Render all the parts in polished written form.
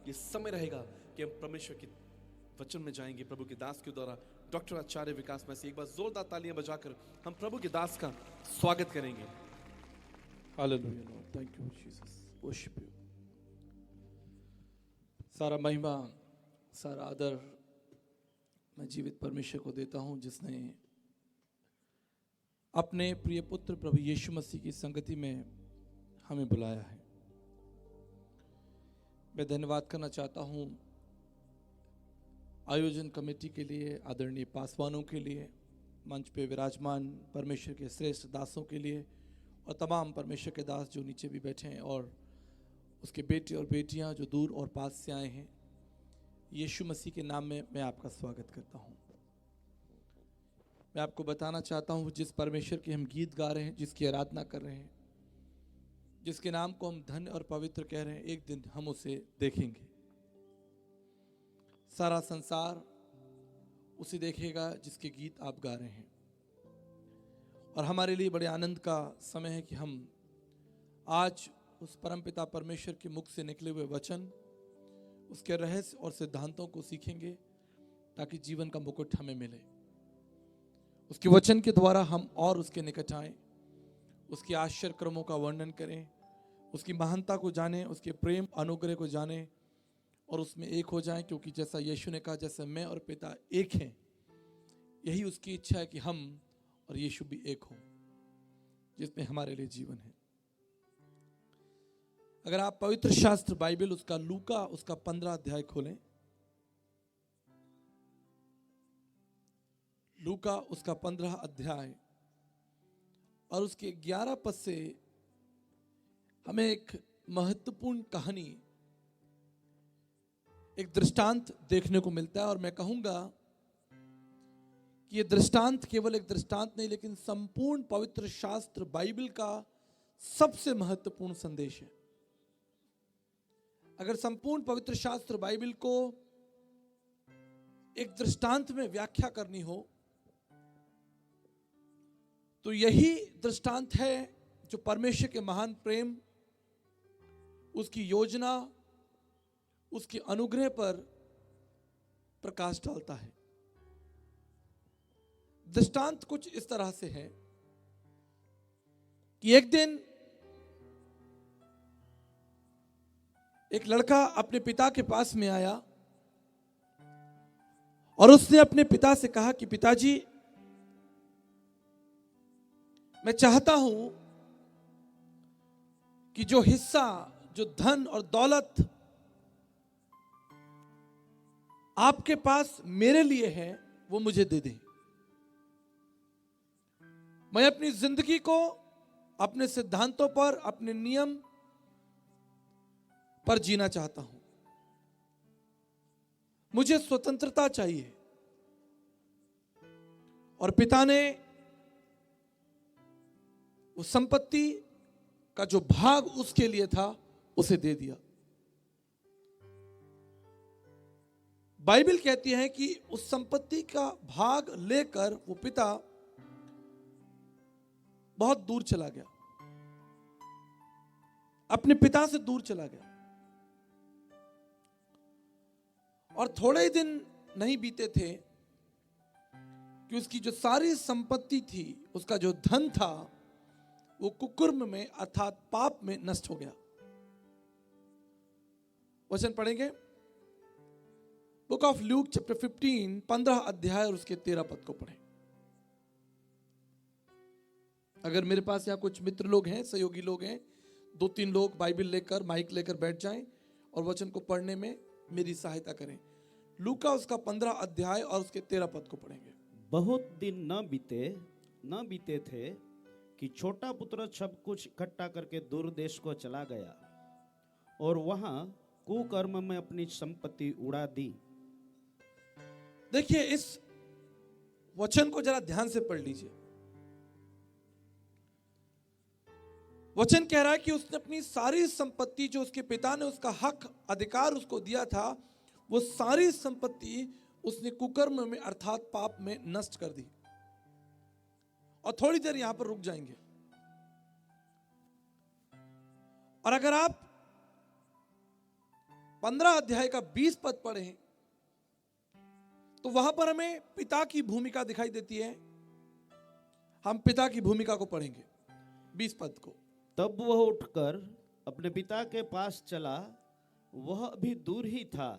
ये समय रहेगा कि हम परमेश्वर के वचन में जाएंगे प्रभु के दास के द्वारा। डॉक्टर आचार्य विकास में से एक बार जोरदार तालियां बजाकर हम प्रभु के दास का स्वागत करेंगे। Hallelujah Lord, thank you Jesus, worship you. सारा महिमा, सारा आदर मैं जीवित परमेश्वर को देता हूं, जिसने अपने प्रिय पुत्र प्रभु यीशु मसीह की संगति में हमें बुलाया है। मैं धन्यवाद करना चाहता हूं आयोजन कमेटी के लिए, आदरणीय पासवानों के लिए, मंच पे विराजमान परमेश्वर के श्रेष्ठ दासों के लिए, और तमाम परमेश्वर के दास जो नीचे भी बैठे हैं, और उसके बेटे और बेटियां जो दूर और पास से आए हैं। यीशु मसीह के नाम में मैं आपका स्वागत करता हूं। मैं आपको बताना चाहता हूं, जिस परमेश्वर के हम गीत गा रहे हैं, जिसकी आराधना कर रहे हैं, जिसके नाम को हम धन्य और पवित्र कह रहे हैं, एक दिन हम उसे देखेंगे। सारा संसार उसे देखेगा जिसके गीत आप गा रहे हैं। और हमारे लिए बड़े आनंद का समय है कि हम आज उस परमपिता परमेश्वर के मुख से निकले हुए वचन, उसके रहस्य और सिद्धांतों को सीखेंगे, ताकि जीवन का मुकुट हमें मिले। उसके वचन के द्वारा हम और उसके निकट आएं, उसके आश्चर्य क्रमों का वर्णन करें, उसकी महानता को जानें, उसके प्रेम अनुग्रह को जानें और उसमें एक हो जाएं। क्योंकि जैसा यीशु ने कहा, जैसे मैं और पिता एक हैं, यही उसकी इच्छा है कि हम और यीशु भी एक हो, जिसमें हमारे लिए जीवन है। अगर आप पवित्र शास्त्र बाइबल उसका लूका उसका 15 अध्याय खोलें, लूका उसका 15 अध्याय और उसके 11 पद से हमें एक महत्वपूर्ण कहानी, एक दृष्टांत देखने को मिलता है। और मैं कहूंगा कि यह दृष्टांत केवल एक दृष्टांत नहीं, लेकिन संपूर्ण पवित्र शास्त्र बाइबल का सबसे महत्वपूर्ण संदेश है। अगर संपूर्ण पवित्र शास्त्र बाइबल को एक दृष्टांत में व्याख्या करनी हो, तो यही दृष्टांत है जो परमेश्वर के महान प्रेम, उसकी योजना, उसके अनुग्रह पर प्रकाश डालता है। दृष्टांत कुछ इस तरह से है कि एक दिन एक लड़का अपने पिता के पास में आया और उसने अपने पिता से कहा कि पिताजी, मैं चाहता हूं कि जो हिस्सा, जो धन और दौलत आपके पास मेरे लिए है, वो मुझे दे दें। मैं अपनी जिंदगी को अपने सिद्धांतों पर, अपने नियम पर जीना चाहता हूं। मुझे स्वतंत्रता चाहिए। और पिता ने उस संपत्ति का जो भाग उसके लिए था, उसे दे दिया। बाइबल कहती है कि उस संपत्ति का भाग लेकर वो पिता बहुत दूर चला गया, अपने पिता से दूर चला गया। और थोड़े ही दिन नहीं बीते थे कि उसकी जो सारी संपत्ति थी, उसका जो धन था, वो कुकर्म में अर्थात पाप में नष्ट हो गया। वचन पढ़ेंगे, बुक ऑफ ल्यूक चैप्टर 15 15 अध्याय और उसके 13 पद को पढ़ें। अगर मेरे पास यहाँ कुछ मित्र लोग हैं, सहयोगी लोग हैं, 2-3 लोग बाइबल लेकर, माइक लेकर बैठ जाएं और वचन को पढ़ने में मेरी सहायता करें। लूका उसका 15 अध्याय और उसके 13 पद को पढ़ेंगे। बहुत दिन न बीते थे कि छोटा पुत्र सब कुछ इकट्ठा करके दूर देश को चला गया और वहां कुकर्म में अपनी संपत्ति उड़ा दी। देखिए, इस वचन को जरा ध्यान से पढ़ लीजिए। वचन कह रहा है कि उसने अपनी सारी संपत्ति, जो उसके पिता ने उसका हक अधिकार उसको दिया था, वो सारी संपत्ति उसने कुकर्म में अर्थात पाप में नष्ट कर दी। और थोड़ी देर यहां पर रुक जाएंगे। और अगर आप 15 अध्याय का 20 पद पढ़ें तो वहां पर हमें पिता की भूमिका दिखाई देती है। हम पिता की भूमिका को पढ़ेंगे 20 पद को। तब वह उठकर अपने पिता के पास चला। वह अभी दूर ही था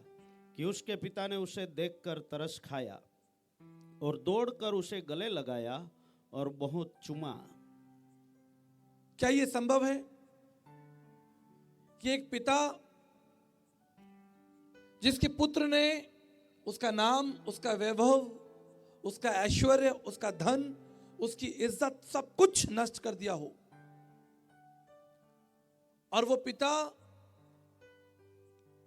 कि उसके पिता ने उसे देखकर तरस खाया और दौड़कर उसे गले लगाया और बहुत चूमा। क्या यह संभव है कि एक पिता जिसके पुत्र ने उसका नाम, उसका वैभव, उसका ऐश्वर्य, उसका धन, उसकी इज्जत सब कुछ नष्ट कर दिया हो और वो पिता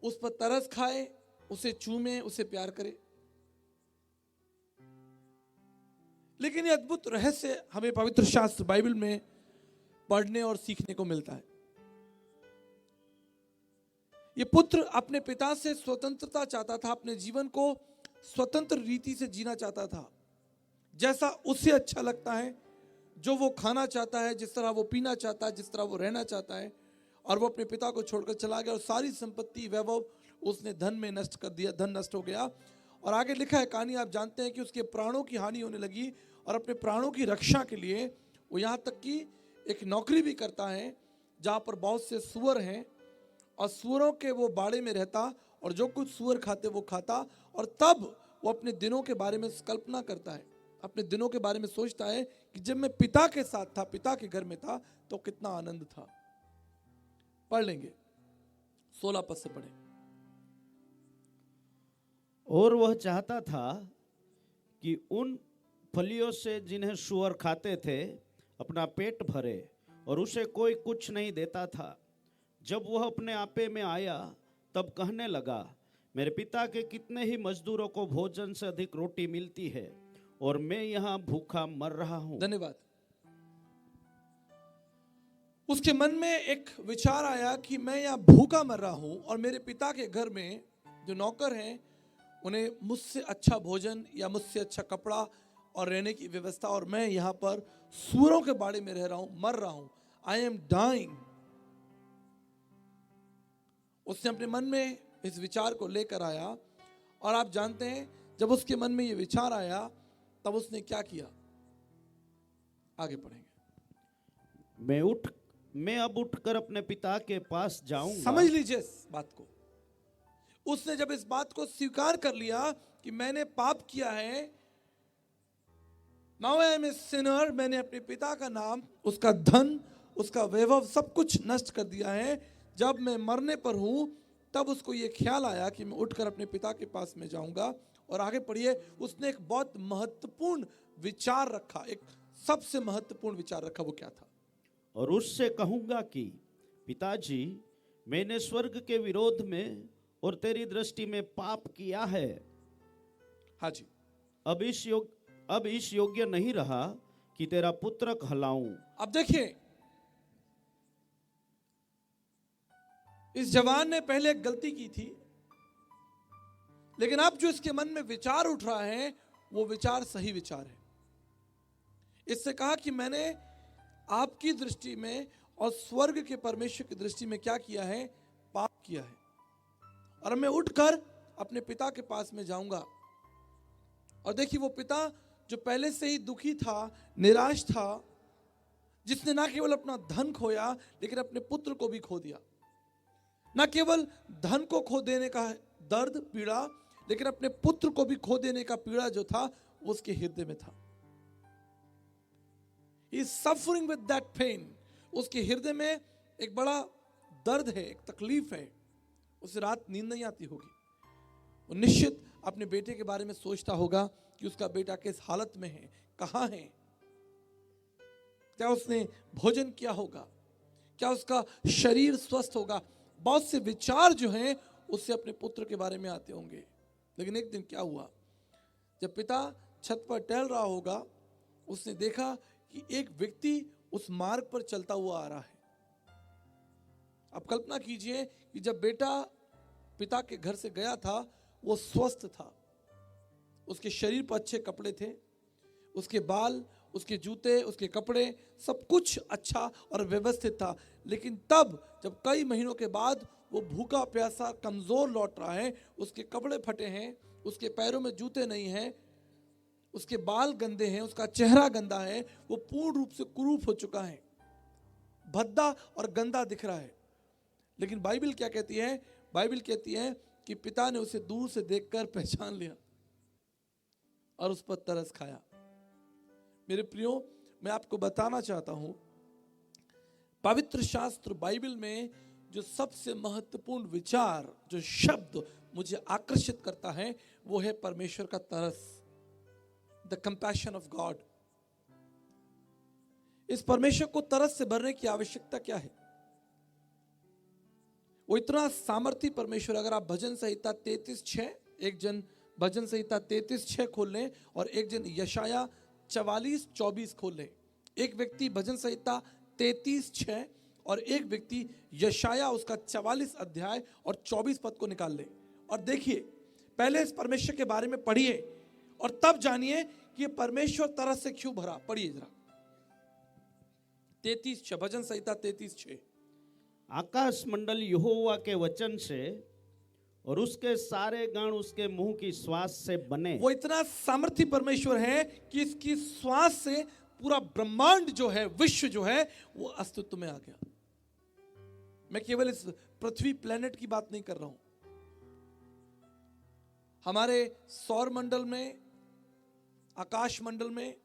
उस पर तरस खाए, उसे चूमे, उसे प्यार करे? लेकिन ये अद्भुत रहस्य हमें पवित्र शास्त्र बाइबल में पढ़ने और सीखने को मिलता है। ये पुत्र अपने पिता से स्वतंत्रता चाहता था, अपने जीवन को स्वतंत्र रीति से जीना चाहता था, जैसा उसे अच्छा लगता है, जो वो खाना चाहता है, जिस तरह वो पीना चाहता है, जिस तरह वो रहना चाहता है। और वो अपने पिता को छोड़कर चला गया और सारी संपत्ति, वैभव उसने धन में नष्ट कर दिया, धन नष्ट हो गया। और आगे लिखा है कहानी, आप जानते हैं कि उसके प्राणों की हानि होने लगी और अपने प्राणों की रक्षा के लिए वो यहाँ तक कि एक नौकरी भी करता है जहाँ पर बहुत से सूअर हैं और सूअरों के वो बाड़े में रहता और जो कुछ सूअर खाते वो खाता। और तब वो अपने दिनों के बारे में कल्पना करता है, अपने दिनों के बारे में सोचता है कि जब मैं पिता के साथ था, पिता के घर में था, तो कितना आनंद था। पढ़ लेंगे 16 पद से पढ़ें। और वह चाहता था कि उन फलियों से जिन्हें सूअर खाते थे अपना पेट भरे, और उसे कोई कुछ नहीं देता था। जब वह अपने आपे में आया तब कहने लगा, मेरे पिता के कितने ही मजदूरों को भोजन से अधिक रोटी मिलती है और मैं यहाँ भूखा मर रहा हूँ। धन्यवाद। उसके मन में एक विचार आया कि मैं यहाँ भूखा मर रहा हूँ और मेरे पिता के घर में जो नौकर हैं उन्हें मुझसे अच्छा भोजन या मुझसे अच्छा कपड़ा और रहने की व्यवस्था, और मैं यहाँ पर सूअरों के बाड़े में रह रहा हूँ, मर रहा हूँ। I am dying. उसने अपने मन में इस विचार को लेकर आया और आप जानते हैं जब उसके मन में ये विचार आया तब उसने क्या किया? आगे पढ़ेंगे। मैं अब उठकर अपने पिता के पास जाऊंगा। समझ लीजिए इस बात को। उसने जब इस बात को स्वीकार कर लिया कि मैंने पाप किया है, now I am a sinner, मैंने अपने पिता का नाम, उसका धन, उसका वैभव सब कुछ नष्ट कर दिया है, जब मैं मरने पर हूं तब उसको ये ख्याल आया कि मैं उठकर अपने पिता के पास में जाऊंगा। और आगे पढ़िए, उसने एक बहुत महत्वपूर्ण विचार रखा, एक सबसे महत्वपूर्ण विचार रखा। वो क्या था? और उससे कहूंगा कि पिताजी, मैंने स्वर्ग के विरोध में और तेरी दृष्टि में पाप किया है। हाँ जी। अब इस योग्य नहीं रहा कि तेरा पुत्र कहलाऊं। अब देखिए, इस जवान ने पहले एक गलती की थी, लेकिन अब जो इसके मन में विचार उठ रहा है वो विचार सही विचार है। इससे कहा कि मैंने आपकी दृष्टि में और स्वर्ग के परमेश्वर की दृष्टि में क्या किया है? पाप किया है। और मैं उठकर अपने पिता के पास में जाऊंगा। और देखिए, वो पिता जो पहले से ही दुखी था, निराश था, जिसने ना केवल अपना धन खोया लेकिन अपने पुत्र को भी खो दिया। ना केवल धन को खो देने का दर्द, पीड़ा, लेकिन अपने पुत्र को भी खो देने का पीड़ा जो था वो उसके हृदय में था। He is suffering with that pain। उसके हृदय में एक बड़ा दर्द है, एक तकलीफ है। उसे रात नींद नहीं आती होगी। वो निश्चित अपने बेटे के बारे में सोचता होगा कि उसका बेटा किस हालत में है, कहाँ है, क्या उसने भोजन किया होगा, क्या उसका शरीर स्वस्थ होगा। बहुत से विचार जो हैं उससे अपने पुत्र के बारे में आते होंगे। लेकिन एक दिन क्या हुआ, जब पिता छत पर टहल रहा होगा, उसने देखा कि एक व्यक्ति उस मार्ग पर चलता हुआ आ रहा है। अब कल्पना कीजिए कि जब बेटा पिता के घर से गया था वो स्वस्थ था, उसके शरीर पर अच्छे कपड़े थे, उसके बाल, उसके जूते, उसके कपड़े, सब कुछ अच्छा और व्यवस्थित था। लेकिन तब जब कई महीनों के बाद वो भूखा प्यासा कमजोर लौट रहा है, उसके कपड़े फटे हैं, उसके पैरों में जूते नहीं हैं, उसके बाल गंदे हैं, उसका चेहरा गंदा है, वो पूर्ण रूप से कुरूप हो चुका है, भद्दा और गंदा दिख रहा है। लेकिन बाइबल क्या कहती है? बाइबल कहती है कि पिता ने उसे दूर से देखकर पहचान लिया और उस पर तरस खाया। मेरे प्रियो, मैं आपको बताना चाहता हूं, पवित्र शास्त्र बाइबल में जो सबसे महत्वपूर्ण विचार, जो शब्द मुझे आकर्षित करता है, वो है परमेश्वर का तरस, द कंपैशन ऑफ गॉड। इस परमेश्वर को तरस से भरने की आवश्यकता क्या है? वो इतना सामर्थी परमेश्वर। अगर आप भजन संहिता 33:6, एक जन भजन संहिता 33:6 खोल लें और एक जन यशाया 44:24 खोल लें। एक व्यक्ति भजन संहिता 33:6 और एक व्यक्ति यशाया उसका 44 अध्याय और 24 पद को निकाल ले और देखिए, पहले इस परमेश्वर के बारे में पढ़िए और तब जानिए कि ये परमेश्वर तरस से क्यों भरा। पढ़िए जरा 33:6, भजन संहिता 33:6। आकाश मंडल यहोवा के वचन से और उसके सारे गण उसके मुंह की श्वास से बने। वो इतना सामर्थी परमेश्वर है कि इसकी श्वास से पूरा ब्रह्मांड जो है, विश्व जो है, वो अस्तित्व में आ गया। मैं केवल इस पृथ्वी प्लेनेट की बात नहीं कर रहा हूं, हमारे सौर मंडल में, आकाश मंडल में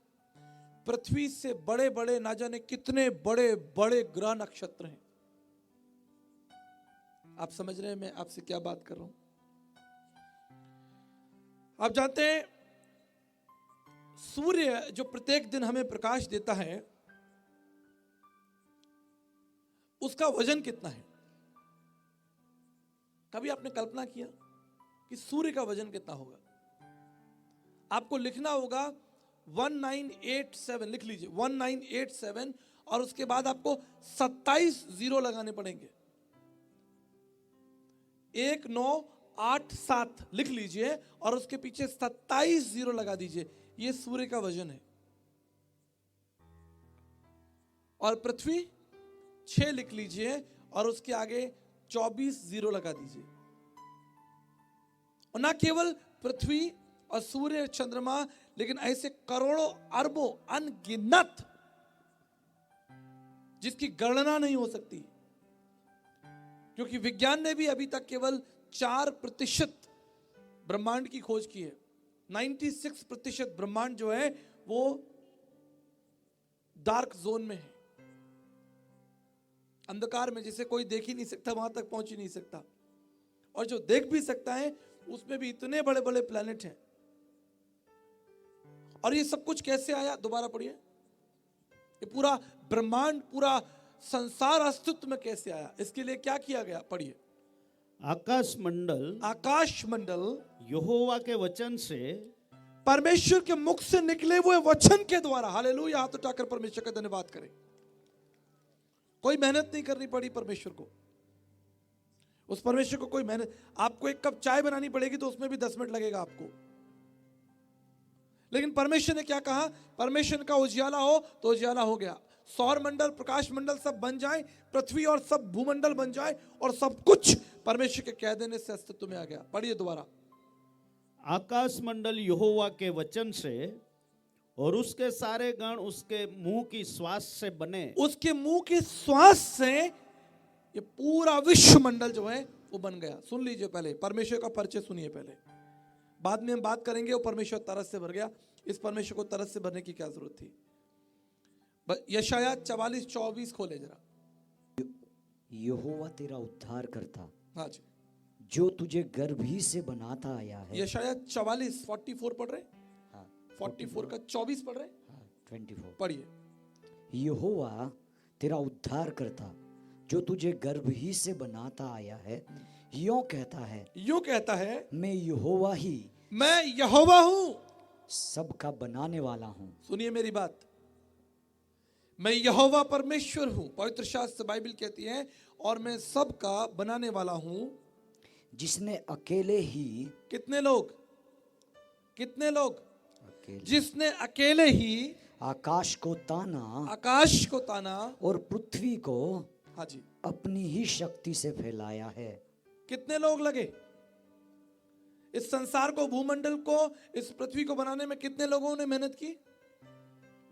पृथ्वी से बड़े बड़े ना जाने कितने बड़े बड़े ग्रह नक्षत्र हैं। आप समझ रहे हैं मैं आपसे क्या बात कर रहा हूं? आप जानते हैं सूर्य जो प्रत्येक दिन हमें प्रकाश देता है, उसका वजन कितना है? कभी आपने कल्पना किया कि सूर्य का वजन कितना होगा? आपको लिखना होगा 1987, लिख लीजिए 1987 और उसके बाद आपको 27 जीरो लगाने पड़ेंगे। 1987 लिख लीजिए और उसके पीछे 27 जीरो लगा दीजिए। ये सूर्य का वजन है। और पृथ्वी 6 लिख लीजिए और उसके आगे 24 जीरो लगा दीजिए। और ना केवल पृथ्वी और सूर्य चंद्रमा, लेकिन ऐसे करोड़ों अरबों अनगिनत जिसकी गणना नहीं हो सकती, क्योंकि विज्ञान ने भी अभी तक केवल 4% ब्रह्मांड की खोज की है। 96% ब्रह्मांड जो है वो डार्क जोन में है, अंधकार में, जिसे कोई देख ही नहीं सकता, वहां तक पहुंच ही नहीं सकता। और जो देख भी सकता है उसमें भी इतने बड़े बड़े प्लैनेट हैं। और ये सब कुछ कैसे आया? दोबारा पढ़िए, ये पूरा ब्रह्मांड, पूरा संसार अस्तित्व में कैसे आया? इसके लिए क्या किया गया? पढ़िए। आकाश मंडल यहोवा के वचन से, परमेश्वर के मुख से निकले हुए वचन के द्वारा। हालेलुया, हाथ उठाकर परमेश्वर का धन्यवाद करें। कोई मेहनत नहीं करनी पड़ी परमेश्वर को। उस परमेश्वर को कोई मेहनत, आपको एक कप चाय बनानी पड़ेगी तो उसमें भी 10 मिनट लगेगा आपको। लेकिन परमेश्वर ने क्या कहा? परमेश्वर का उजियाला हो तो उजियाला हो गया। सौर मंडल, प्रकाश मंडल सब बन जाए, पृथ्वी और सब भूमंडल बन जाए और सब कुछ परमेश्वर के कह देने से अस्तित्व में आ गया। पढ़िए दोबारा। आकाश मंडल यहोवा के वचन से और उसके सारे गण उसके मुंह की श्वास से बने। उसके मुंह की श्वास से ये पूरा विश्व मंडल जो है वो बन गया। सुन लीजिए, पहले परमेश्वर का परिचय सुनिए पहले, बाद में हम बात करेंगे वो परमेश्वर तरस से भर गया। इस परमेश्वर को तरस से भरने की क्या जरूरत थी? यशाया 44:24 खोले जरा। यहोवा तेरा उद्धार करता, हाँ जी, जो तुझे गर्भ ही से बनाता आया है। यशाया 44 पढ़ रहे? हाँ, 44 का 24 पढ़ रहे? हाँ, 24 पढ़िए। यहोवा तेरा उद्धार करता, जो तुझे गर्भ ही से बनाता आया है। यूं कहता है, मैं यहोवा हूं, सबका बनाने वाला हूं। सुनिए मेरी बात, मैं यहोवा परमेश्वर हूं। पवित्र शास्त्र बाइबल कहती है, और मैं सबका बनाने वाला हूं, जिसने अकेले ही, कितने लोग अकेले, जिसने अकेले ही आकाश को ताना और पृथ्वी को, हाँ जी, अपनी ही शक्ति से फैलाया है। कितने लोग लगे इस संसार को, भूमंडल को, इस पृथ्वी को बनाने में? कितने लोगों ने मेहनत की?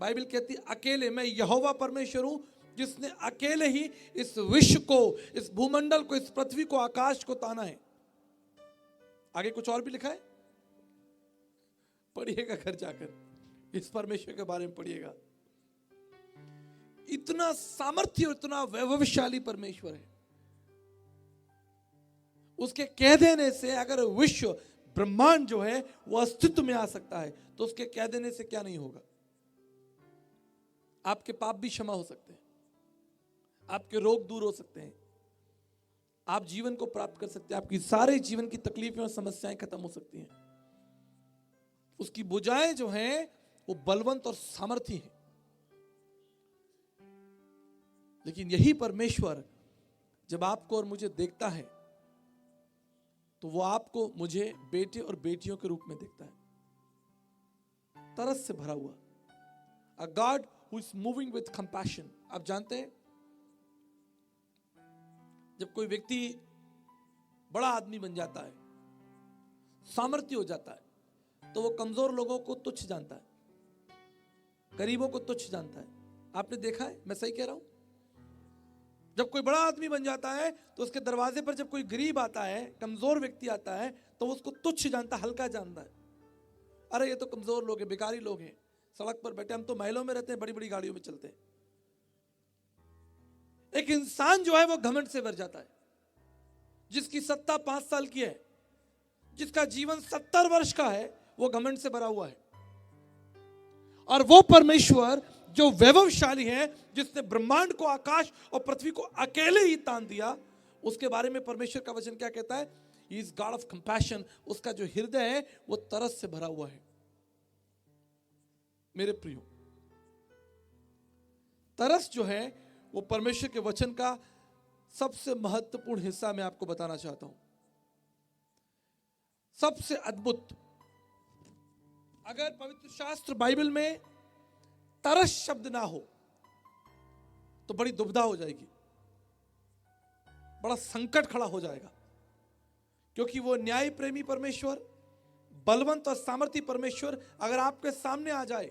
बाइबल कहती है अकेले, मैं यहोवा परमेश्वर हूं जिसने अकेले ही इस विश्व को, इस भूमंडल को, इस पृथ्वी को, आकाश को ताना है। आगे कुछ और भी लिखा है, पढ़िएगा घर जाकर, इस परमेश्वर के बारे में पढ़िएगा। इतना सामर्थ्य और इतना वैभवशाली परमेश्वर है। उसके कह देने से अगर विश्व, ब्रह्मांड जो है वो अस्तित्व में आ सकता है, तो उसके कह देने से क्या नहीं होगा? आपके पाप भी क्षमा हो सकते हैं, आपके रोग दूर हो सकते हैं, आप जीवन को प्राप्त कर सकते हैं, आपकी सारे जीवन की तकलीफें और समस्याएं खत्म हो सकती हैं। उसकी भुजाएं जो हैं वो बलवंत और सामर्थी हैं। लेकिन यही परमेश्वर जब आपको और मुझे देखता है तो वो आपको, मुझे बेटे और बेटियों के रूप में देखता है, तरस से भरा हुआ। A god who is moving with compassion. आप जानते हैं जब कोई व्यक्ति बड़ा आदमी बन जाता है, सामर्थ्य हो जाता है, तो वो कमजोर लोगों को तुच्छ जानता है, गरीबों को तुच्छ जानता है। आपने देखा है, मैं सही कह रहा हूं? जब कोई बड़ा आदमी बन जाता है तो उसके दरवाजे पर जब कोई गरीब आता है, कमजोर व्यक्ति आता है, तो वो उसको तुच्छ जानता, हल्का जानता है। अरे ये तो कमजोर लोग हैं, बेकारी लोग हैं, सड़क पर बैठे, हम तो महलों में रहते हैं, बड़ी बड़ी गाड़ियों में चलते हैं। एक इंसान जो है वो घमंड से भर जाता है। जिसकी सत्ता 5 साल की है, जिसका जीवन 70 वर्ष का है, वो घमंड से भरा हुआ है। और वो परमेश्वर जो वैभवशाली है, जिसने ब्रह्मांड को, आकाश और पृथ्वी को अकेले ही तान दिया, उसके बारे में परमेश्वर का वचन क्या कहता है? He is God of compassion. उसका जो हृदय है वो तरस से भरा हुआ है। मेरे प्रियो, तरस जो है वो परमेश्वर के वचन का सबसे महत्वपूर्ण हिस्सा मैं आपको बताना चाहता हूं। सबसे अद्भुत, अगर पवित्र शास्त्र बाइबल में तरस शब्द ना हो तो बड़ी दुविधा हो जाएगी, बड़ा संकट खड़ा हो जाएगा। क्योंकि वो न्याय प्रेमी परमेश्वर, बलवंत और सामर्थी परमेश्वर अगर आपके सामने आ जाए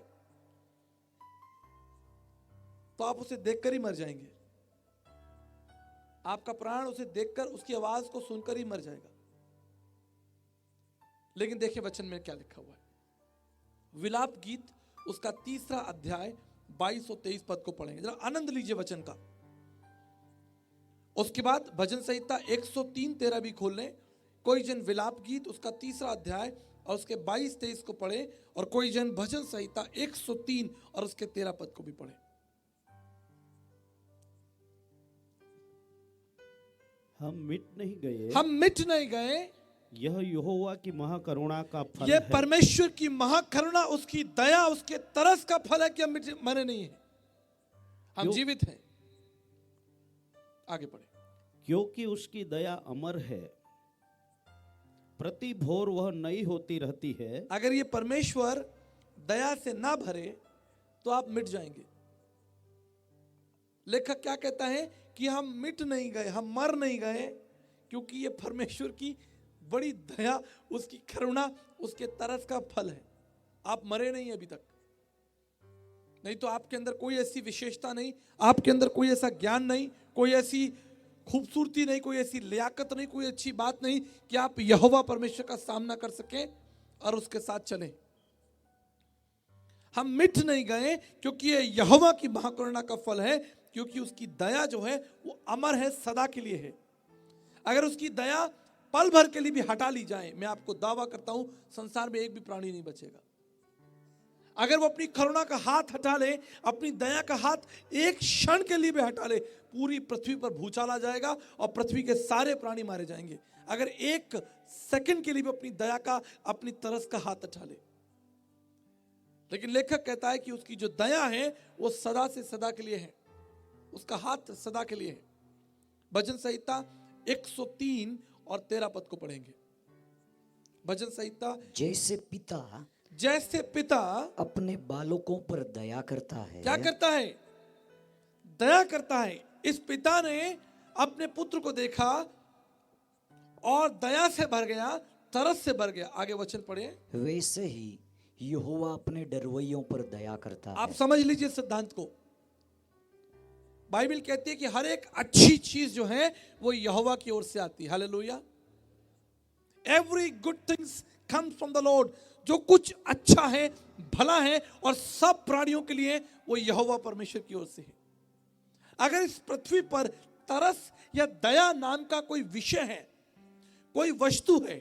तो आप उसे देखकर ही मर जाएंगे। आपका प्राण उसे देखकर, उसकी आवाज को सुनकर ही मर जाएगा। लेकिन देखिए वचन में क्या लिखा हुआ है। विलाप गीत उसका 3 अध्याय 22 और 23 पद को पढ़ेंगे, जरा आनंद लीजिए वचन का। उसके बाद भजन संहिता 103-13 भी खोल लें। कोई जन विलाप गीत उसका 3 अध्याय और उसके 22-23 को पढ़े, और कोई जन भजन संहिता 103 और उसके 13 पद को भी पढ़े। हम मिट नहीं गए, हम मिट नहीं गए, यह यहोवा की महाकरुणा का फल यह है। परमेश्वर की महाकरुणा, उसकी दया, उसके तरस का फल है कि हम मरे नहीं हैं, हम जीवित हैं। आगे पढ़े। क्योंकि उसकी दया अमर है, प्रति भोर वह नई होती रहती है। अगर ये परमेश्वर दया से ना भरे तो आप मिट जाएंगे। लेखक क्या कहता है कि हम मिट नहीं गए, हम मर नहीं गए, क्योंकि ये परमेश्वर की बड़ी दया, उसकी करुणा, उसके तरस का फल है। आप मरे नहीं अभी तक। नहीं तो आपके अंदर कोई ऐसी विशेषता नहीं, आपके अंदर कोई ऐसा ज्ञान नहीं, कोई ऐसी खूबसूरती नहीं, कोई ऐसी लियाकत नहीं, कोई अच्छी बात नहीं कि आप यहोवा परमेश्वर का सामना कर सकें और उसके साथ चलें। हम मिट नहीं गए क्योंकि ये यहोवा की महाकरुणा का फल है, क्योंकि उसकी दया जो है वो अमर है, सदा के लिए है। अगर उसकी दया पल भर के लिए भी हटा ली जाए, मैं आपको दावा करता हूं संसार में एक भी प्राणी नहीं बचेगा। अगर वो अपनी करुणा का हाथ हटा ले, अपनी दया का हाथ एक क्षण के लिए भी हटा ले, पूरी पृथ्वी पर भूचाल आ जाएगा और पृथ्वी के सारे प्राणी मारे जाएंगे। अगर एक सेकंड के लिए भी अपनी दया का, अपनी तरस का हाथ हटा ले। लेकिन लेखक कहता है कि उसकी जो दया है वो सदा से सदा के लिए है, उसका हाथ सदा के लिए है। भजन संहिता 103 और 13 पद को पढ़ेंगे। भजन संहिता, जैसे पिता अपने बालकों पर दया करता है। क्या करता है? दया करता है। इस पिता ने अपने पुत्र को देखा और दया से भर गया, तरस से भर गया। आगे वचन पढ़े। वैसे ही यहोवा अपने डरवैयों पर दया करता आप है। समझ लीजिए सिद्धांत को। बाइबल कहती है कि हर एक अच्छी चीज जो है वो यहोवा की ओर से आती है। Hallelujah. Every good things comes from the Lord. जो कुछ अच्छा है, भला है और सब प्राणियों के लिए वो यहोवा परमेश्वर की ओर से है। अगर इस पृथ्वी पर तरस या दया नाम का कोई विषय है, कोई वस्तु है,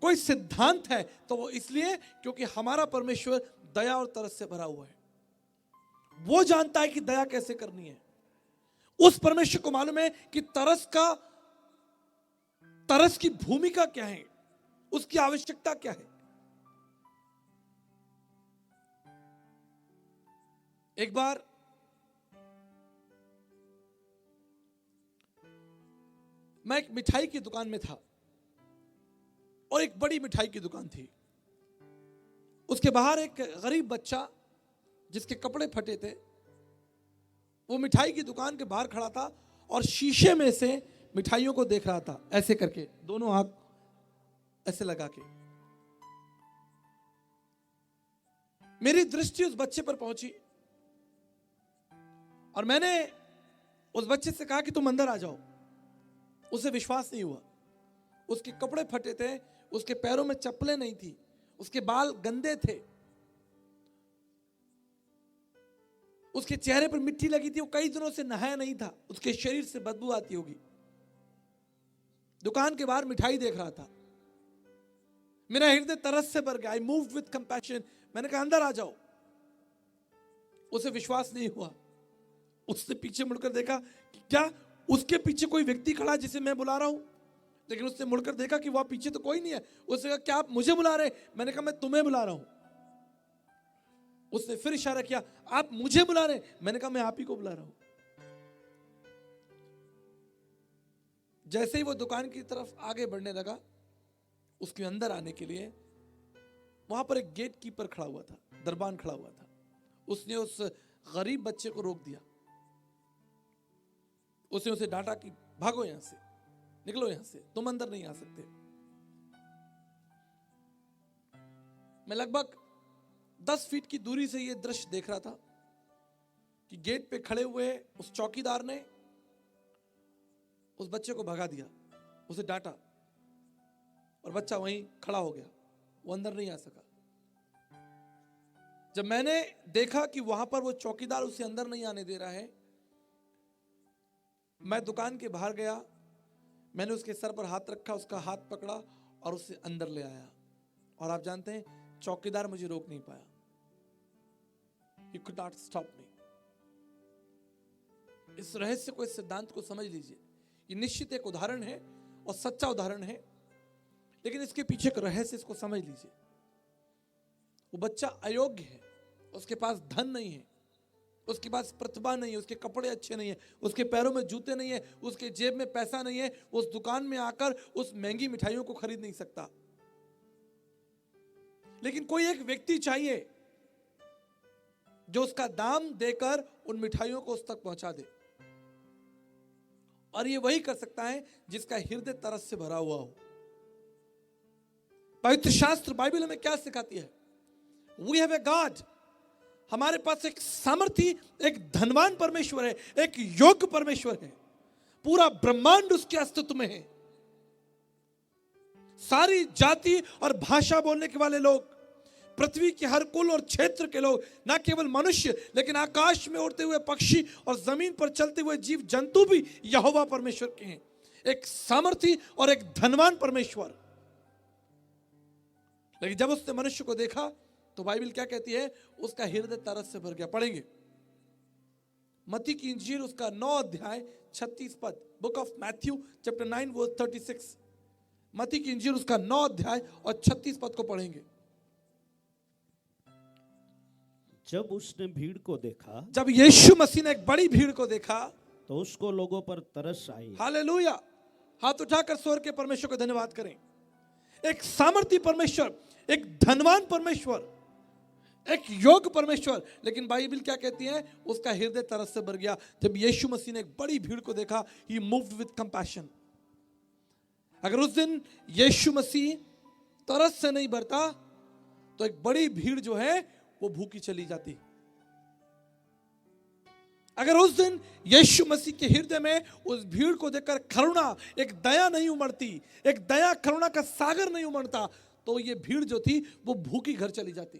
कोई सिद्धांत है, तो वो इसलिए क्योंकि हमारा परमेश्वर दया और तरस से भरा हुआ है। वो जानता है कि दया कैसे करनी है। उस परमेश्वर को मालूम है कि तरस की भूमिका क्या है, उसकी आवश्यकता क्या है। एक बार मैं एक मिठाई की दुकान में था और एक बड़ी मिठाई की दुकान थी। उसके बाहर एक गरीब बच्चा जिसके कपड़े फटे थे, वो मिठाई की दुकान के बाहर खड़ा था और शीशे में से मिठाइयों को देख रहा था, ऐसे करके, दोनों आंख ऐसे लगा के। मेरी दृष्टि उस बच्चे पर पहुंची और मैंने उस बच्चे से कहा कि तुम अंदर आ जाओ। उसे विश्वास नहीं हुआ। उसके कपड़े फटे थे, उसके पैरों में चप्पलें नहीं थी, उसके बाल गंदे थे, उसके चेहरे पर मिट्टी लगी थी, वो कई दिनों से नहाया नहीं था, उसके शरीर से बदबू आती होगी। दुकान के बाहर मिठाई देख रहा था। मेरा हृदय तरस से भर गया। I moved with compassion. मैंने कहा अंदर आ जाओ। उसे विश्वास नहीं हुआ। उसने पीछे मुड़कर देखा कि क्या उसके पीछे कोई व्यक्ति खड़ा है जिसे मैं बुला रहा हूं, लेकिन उसने मुड़कर देखा कि वहां पीछे तो कोई नहीं है। उसने कहा क्या आप मुझे बुला रहे? मैंने कहा मैं तुम्हें बुला रहा हूं। उसने फिर इशारा किया, आप मुझे बुला रहे? मैंने कहा मैं आप ही को बुला रहा हूं। जैसे ही वो दुकान की तरफ आगे बढ़ने लगा, उसके अंदर आने के लिए वहां पर एक गेट कीपर खड़ा हुआ था, दरबान खड़ा हुआ था। उसने उस गरीब बच्चे को रोक दिया। उसने उसे डांटा कि भागो यहां से, निकलो यहां से, तुम अंदर नहीं आ सकते। मैं लगभग 10 फीट की दूरी से यह दृश्य देख रहा था कि गेट पे खड़े हुए उस चौकीदार ने उस बच्चे को भगा दिया, उसे डांटा और बच्चा वहीं खड़ा हो गया। वो अंदर नहीं आ सका। जब मैंने देखा कि वहां पर वो चौकीदार उसे अंदर नहीं आने दे रहा है, मैं दुकान के बाहर गया। मैंने उसके सर पर हाथ रखा, उसका हाथ पकड़ा और उसे अंदर ले आया। और आप जानते हैं, चौकीदार मुझे रोक नहीं पाया। He could not stop me. इस रहस्य को, इस सिद्धांत को समझ लीजिए। ये निश्चित एक उदाहरण है और सच्चा उदाहरण है, लेकिन इसके पीछे का रहस्य इसको समझ लीजिए। वो बच्चा अयोग्य है, उसके पास धन नहीं है, उसके पास प्रतिभा नहीं है, उसके कपड़े अच्छे नहीं है, उसके पैरों में जूते नहीं है, उसके जेब में पैसा नहीं है, वो उस दुकान में आकर उस महंगी मिठाइयों को खरीद नहीं सकता। लेकिन कोई एक व्यक्ति चाहिए जो उसका दाम देकर उन मिठाइयों को उस तक पहुंचा दे। और ये वही कर सकता है जिसका हृदय तरस से भरा हुआ हो। पवित्र शास्त्र बाइबल हमें क्या सिखाती है? We have a God. हमारे पास एक सामर्थी, एक धनवान परमेश्वर है, एक योग्य परमेश्वर है। पूरा ब्रह्मांड उसके अस्तित्व में है। सारी जाति और भाषा बोलने के वाले लोग, पृथ्वी के हर कुल और क्षेत्र के लोग, ना केवल मनुष्य लेकिन आकाश में उड़ते हुए पक्षी और जमीन पर चलते हुए जीव जंतु भी यहोवा परमेश्वर के हैं। एक सामर्थी और एक धनवान परमेश्वर। लेकिन जब उसने मनुष्य को देखा तो बाइबल क्या कहती है? उसका हृदय तरस से भर गया। पढ़ेंगे मत्ती की इंजील उसका 9 अध्याय 36 पद। Book of Matthew chapter 9 verse 36। मत्ती की इंजील उसका 9 अध्याय और 36 पद को पढ़ेंगे। जब उसने भीड़ को देखा, जब यीशु मसीह ने एक बड़ी भीड़ को देखा, तो उसको लोगों पर तरस आई। हालेलुया। हाथ उठाकर स्वर्ग के परमेश्वर को धन्यवाद करें। एक सामर्थी परमेश्वर, एक धनवान परमेश्वर, एक योग्य परमेश्वर। लेकिन बाइबल क्या कहती है, उसका हृदय तरस से भर गया। जब यीशु मसीह ने एक बड़ी भीड़ को देखा, ही मूव्ड विद कंपैशन। अगर उस दिन यीशु मसीह तरस से नहीं भरता तो एक बड़ी भीड़ जो है वो भूखी चली जाती। अगर उस दिन यीशु मसीह के हृदय में उस भीड़ को देखकर करुणा, एक दया नहीं उमड़ती, एक दया करुणा का सागर नहीं उमड़ता, तो ये भीड़ जो थी वो भूखी घर चली जाती।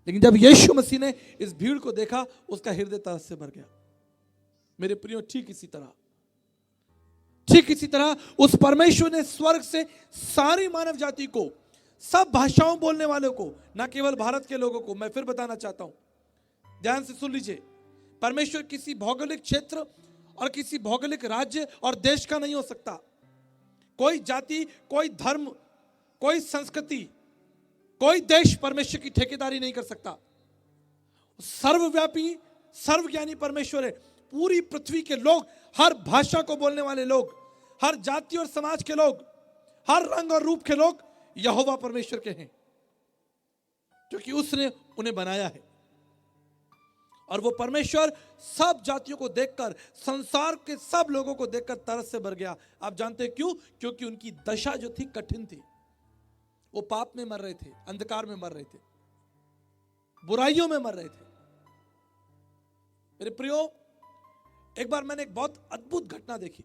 लेकिन जब यीशु मसीह ने इस भीड़ को देखा, उसका हृदय तरस से भर गया। मेरे प्रियो, ठीक इसी तरह उस परमेश्वर ने स्वर्ग से सारी मानव जाति को, सब भाषाओं बोलने वालों को, ना केवल भारत के लोगों को, मैं फिर बताना चाहता हूं, ध्यान से सुन लीजिए। परमेश्वर किसी भौगोलिक क्षेत्र और किसी भौगोलिक राज्य और देश का नहीं हो सकता। कोई जाति, कोई धर्म, कोई संस्कृति, कोई देश परमेश्वर की ठेकेदारी नहीं कर सकता। सर्वव्यापी, सर्वज्ञानी परमेश्वर है। पूरी पृथ्वी के लोग, हर भाषा को बोलने वाले लोग, हर जाति और समाज के लोग, हर रंग और रूप के लोग यहोवा परमेश्वर के हैं, क्योंकि उसने उन्हें बनाया है। और वो परमेश्वर सब जातियों को देखकर, संसार के सब लोगों को देखकर तरस से भर गया। आप जानते हैं क्यों? क्योंकि उनकी दशा जो थी कठिन थी। वो पाप में मर रहे थे, अंधकार में मर रहे थे, बुराइयों में मर रहे थे। मेरे प्रियो, एक बार मैंने एक बहुत अद्भुत घटना देखी।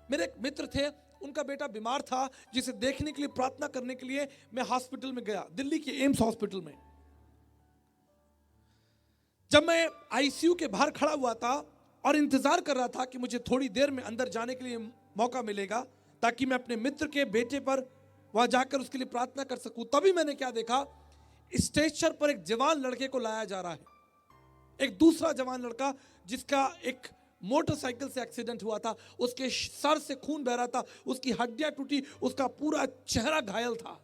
मेरे एक मित्र थे, उनका बेटा बीमार था, जिसे देखने के लिए, प्रार्थना करने के लिए मैं हॉस्पिटल में गया, दिल्ली के एम्स हॉस्पिटल में। जब मैं आईसीयू के बाहर खड़ा हुआ था और इंतजार कर रहा था कि मुझे थोड़ी देर में अंदर जाने के लिए मौका मिलेगा, ताकि मैं अपने मित्र के बेटे पर वहां जाकर उसके लिए प्रार्थना कर सकूं, तभी मैंने क्या देखा, स्ट्रेचर पर एक जवान लड़के को लाया जा रहा है। एक दूसरा जवान लड़का, जिसका एक मोटरसाइकिल से एक्सीडेंट हुआ था, उसके सर से खून बह रहा था, उसकी हड्डियां टूटी, उसका पूरा चेहरा घायल था,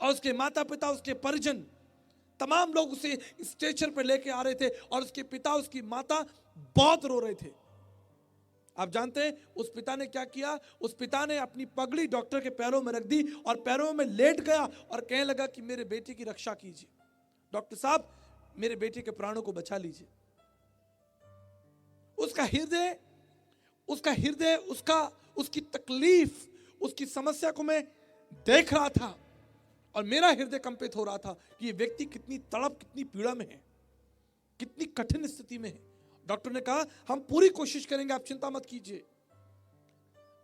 और उसके माता पिता, उसके परिजन, तमाम लोग उसे स्ट्रेचर पर लेके आ रहे थे, और उसके पिता, उसकी माता बहुत रो रहे थे। आप जानते हैं उस पिता ने क्या किया? उस पिता ने अपनी पगड़ी डॉक्टर के पैरों में रख दी और पैरों में लेट गया और कहने लगा कि मेरे बेटे की रक्षा कीजिए, डॉक्टर साहब मेरे बेटे के प्राणों को बचा लीजिए। उसका हृदय, उसकी तकलीफ, उसकी समस्या को मैं देख रहा था और मेरा हृदय कंपित हो रहा था कि ये व्यक्ति कितनी तड़प, कितनी पीड़ा में है, कितनी कठिन स्थिति में है। डॉक्टर ने कहा हम पूरी कोशिश करेंगे, आप चिंता मत कीजिए,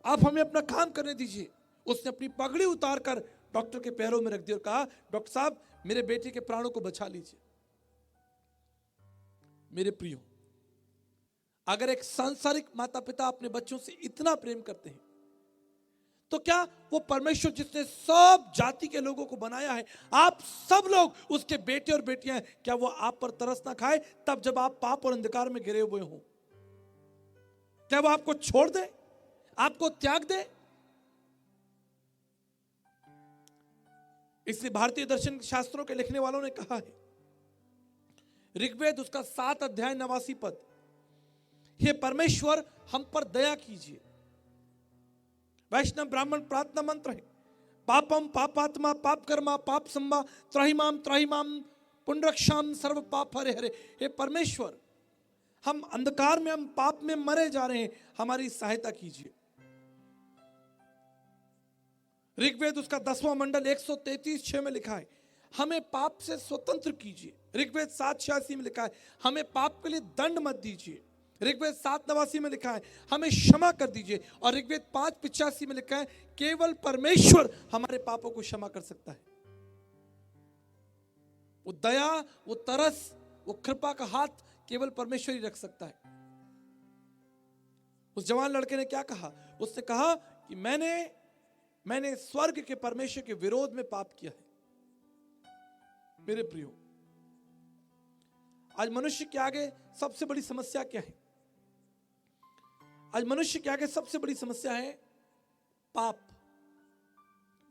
आप हमें अपना काम करने दीजिए। उसने अपनी पगड़ी उतार कर डॉक्टर के पैरों में रख दी और कहा डॉक्टर साहब मेरे बेटे के प्राणों को बचा लीजिए। मेरे प्रियो, अगर एक सांसारिक माता पिता अपने बच्चों से इतना प्रेम करते हैं, तो क्या वो परमेश्वर जिसने सब जाति के लोगों को बनाया है, आप सब लोग उसके बेटे और बेटियां हैं, क्या वो आप पर तरस ना खाए तब जब आप पाप और अंधकार में गिरे हुए हो? क्या वो आपको छोड़ दे, आपको त्याग दे? इसलिए भारतीय दर्शन शास्त्रों के लिखने वालों ने कहा है, ऋग्वेद उसका 7 अध्याय 89 पद, हे परमेश्वर हम पर दया कीजिए। वैष्णव ब्राह्मण प्रार्थना मंत्र है, पापम पापात्मा पाप कर्मा पाप संभा त्राहिमाम पुंडरक्षाम सर्व पाप हरे हरे। हे परमेश्वर, हम अंधकार में, हम पाप में मरे जा रहे हैं, हमारी सहायता कीजिए। ऋग्वेद उसका 10वां मंडल 133:6 में लिखा है, हमें पाप से स्वतंत्र कीजिए। ऋग्वेद 7:86 में लिखा है, हमें पाप के लिए दंड मत दीजिए। ऋग्वेद 7:89 में लिखा है, हमें क्षमा कर दीजिए। और ऋग्वेद 5:85 में लिखा है, केवल परमेश्वर हमारे पापों को क्षमा कर सकता है। वो दया, वो तरस, वो कृपा का हाथ केवल परमेश्वर ही रख सकता है। उस जवान लड़के ने क्या कहा? उसने कहा कि मैंने स्वर्ग के परमेश्वर के विरोध में पाप किया है। मेरे प्रियो, आज मनुष्य के आगे सबसे बड़ी समस्या क्या है? आज मनुष्य के आगे सबसे बड़ी समस्या है पाप।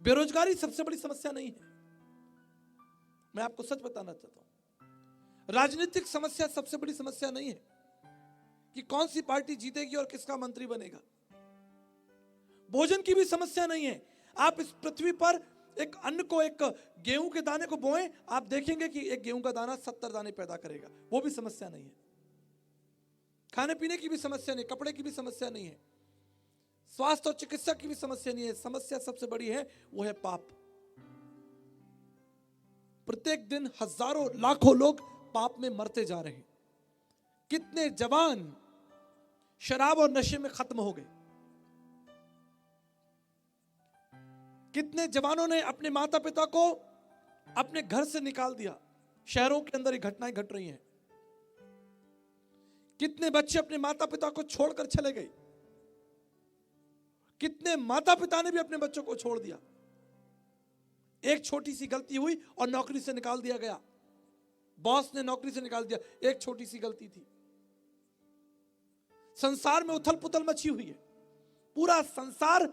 बेरोजगारी सबसे बड़ी समस्या नहीं है, मैं आपको सच बताना चाहता हूं। राजनीतिक समस्या सबसे बड़ी समस्या नहीं है कि कौन सी पार्टी जीतेगी और किसका मंत्री बनेगा। भोजन की भी समस्या नहीं है। आप इस पृथ्वी पर एक अन्न को, एक गेहूं के दाने को बोएं, आप देखेंगे कि एक गेहूं का दाना 70 दाने पैदा करेगा, वो भी समस्या नहीं है। खाने पीने की भी समस्या नहीं, कपड़े की भी समस्या नहीं है, स्वास्थ्य और चिकित्सा की भी समस्या नहीं है। समस्या सबसे बड़ी है, वो है पाप। प्रत्येक दिन हजारों लाखों लोग पाप में मरते जा रहे हैं। कितने जवान शराब और नशे में खत्म हो गए। कितने जवानों ने अपने माता पिता को अपने घर से निकाल दिया। शहरों के अंदर ये घटनाएं घट रही हैं। कितने बच्चे अपने माता पिता को छोड़कर चले गए। कितने माता पिता ने भी अपने बच्चों को छोड़ दिया। एक छोटी सी गलती हुई और नौकरी से निकाल दिया गया, बॉस ने नौकरी से निकाल दिया, एक छोटी सी गलती थी। संसार में उथल पुथल मची हुई है। पूरा संसार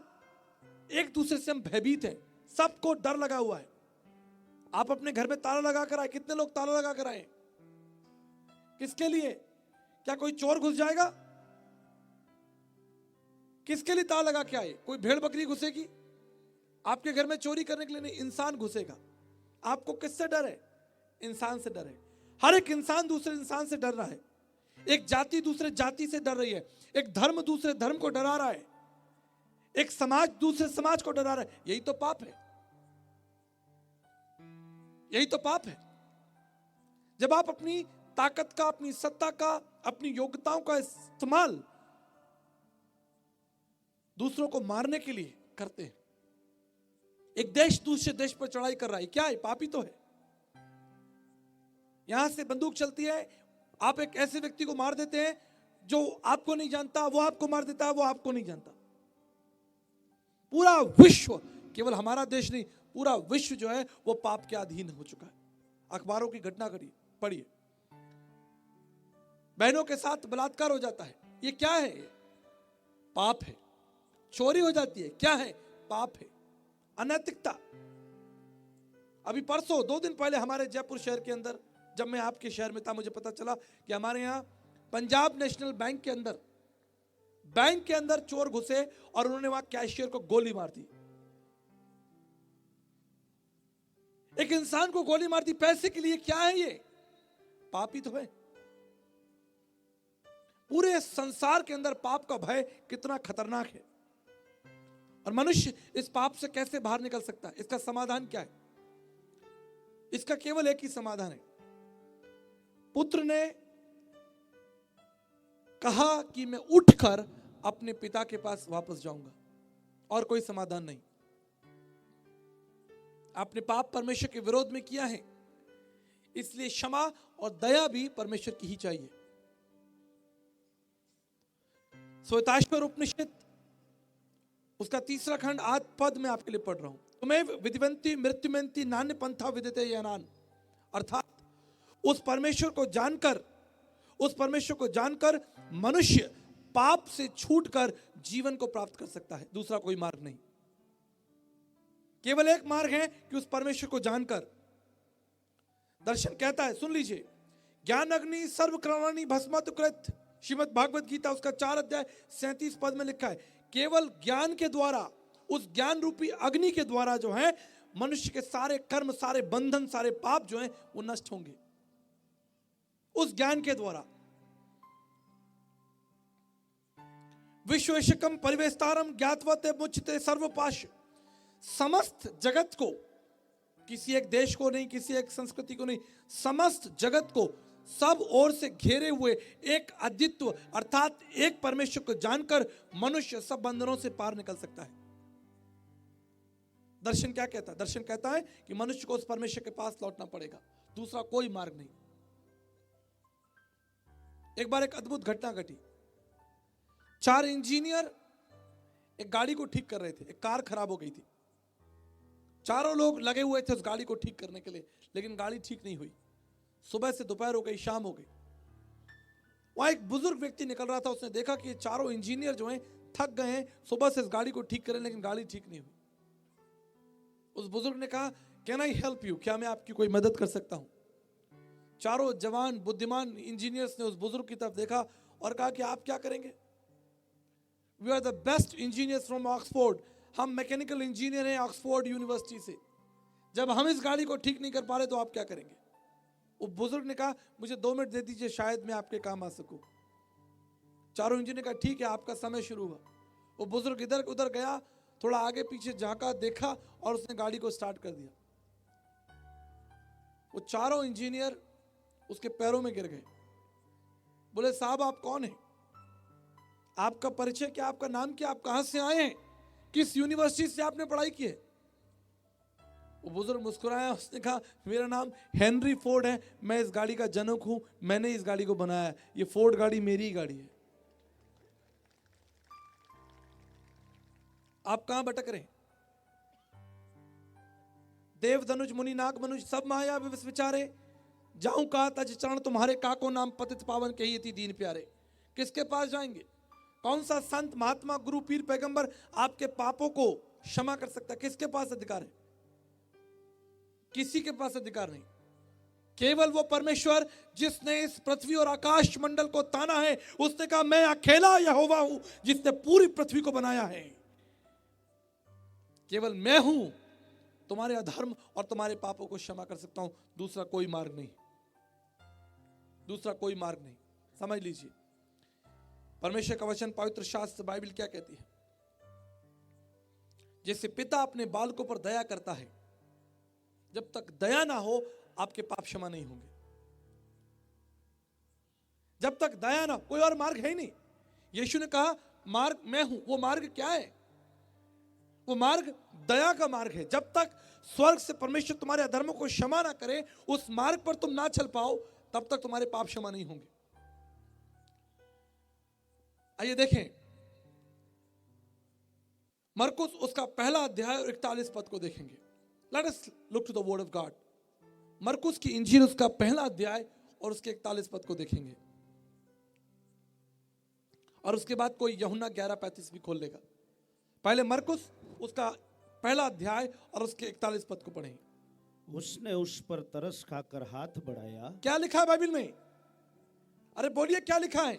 एक दूसरे से हम भयभीत हैं, सबको डर लगा हुआ है। आप अपने घर में ताला लगा कर आए, कितने लोग ताला लगा कर आए? किसके लिए? क्या कोई चोर घुस जाएगा? किसके लिए ताला लगा के आए? कोई भेड़ बकरी घुसेगी आपके घर में चोरी करने के लिए? नहीं, इंसान घुसेगा। आपको किससे डर है? इंसान से डर है। हर एक इंसान दूसरे इंसान से डर रहा है। एक जाति दूसरे जाति से डर रही है। एक धर्म दूसरे धर्म को डरा रहा है। एक समाज दूसरे समाज को डरा रहा है। यही तो पाप है। यही तो पाप है। जब आप अपनी ताकत का, अपनी सत्ता का, अपनी योग्यताओं का इस्तेमाल दूसरों को मारने के लिए करते हैं। एक देश दूसरे देश पर चढ़ाई कर रहा है, क्या है? पापी तो है। यहां से बंदूक चलती है, आप एक ऐसे व्यक्ति को मार देते हैं जो आपको नहीं जानता, वो आपको मार देता है, वो आपको नहीं जानता। पूरा विश्व, केवल हमारा देश नहीं, पूरा विश्व जो है वो पाप के अधीन हो चुका है। अखबारों की घटना पढ़िए, बहनों के साथ बलात्कार हो जाता है, ये क्या है? पाप है। चोरी हो जाती है, क्या है? पाप है। अनैतिकता। अभी परसों 2 दिन पहले हमारे जयपुर शहर के अंदर, जब मैं आपके शहर में था, मुझे पता चला कि हमारे यहाँ पंजाब नेशनल बैंक के अंदर चोर घुसे और उन्होंने वहां कैशियर को गोली मार दी। एक इंसान को गोली मार दी पैसे के लिए। क्या है ये? पापी तो है। पूरे संसार के अंदर पाप का भय कितना खतरनाक है। और मनुष्य इस पाप से कैसे बाहर निकल सकता है? इसका समाधान क्या है? इसका केवल एक ही समाधान है। पुत्र ने कहा कि मैं उठकर अपने पिता के पास वापस जाऊंगा, और कोई समाधान नहीं। आपने पाप परमेश्वर के विरोध में किया है, इसलिए क्षमा और दया भी परमेश्वर की ही चाहिए। श्वेताश्वर उपनिषद उसका 3 खंड 8 पद में आपके लिए पढ़ रहा हूं। तुम्हें विधिवंती मृत्युमंती नान्य पंथा विदिते यानान, अर्थात उस परमेश्वर को जानकर मनुष्य पाप से छूटकर जीवन को प्राप्त कर सकता है। दूसरा कोई मार्ग नहीं। केवल एक मार्ग है कि उस परमेश्वर को जानकर। दर्शन कहता है, सुन लीजिए, ज्ञान अग्नि सर्व कर्माणि भस्मात् कृत, श्रीमद् भागवत गीता उसका 4 अध्याय 37 पद में लिखा है। केवल ज्ञान के द्वारा, उस ज्ञान रूपी अग्नि के द्वारा जो है मनुष्य के सारे कर्म, सारे बंधन, सारे पाप जो हैं वो नष्ट होंगे। उस ज्ञान के द्वारा। विश्वेशकम परिवेस्तारम ज्ञातवते मुच्यते सर्वपाश, समस्त जगत को, किसी एक देश को नहीं, किसी एक संस्कृति को नहीं, समस्त जगत को सब ओर से घेरे हुए एक अद्वित्व अर्थात एक परमेश्वर को जानकर मनुष्य सब बंधनों से पार निकल सकता है। दर्शन क्या कहता है? दर्शन कहता है कि मनुष्य को उस परमेश्वर के पास लौटना पड़ेगा, दूसरा कोई मार्ग नहीं। एक बार एक अद्भुत घटना घटी। 4 इंजीनियर एक गाड़ी को ठीक कर रहे थे। एक कार खराब हो गई थी। चारों लोग लगे हुए थे उस गाड़ी को ठीक करने के लिए, लेकिन गाड़ी ठीक नहीं हुई। सुबह से दोपहर हो गई, शाम हो गई। वहां एक बुजुर्ग व्यक्ति निकल रहा था। उसने देखा कि ये चारों इंजीनियर जो हैं थक गए हैं, सुबह से इस गाड़ी को ठीक करें, लेकिन गाड़ी ठीक नहीं हुई। उस बुजुर्ग ने कहा, कैन आई हेल्प यू? क्या मैं आपकी कोई मदद कर सकता हूं? चारों जवान बुद्धिमान इंजीनियर्स ने उस बुजुर्ग की तरफ देखा और कहा कि आप क्या करेंगे? We are the best engineers from Oxford. हम मैकेनिकल इंजीनियर हैं ऑक्सफोर्ड यूनिवर्सिटी से। जब हम इस गाड़ी को ठीक नहीं कर पा रहे तो आप क्या करेंगे? वो बुजुर्ग ने कहा मुझे 2 मिनट दे दीजिए, शायद मैं आपके काम आ सकूं। चारों इंजीनियर ने कहा ठीक है, आपका समय शुरू हुआ। वो बुजुर्ग इधर उधर गया, थोड़ा आगे पीछे झांका, देखा और उसने गाड़ी को स्टार्ट कर दिया। वो चारों इंजीनियर उसके पैरों में गिर गए। बोले साहब आप कौन हैं? आपका परिचय क्या? आपका नाम क्या? आप कहां से आए हैं? किस यूनिवर्सिटी से आपने पढ़ाई की है? वो बुजुर्ग मुस्कुराया, उसने कहा मेरा नाम हेनरी फोर्ड है, मैं इस गाड़ी का जनक हूं, मैंने इस गाड़ी को बनाया, ये फोर्ड गाड़ी मेरी गाड़ी है। आप कहां भटक रहे? देव धनुष मुनि नाग मनुष सब माया विवश विचारे, जाऊं कहा तज चरण तुम्हारे, काको नाम पतित पावन कही थी दीन प्यारे। किसके पास जाएंगे? कौन सा संत महात्मा गुरु पीर पैगंबर आपके पापों को क्षमा कर सकता है? किसके पास अधिकार है? किसी के पास अधिकार नहीं। केवल वो परमेश्वर जिसने इस पृथ्वी और आकाश मंडल को ताना है, उसने कहा मैं अकेला यहोवा हूं जिसने पूरी पृथ्वी को बनाया है। केवल मैं हूं तुम्हारे अधर्म और तुम्हारे पापों को क्षमा कर सकता हूं, दूसरा कोई मार्ग नहीं, दूसरा कोई मार्ग नहीं। समझ लीजिए परमेश्वर का वचन, पवित्र शास्त्र बाइबल क्या कहती है? जैसे पिता अपने बालकों पर दया करता है, जब तक दया ना हो आपके पाप क्षमा नहीं होंगे। जब तक दया ना, कोई और मार्ग है ही नहीं। यीशु ने कहा मार्ग मैं हूं। वो मार्ग क्या है? वो मार्ग दया का मार्ग है। जब तक स्वर्ग से परमेश्वर तुम्हारे अधर्मों को क्षमा ना करे, उस मार्ग पर तुम ना चल पाओ, तब तक तुम्हारे पाप क्षमा नहीं होंगे। आइए देखें मरकुस उसका पहला अध्याय और 41 पद को देखेंगे। Let us look to the word of God. मरकुस की इंजील उसका पहला अध्याय और उसके 41 पद को देखेंगे, और उसके बाद कोई यूहन्ना 11:35 भी खोल लेगा। पहले मरकुस उसका पहला अध्याय और उसके 41 पद को पढ़ेंगे। उसने उस पर तरस खाकर हाथ बढ़ाया। क्या लिखा है बाइबल में? अरे बोलिए क्या लिखा है?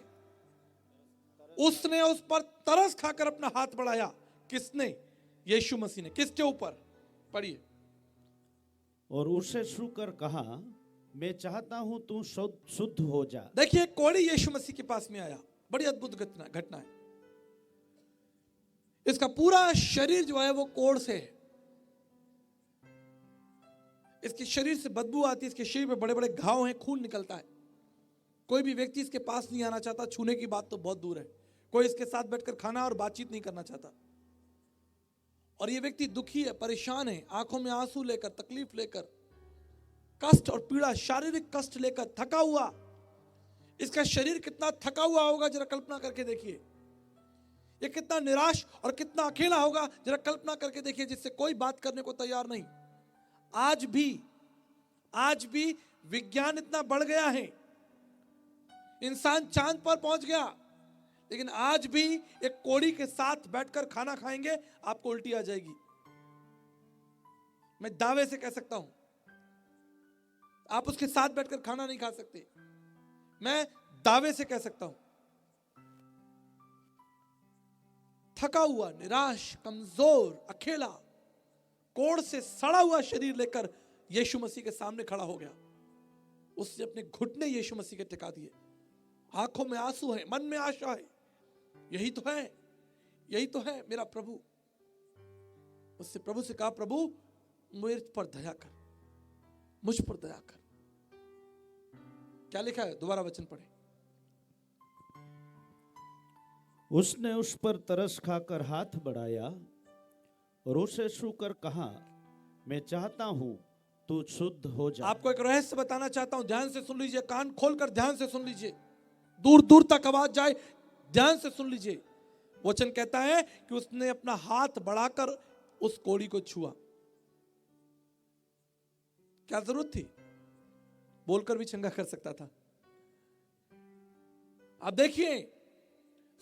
उसने उस पर तरस खाकर अपना हाथ बढ़ाया। किसने? यीशु मसीह ने। किसके ऊपर? पढ़िए। और उसे छूकर कहा मैं चाहता हूं तू शुद्ध हो जा। देखिए कोढ़ी यीशु मसीह के पास में आया। बड़ी अद्भुत घटना है। इसका पूरा शरीर जो है वो कोढ़ से है। इसके शरीर से बदबू आती है, इसके शरीर में बड़े बड़े घाव हैं, खून निकलता है। कोई भी व्यक्ति इसके पास नहीं आना चाहता, छूने की बात तो बहुत दूर है। कोई इसके साथ बैठकर खाना और बातचीत नहीं करना चाहता। और ये व्यक्ति दुखी है, परेशान है, आंखों में आंसू लेकर, तकलीफ लेकर, कष्ट और पीड़ा, शारीरिक कष्ट लेकर थका हुआ। इसका शरीर कितना थका हुआ होगा जरा कल्पना करके देखिए। ये कितना निराश और कितना अकेला होगा जरा कल्पना करके देखिए, जिससे कोई बात करने को तैयार नहीं। आज भी विज्ञान इतना बढ़ गया है, इंसान चांद पर पहुंच गया, लेकिन आज भी एक कोढ़ी के साथ बैठकर खाना खाएंगे आपको उल्टी आ जाएगी। मैं दावे से कह सकता हूं, आप उसके साथ बैठकर खाना नहीं खा सकते। मैं दावे से कह सकता हूं। थका हुआ, निराश, कमजोर, अकेला, कोढ़ से सड़ा हुआ शरीर लेकर यीशु मसीह के सामने खड़ा हो गया। उसने अपने घुटने यीशु मसीह के टिका दिए। आंखों में आंसू है, मन में आशा है। यही तो है, यही तो है मेरा प्रभु। उससे प्रभु से कहा प्रभु मेरे पर दया कर, मुझ पर दया कर। क्या लिखा है? दोबारा वचन पढ़े। उसने उस पर तरस खाकर हाथ बढ़ाया और उसे छूकर कहा मैं चाहता हूं तू शुद्ध हो जा। आपको एक रहस्य बताना चाहता हूं, ध्यान से सुन लीजिए, कान खोलकर ध्यान से सुन लीजिए, दूर दूर तक आवाज जाए, ध्यान से सुन लीजिए। वचन कहता है कि उसने अपना हाथ बढ़ाकर उस कोढ़ी को छुआ। क्या जरूरत थी? बोलकर भी चंगा कर सकता था। अब देखिए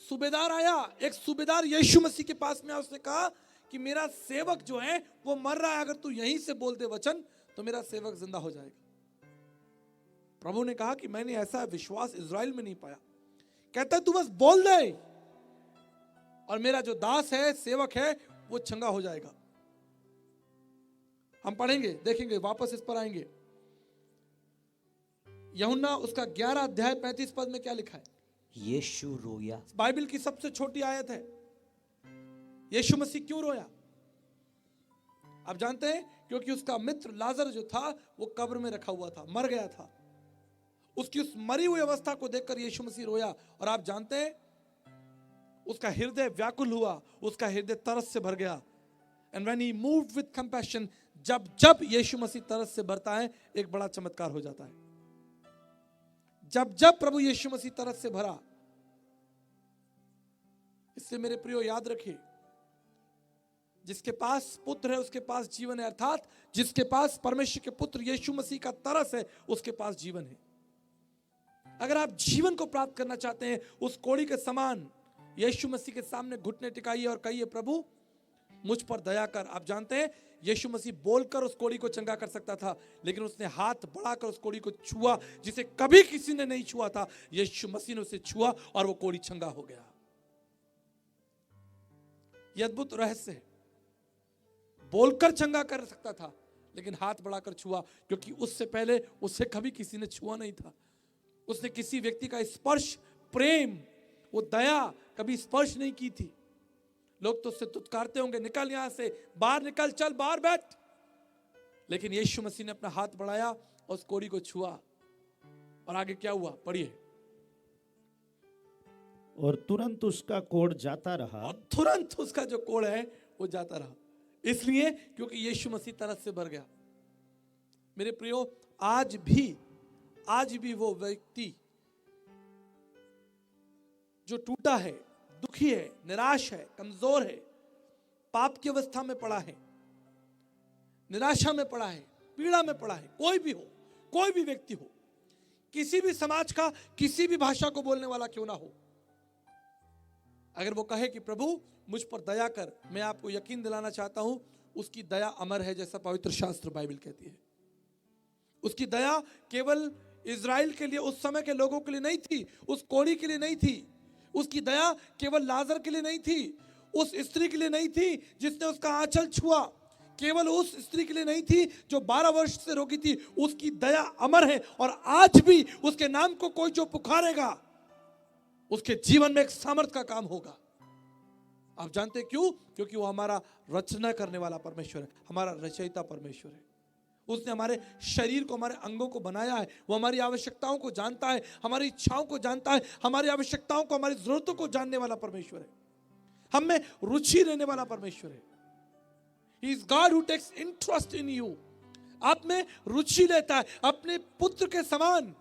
सूबेदार आया, एक सूबेदार यीशु मसीह के पास में आया। उसने कहा कि मेरा सेवक जो है वो मर रहा है, अगर तू यहीं से बोल दे वचन तो मेरा सेवक जिंदा हो जाएगा। प्रभु ने कहा कि मैंने ऐसा विश्वास इज़राइल में नहीं पाया। कहता है तू बस बोल दे और मेरा जो दास है, सेवक है, वो चंगा हो जाएगा। हम पढ़ेंगे, देखेंगे, वापस इस पर आएंगे। यूहन्ना उसका 11 अध्याय 35 पद में क्या लिखा है? यीशु रोया। बाइबल की सबसे छोटी आयत है। यीशु मसीह क्यों रोया? आप जानते हैं, क्योंकि उसका मित्र लाजर जो था वो कब्र में रखा हुआ था, मर गया था। उसकी उस मरी हुई अवस्था को देखकर यीशु मसीह रोया। और आप जानते हैं, उसका हृदय व्याकुल हुआ, उसका हृदय तरस से भर गया। And when he moved with compassion, जब जब यीशु मसीह तरस से भरता है, एक बड़ा चमत्कार हो जाता है। जब जब प्रभु यीशु मसीह तरस से भरा, इससे मेरे प्रियो याद रखिए, जिसके पास पुत्र है उसके पास जीवन है। अर्थात जिसके पास परमेश्वर के पुत्र यीशु मसीह का तरस है, उसके पास जीवन है। अगर आप जीवन को प्राप्त करना चाहते हैं, उस कोढ़ी के समान यीशु मसीह के सामने घुटने टिकाइए और कहिए, प्रभु मुझ पर दया कर। आप जानते हैं, यीशु मसीह बोलकर उस कोढ़ी को चंगा कर सकता था, लेकिन उसने हाथ बढ़ाकर उस कोढ़ी को छुआ, जिसे कभी किसी ने नहीं छुआ था। यीशु मसीह ने उसे छुआ और वो कोढ़ी चंगा हो गया। यह अद्भुत रहस्य है। बोलकर चंगा कर सकता था, लेकिन हाथ बढ़ाकर छुआ, क्योंकि उससे पहले उससे कभी किसी ने छुआ नहीं था। उसने किसी व्यक्ति का स्पर्श, प्रेम, वो दया कभी स्पर्श नहीं की थी। लोग तो उससे तुतकारते होंगे, निकल यहां से, बाहर निकल, चल बाहर बैठ। लेकिन यीशु मसीह ने अपना हाथ बढ़ाया और उस कोढ़ी को छुआ। और आगे क्या हुआ, पढ़िए। और तुरंत उसका कोढ़ जाता रहा। और तुरंत उसका जो कोढ़ है वो जाता रहा। इसलिए क्योंकि यीशु मसीह तरस से भर गया। मेरे प्रियो, आज भी वो व्यक्ति जो टूटा है, दुखी है, निराश है, कमजोर है, पाप की अवस्था में पड़ा है, निराशा में पड़ा है, पीड़ा में पड़ा है, कोई भी हो, कोई भी व्यक्ति हो, किसी भी समाज का, किसी भी भाषा को बोलने वाला क्यों ना हो, अगर वो कहे कि प्रभु मुझ पर दया कर, मैं आपको यकीन दिलाना चाहता हूं, उसकी दया अमर है, जैसा पवित्र शास्त्र बाइबल कहती है। उसकी दया केवल इज़राइल के लिए, उस समय के लोगों के लिए नहीं थी, उस कोढ़ी के लिए नहीं थी। उसकी दया केवल लाजर के लिए नहीं थी, उस स्त्री के लिए नहीं थी जिसने उसका आंचल छुआ, केवल उस स्त्री के लिए नहीं थी जो 12 वर्ष से रोगी थी। उसकी दया अमर है, और आज भी उसके नाम को कोई जो पुकारेगा, उसके जीवन में एक सामर्थ का काम होगा। आप जानते क्यों? क्योंकि वो हमारा रचना करने वाला परमेश्वर है, हमारा रचयिता परमेश्वर है। उसने हमारे शरीर को, हमारे अंगों को बनाया है। वो हमारी आवश्यकताओं को जानता है, हमारी इच्छाओं को जानता है, हमारी आवश्यकताओं को, हमारी जरूरतों को जानने वाला परमेश्वर है। हम में रुचि लेने वाला परमेश्वर है। He is God who takes interest in you. आप में रुचि लेता है, अपने पुत्र के समान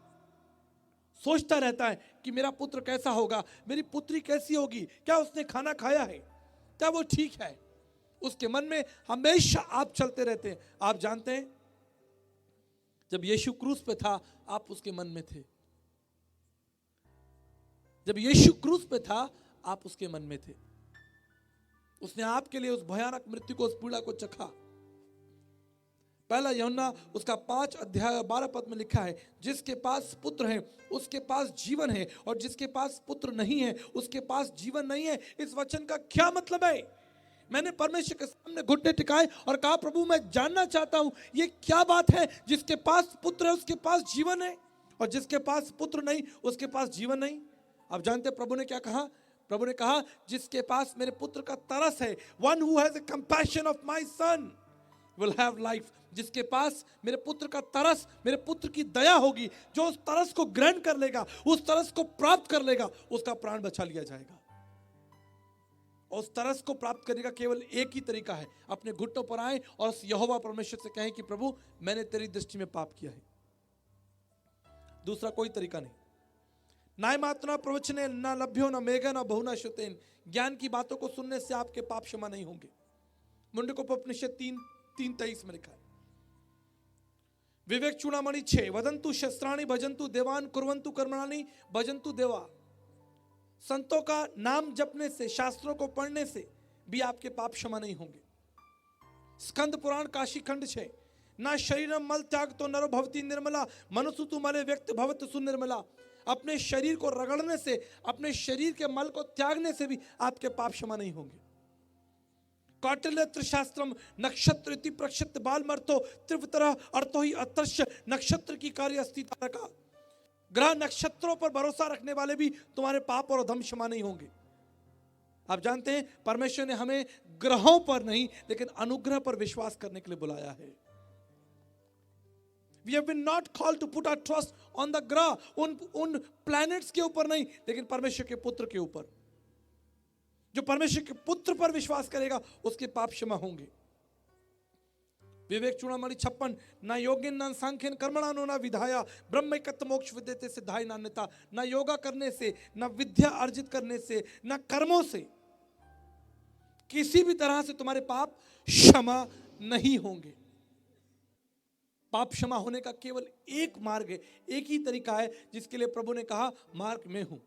सोचता रहता है कि मेरा पुत्र कैसा होगा, मेरी पुत्री कैसी होगी, क्या उसने खाना खाया है, क्या वो ठीक है। उसके मन में हमेशा आप चलते रहते हैं। आप जानते हैं, जब यीशु क्रूस पे था, आप उसके मन में थे। जब यीशु क्रूस पे था, आप उसके मन में थे। उसने आपके लिए उस भयानक मृत्यु को, उस पीड़ा को चखा। पहला यूहन्ना उसका 5 अध्याय 12 पद में लिखा है, जिसके पास पुत्र है उसके पास जीवन है, और जिसके पास पुत्र नहीं है उसके पास जीवन नहीं है। इस वचन का क्या मतलब है? मैंने परमेश्वर के सामने घुटने टिकाए और कहा, प्रभु मैं जानना चाहता हूं ये क्या बात है, जिसके पास पुत्र है उसके पास जीवन है, और जिसके पास पुत्र नहीं उसके पास जीवन नहीं। आप जानते हैं प्रभु ने क्या कहा? प्रभु ने कहा, जिसके पास मेरे पुत्र का तरस है, one who has a compassion of my son will have life. जिसके पास मेरे पुत्र का तरस, मेरे पुत्र की दया होगी, जो उस तरस को ग्रहण कर लेगा, उस तरस को प्राप्त कर लेगा, उसका प्राण बचा लिया जाएगा। और उस तरस को प्राप्त करने का केवल एक ही तरीका है, अपने घुटनों पर आए और उस यहोवा परमेश्वर से कहें कि प्रभु मैंने तेरी दृष्टि में पाप किया है। दूसरा कोई तरीका नहीं। नाय मात्रा प्रवचने न लभ्यो न मेघ न बहुना श्रुतेन। ज्ञान की बातों को सुनने से आपके पाप क्षमा नहीं होंगे। मुंडकोपनिषद 3:23 में लिखा है। विवेक चूड़ामणि 6, वदंतु शस्त्राणि भजंतु देवान कुर्वंतु कर्मणानि भजंतु देवा। संतों का नाम जपने से, शास्त्रों को पढ़ने से भी आपके पाप क्षमा नहीं होंगे। स्कंद पुराण काशी खंड 6, ना शरीरम मल त्याग तो नरो भवती निर्मला, मनुष्य तु मले व्यक्त भवत सुनिर्मला। अपने शरीर को रगड़ने से, अपने शरीर के मल को त्यागने से भी आपके पाप क्षमा नहीं होंगे। कौटिल्य शास्त्रम नक्षत्र इति प्रक्षिप्त बाल मर्थो त्रिवतरा अर्थो ही अतृश्य नक्षत्र की कार्य अस्थिता का। ग्रह नक्षत्रों पर भरोसा रखने वाले भी तुम्हारे पाप और अधर्म क्षमा नहीं होंगे। आप जानते हैं परमेश्वर ने हमें ग्रहों पर नहीं लेकिन अनुग्रह पर विश्वास करने के लिए बुलाया है। We have been not called to put our trust on the ग्रह, उन प्लैनेट्स के ऊपर नहीं लेकिन परमेश्वर के पुत्र के ऊपर। जो परमेश्वर के पुत्र पर विश्वास करेगा उसके पाप क्षमा होंगे। विवेक चूड़ामणि 56 ना योगिन ना सांख्यन कर्मणानो ना विधाया ब्रह्मैकत्व मोक्ष विद्यते सिद्धाय नान्यता। ना योगा करने से, ना विद्या अर्जित करने से, ना कर्मों से किसी भी तरह से तुम्हारे पाप क्षमा नहीं होंगे। पाप क्षमा होने का केवल एक मार्ग है, एक ही तरीका है जिसके लिए प्रभु ने कहा मार्ग में हूं।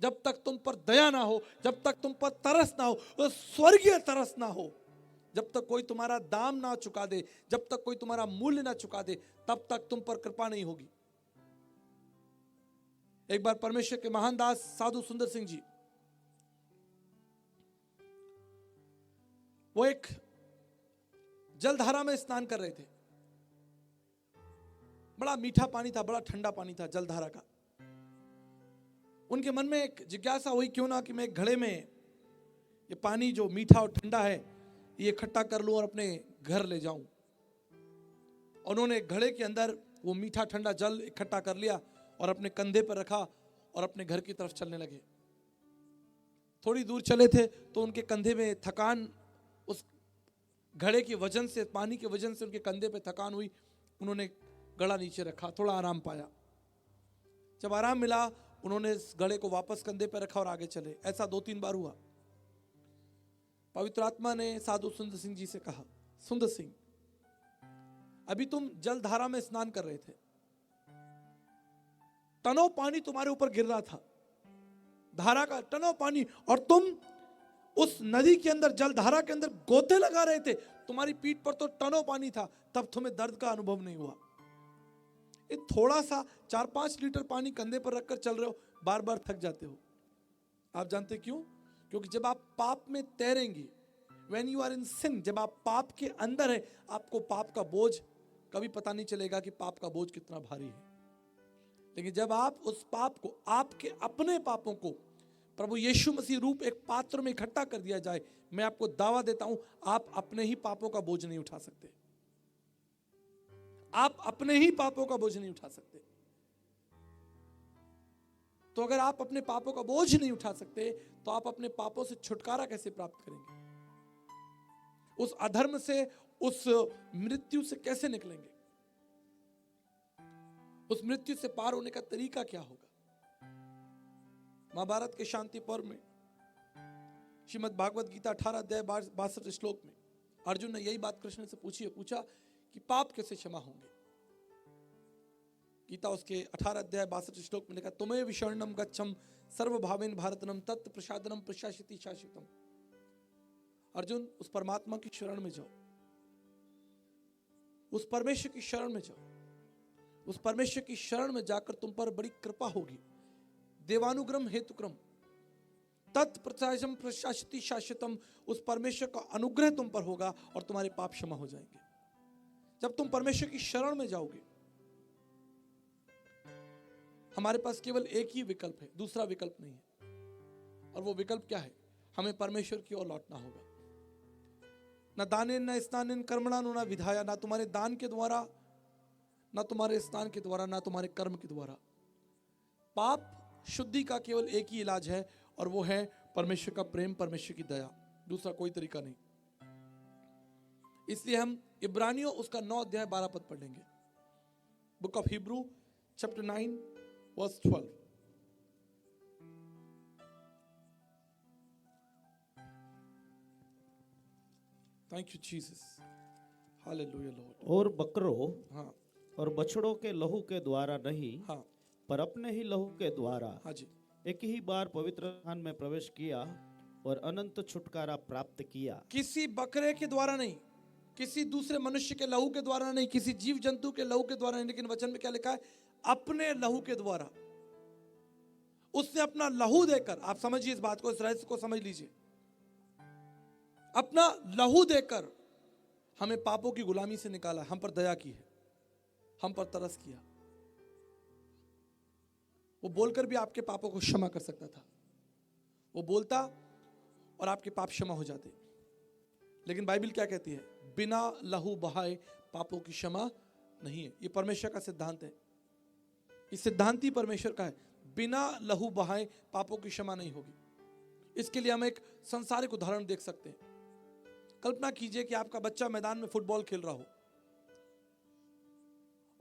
जब तक तुम पर दया ना हो, जब तक तुम पर तरस ना हो, तो स्वर्गीय तरस ना हो, जब तक कोई तुम्हारा दाम ना चुका दे, जब तक कोई तुम्हारा मूल्य ना चुका दे, तब तक तुम पर कृपा नहीं होगी। एक बार परमेश्वर के महान दास साधु सुंदर सिंह जी, वो एक जलधारा में स्नान कर रहे थे। बड़ा मीठा पानी था, बड़ा ठंडा पानी था जलधारा का। उनके मन में एक जिज्ञासा हुई, क्यों ना कि मैं एक घड़े में ये पानी जो मीठा और ठंडा है ये इकट्ठा कर लूं और अपने घर ले जाऊं। उन्होंने घड़े के अंदर वो मीठा ठंडा जल इकट्ठा कर लिया और अपने कंधे पर रखा और अपने घर की तरफ चलने लगे। थोड़ी दूर चले थे तो उनके कंधे में थकान, उस घड़े के वजन से, पानी के वजन से उनके कंधे पे थकान हुई। उन्होंने घड़ा नीचे रखा, थोड़ा आराम पाया। जब आराम मिला उन्होंने इस घड़े को वापस कंधे पर रखा और आगे चले। ऐसा 2-3 बार हुआ। पवित्र आत्मा ने साधु सुंदर सिंह जी से कहा, सुंदर सिंह, अभी तुम जलधारा में स्नान कर रहे थे, टनों पानी तुम्हारे ऊपर गिर रहा था, धारा का टनों पानी, और तुम उस नदी के अंदर, जलधारा के अंदर गोते लगा रहे थे। तुम्हारी पीठ पर तो टनों पानी था, तब तुम्हें दर्द का अनुभव नहीं हुआ। ये थोड़ा सा 4-5 लीटर पानी कंधे पर रखकर चल रहे हो, बार बार थक जाते हो। आप जानते क्यों? क्योंकि जब आप पाप में तैरेंगे, when you are in sin, जब आप पाप के अंदर है, आपको पाप का बोझ कभी पता नहीं चलेगा कि पाप का बोझ कितना भारी है। लेकिन जब आप उस पाप को, आपके अपने पापों को प्रभु यीशु मसीह रूप एक पात्र में इकट्ठा कर दिया जाए, मैं आपको दावा देता हूं, आप अपने ही पापों का बोझ नहीं उठा सकते। आप अपने ही पापों का बोझ नहीं उठा सकते। तो अगर आप अपने पापों का बोझ नहीं उठा सकते तो आप अपने पापों से छुटकारा कैसे प्राप्त करेंगे? उस अधर्म से, उस मृत्यु से कैसे निकलेंगे? उस मृत्यु से पार होने का तरीका क्या होगा? महाभारत के शांति पर्व में श्रीमद् भागवत गीता 18 अध्याय 62 श्लोक में अर्जुन ने यही बात कृष्ण से पूछा कि पाप कैसे क्षमा होंगे। गीता उसके 18 अध्याय 62 श्लोक में लिखा, तुम्हें विशरणम गच्छम सर्वभावेन भारतनम तत् प्रसादनम प्रशासिति शासितम। अर्जुन, उस परमात्मा की शरण में जाओ, उस परमेश्वर की शरण में जाओ। उस परमेश्वर की शरण में जाकर तुम पर बड़ी कृपा होगी। देवानुग्रम हेतुक्रम तत् प्रसादम प्रशासिति शासितम। उस परमेश्वर का अनुग्रह तुम पर होगा और तुम्हारे पाप क्षमा हो जाएंगे। जब तुम परमेश्वर की शरण में जाओगे, हमारे पास केवल एक ही विकल्प है, दूसरा विकल्प नहीं है। और वो विकल्प क्या है? हमें परमेश्वर की ओर लौटना होगा। न दाने न स्नान कर्मणा न विधाया, ना तुम्हारे दान के द्वारा, ना तुम्हारे स्नान के द्वारा, ना तुम्हारे कर्म के द्वारा। पाप शुद्धि का केवल एक ही इलाज है और वो है परमेश्वर का प्रेम, परमेश्वर की दया। दूसरा कोई तरीका नहीं। इसलिए हम इब्रानियों उसका 9 अध्याय 12 पद पढ़ेंगे। Book of Hebrew chapter 9 verse 12। Thank you Jesus, hallelujah Lord. और बकरों हाँ और बछड़ों के लहू के द्वारा नहीं, हाँ पर अपने ही लहू के द्वारा हाँ जी, एक ही बार पवित्र स्थान में प्रवेश किया और अनंत छुटकारा प्राप्त किया। किसी बकरे के द्वारा नहीं, किसी दूसरे मनुष्य के लहू के द्वारा नहीं, किसी जीव जंतु के लहू के द्वारा नहीं, लेकिन वचन में क्या लिखा है? अपने लहू के द्वारा। उसने अपना लहू देकर, आप समझिए इस बात को, इस रहस्य को समझ लीजिए। अपना लहू देकर हमें पापों की गुलामी से निकाला, हम पर दया की है, हम पर तरस किया। वो बोलकर भी आपके पापों को क्षमा कर सकता था, वो बोलता और आपके पाप क्षमा हो जाते। लेकिन बाइबल क्या कहती है? बिना लहू बहाए पापों की क्षमा नहीं है। ये परमेश्वर का सिद्धांत है, ये सिद्धांत ही परमेश्वर का है। बिना लहू बहाए पापों की क्षमा नहीं होगी। इसके लिए हम एक संसारिक उदाहरण देख सकते हैं। कल्पना कीजिए कि आपका बच्चा मैदान में फुटबॉल खेल रहा हो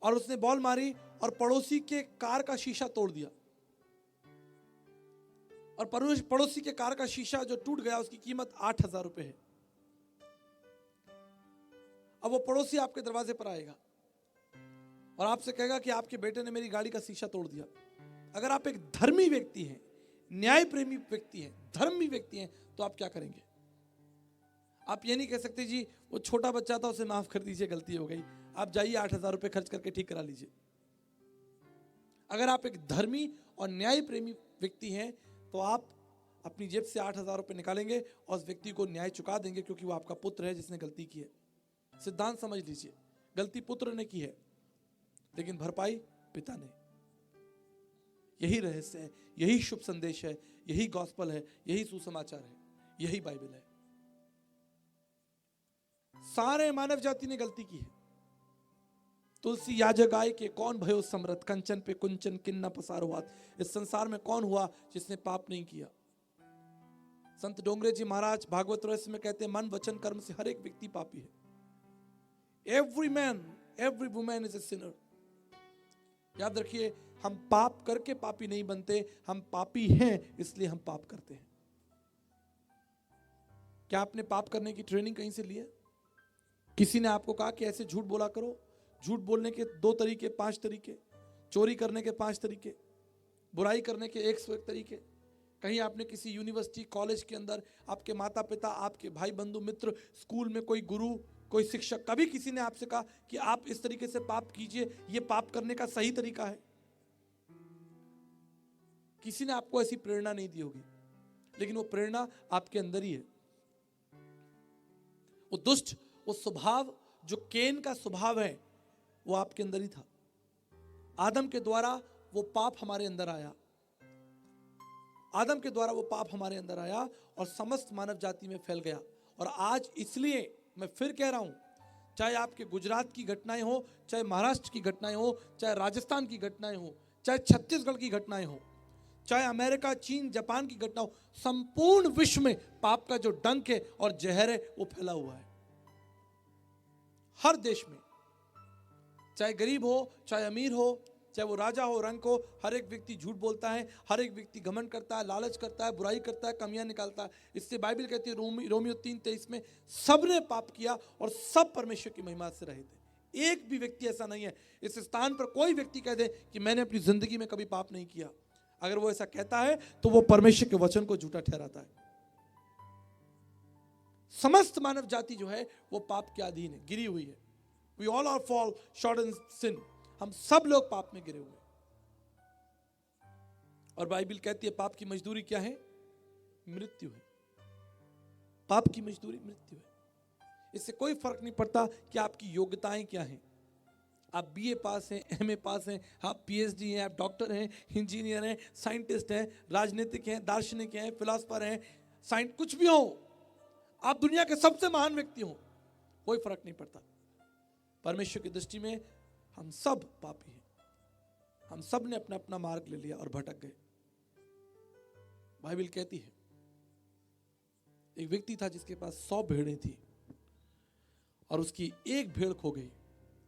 और उसने बॉल मारी और पड़ोसी के कार का शीशा तोड़ दिया, और पड़ोसी के कार का शीशा जो टूट गया उसकी कीमत 8,000 रुपए है। अब वो पड़ोसी आपके दरवाजे पर आएगा और आपसे कहेगा कि आपके बेटे ने मेरी गाड़ी का शीशा तोड़ दिया। अगर आप एक धर्मी व्यक्ति हैं, न्याय प्रेमी व्यक्ति हैं, धर्मी व्यक्ति हैं, तो आप क्या करेंगे? आप ये नहीं कह सकते जी वो छोटा बच्चा था उसे माफ कर दीजिए, गलती हो गई, आप जाइए 8,000 रुपए खर्च करके ठीक करा लीजिए। अगर आप एक धर्मी और न्याय प्रेमी व्यक्ति हैं तो आप अपनी जेब से 8,000 रुपए निकालेंगे और उस व्यक्ति को न्याय चुका देंगे, क्योंकि वो आपका पुत्र है जिसने गलती की है। सिद्धांत समझ लीजिए, गलती पुत्र ने की है लेकिन भरपाई पिता ने। यही रहस्य है, यही शुभ संदेश है, यही गॉस्पल है, यही सुसमाचार है, यही बाइबल है। सारे मानव जाति ने गलती की है। तुलसी याजक आए के कौन भयो समरथ, कंचन पे कुंचन किन्ना पसारो हाथ। इस संसार में कौन हुआ जिसने पाप नहीं किया? संत डोंगरे जी महाराज भागवत रहस्य में कहते हैं, मन वचन कर्म से हर एक व्यक्ति पापी है। Every man every woman is a Sinner. याद रखिए, हम पाप करके पापी नहीं बनते, हम पापी हैं इसलिए हम पाप करते हैं। क्या आपने पाप करने की ट्रेनिंग कहीं से ली है? किसी ने आपको कहा कि ऐसे झूठ बोला करो? झूठ बोलने के 2 तरीके, 5 तरीके, चोरी करने के 5 तरीके, बुराई करने के 101 तरीके। कहीं आपने किसी यूनिवर्सिटी कॉलेज के अंदर आपके माता पिता, आपके भाई बंधु मित्र, स्कूल में कोई गुरु, कोई शिक्षक, कभी किसी ने आपसे कहा कि आप इस तरीके से पाप कीजिए, ये पाप करने का सही तरीका है? किसी ने आपको ऐसी प्रेरणा नहीं दी होगी, लेकिन वो प्रेरणा आपके अंदर ही है। वो दुष्ट, वो स्वभाव जो केन का स्वभाव है, वो आपके अंदर ही था। आदम के द्वारा वो पाप हमारे अंदर आया, आदम के द्वारा वो पाप हमारे अंदर आया और समस्त मानव जाति में फैल गया। और आज इसलिए मैं फिर कह रहा हूं, चाहे आपके गुजरात की घटनाएं हो, चाहे महाराष्ट्र की घटनाएं हो, चाहे राजस्थान की घटनाएं हो, चाहे छत्तीसगढ़ की घटनाएं हो, चाहे अमेरिका, चीन, जापान की घटना हो, संपूर्ण विश्व में पाप का जो डंक है और जहर है वो फैला हुआ है। हर देश में, चाहे गरीब हो, चाहे अमीर हो, चाहे वो राजा हो, रंक हो, हर एक व्यक्ति झूठ बोलता है, हर एक व्यक्ति घमंड करता है, लालच करता है, बुराई करता है, कमियां निकालता है। इससे बाइबल कहती है रोमियो 3:23 में, सबने पाप किया और सब परमेश्वर की महिमा से रहित है। एक भी व्यक्ति ऐसा नहीं है, इस स्थान पर कोई व्यक्ति कह दे कि मैंने अपनी जिंदगी में कभी पाप नहीं किया, अगर वो ऐसा कहता है तो वो परमेश्वर के वचन को झूठा ठहराता है। समस्त मानव जाति जो है वो पाप के अधीन है, गिरी हुई है। We all are fall short in sin. हम सब लोग पाप में गिरे हुए। और बाइबल कहती है पाप की मजदूरी क्या है? मृत्यु है। पाप की मजदूरी मृत्यु है। इससे कोई फर्क नहीं पड़ता कि आपकी योग्यताएं क्या हैं। आप बीए पास हैं, एमए पास हैं, आप पीएचडी हैं, आप डॉक्टर हैं, इंजीनियर हैं, साइंटिस्ट हैं, राजनीतिक हैं, दार्शनिक हैं, फिलोसफर हैं, कुछ भी हो, आप दुनिया के सबसे महान व्यक्ति हो, कोई फर्क नहीं पड़ता। परमेश्वर की दृष्टि में हम सब पापी हैं। हम सब ने अपना अपना मार्ग ले लिया और भटक गए। बाइबल कहती है एक व्यक्ति था जिसके पास 100 भेड़ें थी और उसकी एक भेड़ खो गई।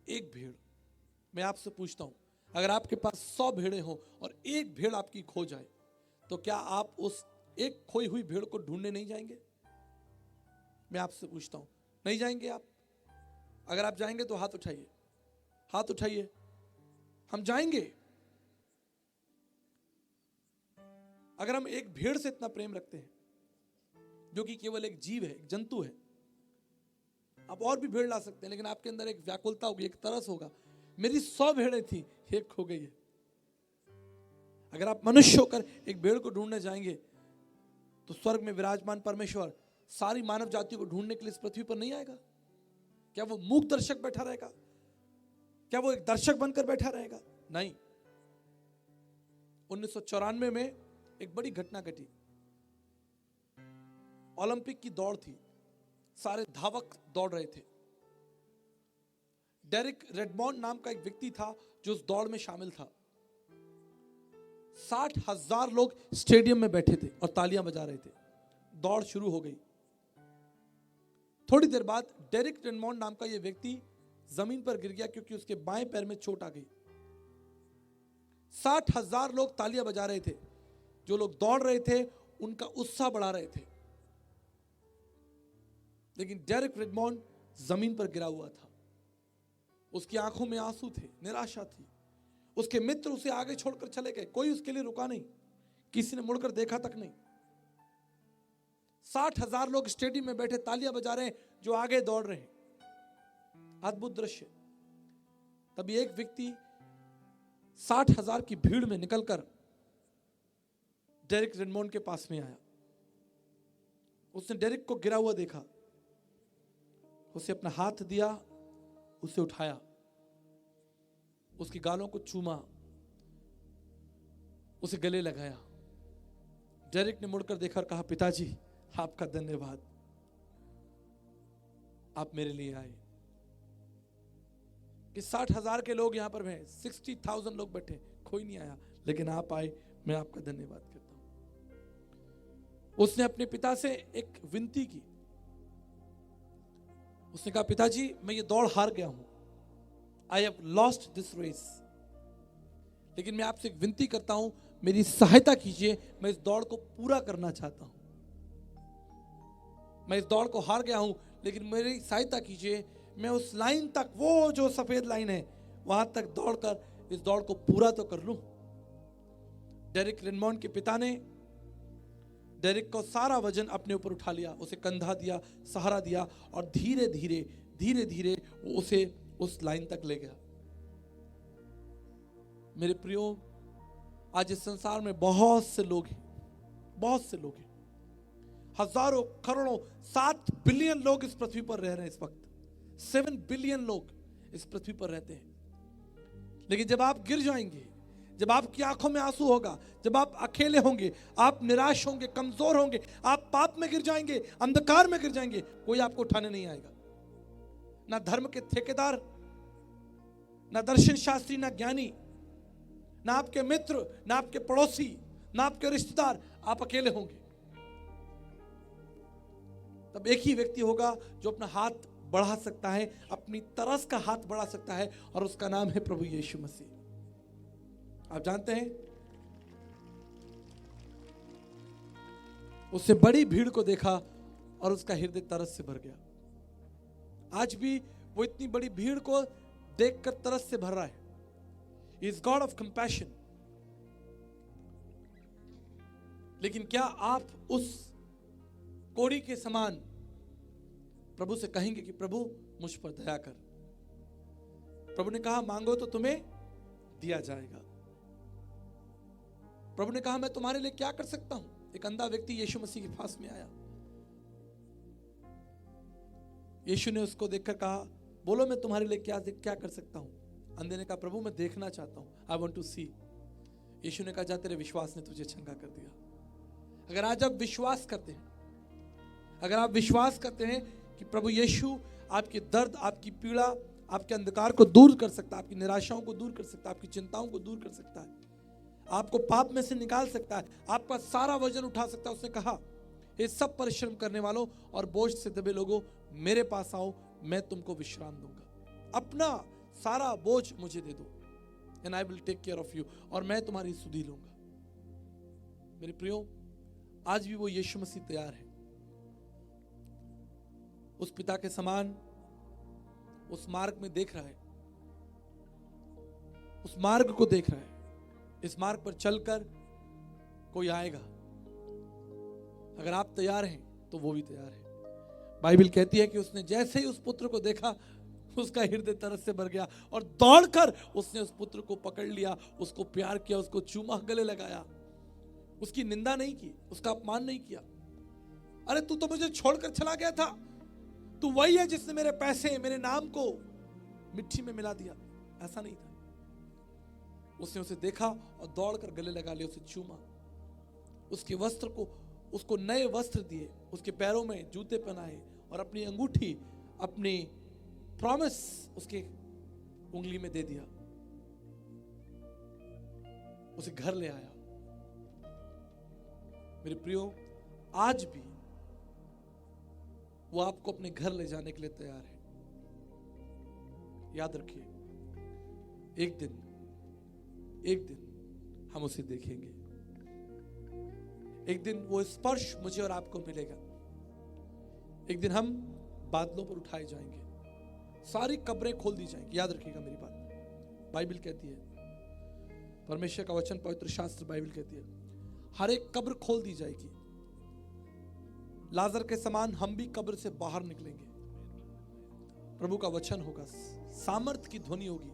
एक भेड़। मैं आपसे पूछता हूं, अगर आपके पास 100 भेड़ें हो और एक भेड़ आपकी खो जाए तो क्या आप उस एक खोई हुई भेड़ को ढूंढने नहीं जाएंगे? मैं आपसे पूछता हूं, नहीं जाएंगे आप? अगर आप जाएंगे तो हाथ उठाइए, हाथ उठाइए। हम जाएंगे। अगर हम एक भेड़ से इतना प्रेम रखते हैं जो कि केवल एक जीव है, एक जंतु है, आप और भी भेड़ ला सकते हैं, लेकिन आपके अंदर एक व्याकुलता होगी, एक तरस होगा। मेरी 100 भेड़ें थी, एक खो गई है। अगर आप मनुष्य होकर एक भेड़ को ढूंढने जाएंगे तो स्वर्ग में विराजमान परमेश्वर सारी मानव जाति को ढूंढने के लिए इस पृथ्वी पर नहीं आएगा? क्या वो मूक दर्शक बैठा रहेगा? क्या वो एक दर्शक बनकर बैठा रहेगा? नहीं। 1994 में एक बड़ी घटना घटी। ओलंपिक की दौड़ थी, सारे धावक दौड़ रहे थे। डेरिक रेडमॉन्ड नाम का एक व्यक्ति था जो उस दौड़ में शामिल था। 60,000 लोग स्टेडियम में बैठे थे और तालियां बजा रहे थे। दौड़ शुरू हो गई। थोड़ी देर बाद डेरिक रेडमॉन्ड नाम का यह व्यक्ति जमीन पर गिर गया क्योंकि उसके बाएं पैर में चोट आ गई। 60,000 लोग तालियां बजा रहे थे। जो लोग दौड़ रहे थे उनका उत्साह बढ़ा रहे थे, लेकिन डेरिक रेडमॉन्ड जमीन पर गिरा हुआ था। उसकी आंखों में आंसू थे, निराशा थी। उसके मित्र उसे आगे छोड़कर चले गए, कोई उसके लिए रुका नहीं, किसी ने मुड़कर देखा तक नहीं। 60,000 लोग स्टेडियम में बैठे तालियां बजा रहे हैं, जो आगे दौड़ रहे हैं। अद्भुत दृश्य। तभी एक व्यक्ति 60,000 की भीड़ में निकलकर डेरिक रेडमॉन्ड के पास में आया। उसने डेरिक को गिरा हुआ देखा, उसे अपना हाथ दिया, उसे उठाया, उसकी गालों को चूमा, उसे गले लगाया। डेरिक ने मुड़कर देखा और कहा, पिताजी आपका धन्यवाद, आप मेरे लिए आए। कि 60,000 के लोग यहां पर हैं, 60,000 लोग बैठे, कोई नहीं आया, लेकिन आप आए, मैं आपका धन्यवाद करता हूं। उसने अपने पिता से एक विनती की। उसने कहा, पिताजी मैं ये दौड़ हार गया हूं, I have lost this race, लेकिन मैं आपसे एक विनती करता हूं, मेरी सहायता कीजिए, मैं इस दौड़ को पूरा करना चाहता हूं। मैं इस दौड़ को हार गया हूं, लेकिन मेरी सहायता कीजिए, मैं उस लाइन तक, वो जो सफेद लाइन है, वहां तक दौड़कर इस दौड़ को पूरा तो कर लूं। डेरिक रेडमॉन्ड के पिता ने डेरिक को सारा वजन अपने ऊपर उठा लिया, उसे कंधा दिया, सहारा दिया, और धीरे धीरे वो उसे उस लाइन तक ले गया। मेरे प्रियो, आज इस संसार में बहुत से लोग हैं, हजारों, करोड़ों, 7 बिलियन लोग इस पृथ्वी पर रह रहे हैं इस वक्त। 7 बिलियन लोग इस पृथ्वी पर रहते हैं। लेकिन जब आप गिर जाएंगे, जब आपकी आंखों में आंसू होगा, जब आप अकेले होंगे, आप निराश होंगे, कमजोर होंगे, आप पाप में गिर जाएंगे, अंधकार में गिर जाएंगे, कोई आपको उठाने नहीं आएगा। ना धर्म के ठेकेदार, ना दर्शन शास्त्री, ना ज्ञानी, ना आपके मित्र, ना आपके पड़ोसी, ना आपके रिश्तेदार, आप अकेले होंगे। तब एक ही व्यक्ति होगा जो अपना हाथ बढ़ा सकता है, अपनी तरस का हाथ बढ़ा सकता है, और उसका नाम है प्रभु यीशु मसीह। आप जानते हैं, उससे बड़ी भीड़ को देखा और उसका हृदय तरस से भर गया। आज भी वो इतनी बड़ी भीड़ को देखकर तरस से भर रहा है। He is God of compassion। लेकिन क्या आप उस कोड़ी के समान प्रभु से कहेंगे कि प्रभु मुझ पर दया कर? प्रभु ने कहा, मांगो तो तुम्हें दिया जाएगा। प्रभु ने कहा, मैं तुम्हारे लिए क्या कर सकता हूं? एक अंधा व्यक्ति यीशु मसीह के पास में आया। यीशु ने उसको देखकर कहा, बोलो मैं तुम्हारे लिए क्या कर सकता हूं? अंधे ने कहा, प्रभु मैं देखना चाहता हूं, आई वांट टू सी। यीशु ने कहा, जा तेरे विश्वास ने तुझे चंगा कर दिया। अगर आज आप विश्वास करते हैं, अगर आप विश्वास करते हैं कि प्रभु यीशु आपके दर्द, आपकी पीड़ा, आपके अंधकार को दूर कर सकता है, आपकी निराशाओं को दूर कर सकता है, आपकी चिंताओं को दूर कर सकता है, आपको पाप में से निकाल सकता है, आपका सारा वजन उठा सकता है। उसने कहा, ये सब परिश्रम करने वालों और बोझ से दबे लोगों, मेरे पास आओ, मैं तुमको विश्राम दूंगा। अपना सारा बोझ मुझे दे दो, and I will take care of you, और मैं तुम्हारी सुधि लूंगा। मेरे प्रियो, आज भी वो यीशु मसीह तैयार है, उस पिता के समान उस मार्ग में देख रहा है, उस मार्ग को देख रहा है। इस मार्ग पर चलकर कोई आएगा। अगर आप तैयार हैं तो वो भी तैयार है। बाइबल कहती है कि उसने जैसे ही उस पुत्र को देखा, उसका हृदय तरस से भर गया, और दौड़कर उसने उस पुत्र को पकड़ लिया, उसको प्यार किया, उसको चूमा, गले लगाया। उसकी निंदा नहीं की, उसका अपमान नहीं किया। अरे तू तो मुझे छोड़कर चला गया था, तू वही है जिसने मेरे पैसे, मेरे नाम को मिट्टी में मिला दिया। ऐसा नहीं था। उसने उसे देखा और दौड़कर गले लगा लिया, उसे चूमा, उसके वस्त्र को, उसको नए वस्त्र दिए, उसके पैरों में जूते पहनाए और अपनी अंगूठी, अपनी प्रॉमिस उसके उंगली में दे दिया, उसे घर ले आया। मेरे प्रियो, आज भी वो आपको अपने घर ले जाने के लिए तैयार है। याद रखिए, एक दिन हम उसे देखेंगे। एक दिन वो स्पर्श मुझे और आपको मिलेगा। एक दिन हम बादलों पर उठाए जाएंगे, सारी कब्रें खोल दी जाएंगी। याद रखिएगा मेरी बात। बाइबल कहती है, परमेश्वर का वचन, पवित्र शास्त्र बाइबल कहती है, हर एक कब्र खोल दी जाएगी। लाजर के समान हम भी कब्र से बाहर निकलेंगे। प्रभु का वचन होगा, सामर्थ की ध्वनि होगी,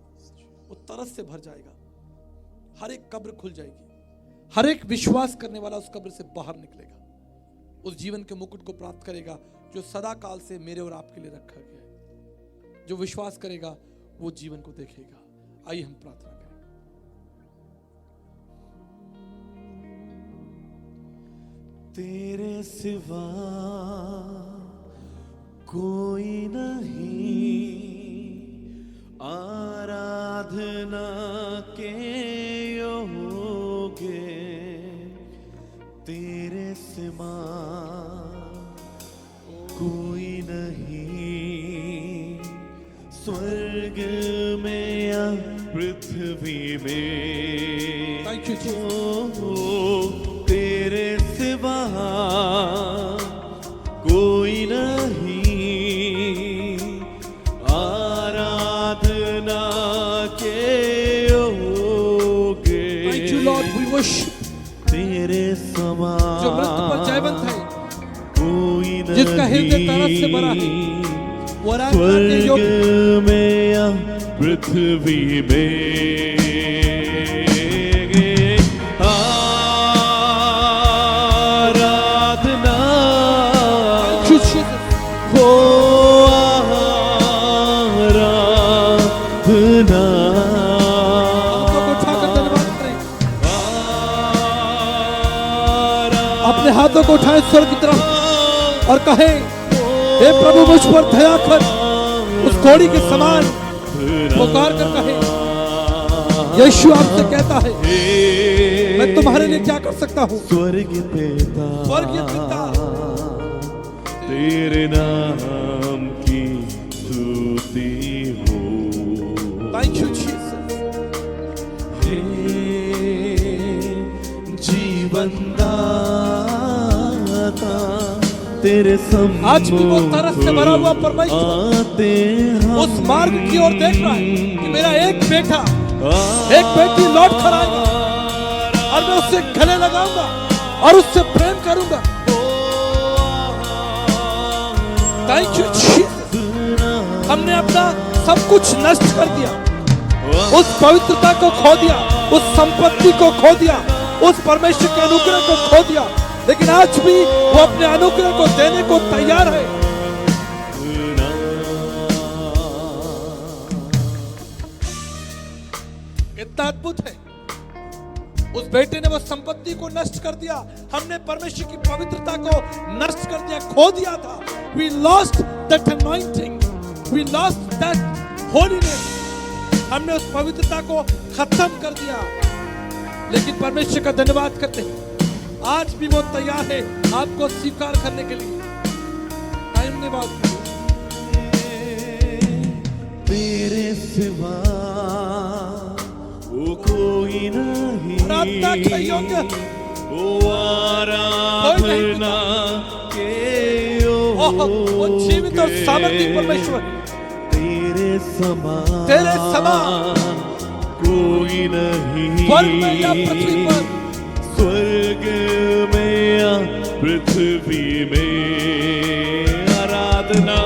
वो तरस से भर जाएगा। हर एक कब्र खुल जाएगी। हर एक विश्वास करने वाला उस कब्र से बाहर निकलेगा, उस जीवन के मुकुट को प्राप्त करेगा जो सदा काल से मेरे और आपके लिए रखा गया है। जो विश्वास करेगा वो जीवन को देखेगा। आइए हम प्रार्थना करें। तेरे सिवा कोई नहीं, आराधना के योग्य, तेरे सिवा कोई नहीं, स्वर्ग में या पृथ्वी में। तेरे सिवा कोई नहीं, आराधना के योग्य, तेरे समान जो मृत्यु पर जयवंत है, कोई नहीं, जिसका हृदय तरस से भरा है, वो आराधना के योग्य में या पृथ्वी में। अपने हाथों को उठाएं स्वर्ग की तरफ और कहें, हे प्रभु मुझ पर दया कर। उस घोड़ी के समान पुकार कर कहें, यीशु आपसे कहता है, मैं तुम्हारे लिए क्या कर सकता हूँ। स्वर्गीय पिता, तेरे नाम की स्तुति हो। Thank you Jesus. जीवनदाता तेरे सम्मुख आज भी वो तरस से भरा हुआ परमेश्वर उस मार्ग की ओर देख रहा है कि मेरा एक बेटा, एक बेटी लौट कर आएगा और मैं उससे गले लगाऊंगा और उससे प्रेम करूंगा। Thank you Jesus. हमने अपना सब कुछ नष्ट कर दिया, उस पवित्रता को खो दिया, उस संपत्ति को खो दिया, उस परमेश्वर के अनुग्रह को खो दिया, लेकिन आज भी वो अपने अनुग्रह को देने को तैयार है। कितना अद्भुत है। उस बेटे ने वो संपत्ति को नष्ट कर दिया, हमने परमेश्वर की पवित्रता को नष्ट कर दिया, खो दिया था। We lost that anointing, we lost that holiness। हमने उस पवित्रता को खत्म कर दिया, लेकिन परमेश्वर का धन्यवाद करते हैं, आज भी वो तैयार है आपको स्वीकार करने के लिए। धन्यवाद। तेरे सिवा वो कोई नहीं, प्रार्थना के योग्य, वो आराधना के योग्य, वो जीवित और सामर्थी परमेश्वर, तेरे समान कोई नहीं, स्वर्ग में या पृथ्वी पर, स्वर्ग में या पृथ्वी में। आराधना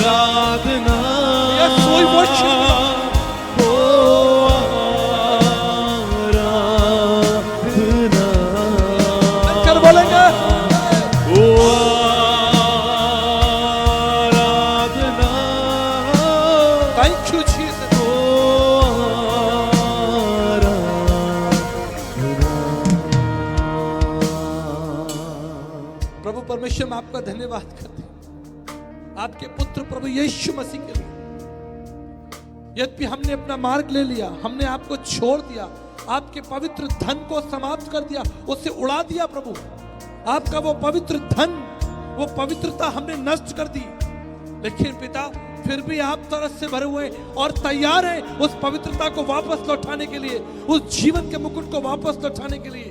आराधना, yes we worship you। आराधना यीशु हम आपका धन्यवाद करते हैं आपके पुत्र प्रभु यीशु मसीह के लिए। यद्यपि हमने अपना मार्ग ले लिया, हमने आपको छोड़ दिया, आपके पवित्र धन को समाप्त कर दिया, उसे उड़ा दिया प्रभु, आपका वो पवित्र धन, वो पवित्रता हमने नष्ट कर दी, लेकिन पिता फिर भी आप तरस से भरे हुए और तैयार हैं उस पवित्रता को वापस लौटाने के लिए, उस जीवन के मुकुट को वापस लौटाने के लिए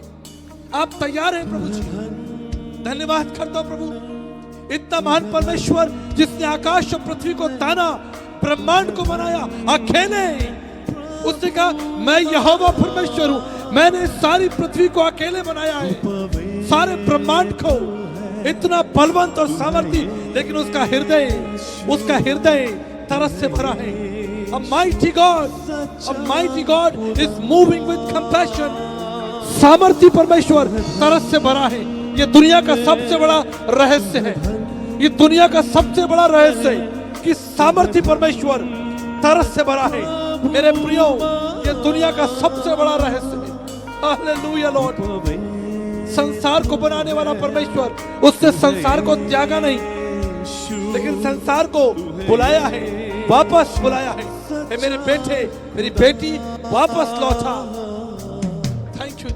आप तैयार हैं प्रभु जी। धन्यवाद करता हूं प्रभु, इतना महान परमेश्वर जिसने आकाश और पृथ्वी को ताना, ब्रह्मांड को बनाया अकेले, उसने कहा मैं यहोवा परमेश्वर हूं, मैंने सारी पृथ्वी को अकेले बनाया है, सारे ब्रह्मांड को, इतना बलवंत और सामर्थी, लेकिन उसका हृदय तरस से भरा है। A mighty God is moving with compassion। सामर्थी परमेश्वर तरस से भरा है। ये दुनिया का सबसे बड़ा रहस्य है, ये दुनिया का सबसे बड़ा रहस्य है कि सामर्थी परमेश्वर तरस से भरा है। मेरे प्रियो, ये दुनिया का सबसे बड़ा रहस्य है। Hallelujah Lord. संसार को बनाने वाला परमेश्वर, उसने संसार को त्यागा नहीं, लेकिन संसार को बुलाया है, वापस बुलाया है। मेरे बेटे, मेरी बेटी वापस लौटा। Thank you.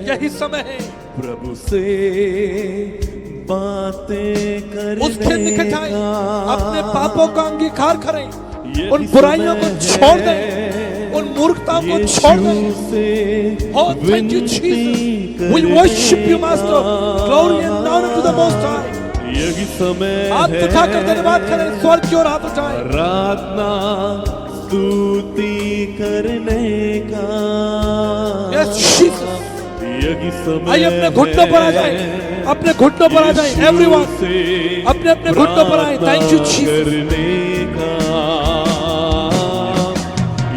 यही समय है प्रभु से बातें करने उसके निकट आए, अपने पापों का अंगीकार करें, उन बुराइयों को छोड़ दें, उन मूर्खताओं को छोड़ दें। Oh, thank you Jesus, we worship you Master, glory and honor to the Most High। यही समय हाथ उठाकर धन्यवाद करें, स्वर्ग की ओर हाथ उठाएं। आराधना स्तुति करने का Yes Jesus, यही समय आइए अपने घुटनों पर आ जाएं, अपने घुटनों पर आ जाएं, एवरीवन अपने अपने घुटनों पर आए। Thank you Jesus.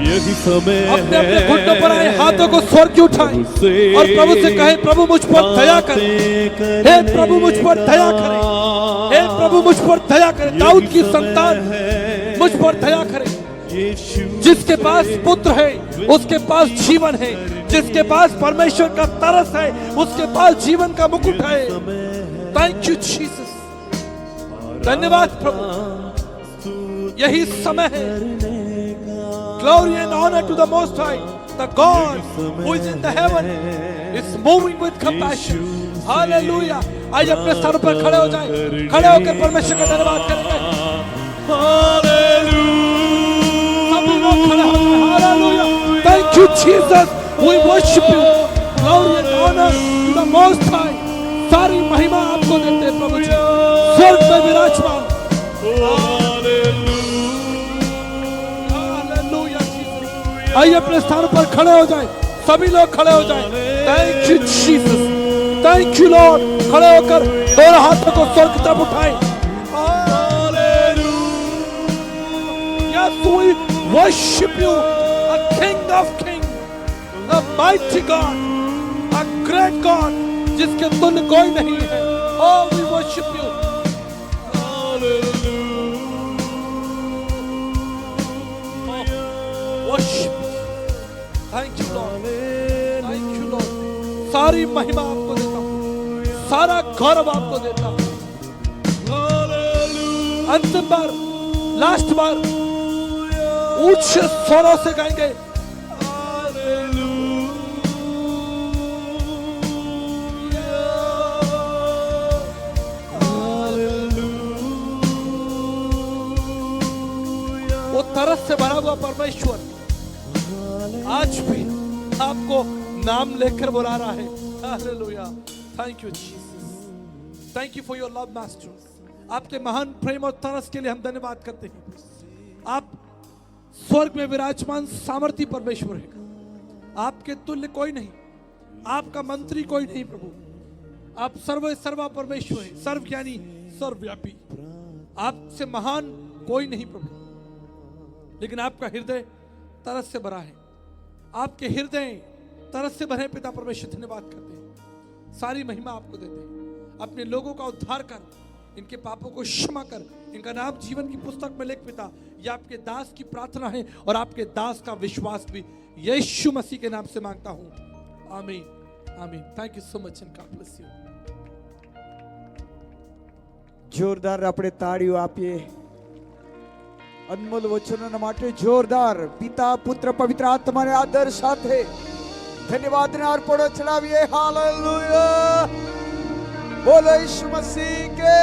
यही समय अपने अपने घुटनों पर आए, हाथों को स्वर्ग की उठाएं और प्रभु से कहें, प्रभु मुझ पर दया करें, हे प्रभु मुझ पर दया करें, हे प्रभु मुझ पर दया करें। दाऊद की संतान मुझ पर दया करें। जिसके पास पुत्र है उसके पास जीवन है, जिसके पास परमेश्वर का तरस है उसके पास जीवन का मुकुट है। थैंक यू जीसस, धन्यवाद प्रभु। यही समय है। Glory and honor to the Most High, the God who is in the heaven is moving with compassion. Hallelujah। आइए अपने सर पर खड़े हो जाएं, खड़े होकर परमेश्वर का धन्यवाद करेंगे। सभी लोग खड़े हो जाएं। Hallelujah। Thank you Jesus, we worship you। Glory and honor to the Most High। सारी महिमा आपको देते हैं प्रभु जी, स्वर्ग में विराजमान। आइए अपने स्थान पर खड़े हो जाएं, सभी लोग खड़े हो जाएं। Thank you Jesus, thank you Lord. खड़े होकर दोनों हाथों को स्वर्ग की तरफ उठाएं। Yes, we worship you, a King of Kings, a mighty God, a great God, जिसके तुल्य कोई नहीं है। Oh, we worship you। Worship। Thank you Lord, thank you Lord। सारी महिमा आपको देता हूँ, सारा गौरव आपको देता हूँ। अंतिम बार, लास्ट बार ऊंचे स्वरों से गाएंगे। वो तरस से भरा हुआ परमेश्वर आज भी आपको नाम लेकर बुला रहा है। Hallelujah. Thank you Jesus, thank you for your love master. आपके महान प्रेम और तरस के लिए हम धन्यवाद करते हैं। आप स्वर्ग में विराजमान सामर्थी परमेश्वर है, आपके तुल्य कोई नहीं, आपका मंत्री कोई नहीं प्रभु। आप सर्वा परमेश्वर है, सर्वज्ञानी, सर्वव्यापी, आपसे महान कोई नहीं प्रभु। लेकिन आपका हृदय तरस से भरा है, आपके हृदय तरस से भरे पिता परमेश्वर धन्यवाद करते हैं। सारी महिमा आपको देते हैं। अपने लोगों का उद्धार कर, इनके पापों को क्षमा कर, इनका नाम जीवन की पुस्तक में लिख पिता। ये आपके दास की प्रार्थना है और आपके दास का विश्वास भी यीशु मसीह के नाम से मांगता हूं। आमीन, आमीन। Thank you so much and God bless you. જોરદાર આપણે તાળીઓ આપીએ અનમોલ વચનોના માટે. જોરદાર પિતા પુત્ર પવિત્ર આત્માને આદર સાથે ધન્યવાદના અર્પણો ચડાવીએ. હાલેલુયા, બોલો ઈસુ મસીહ કે.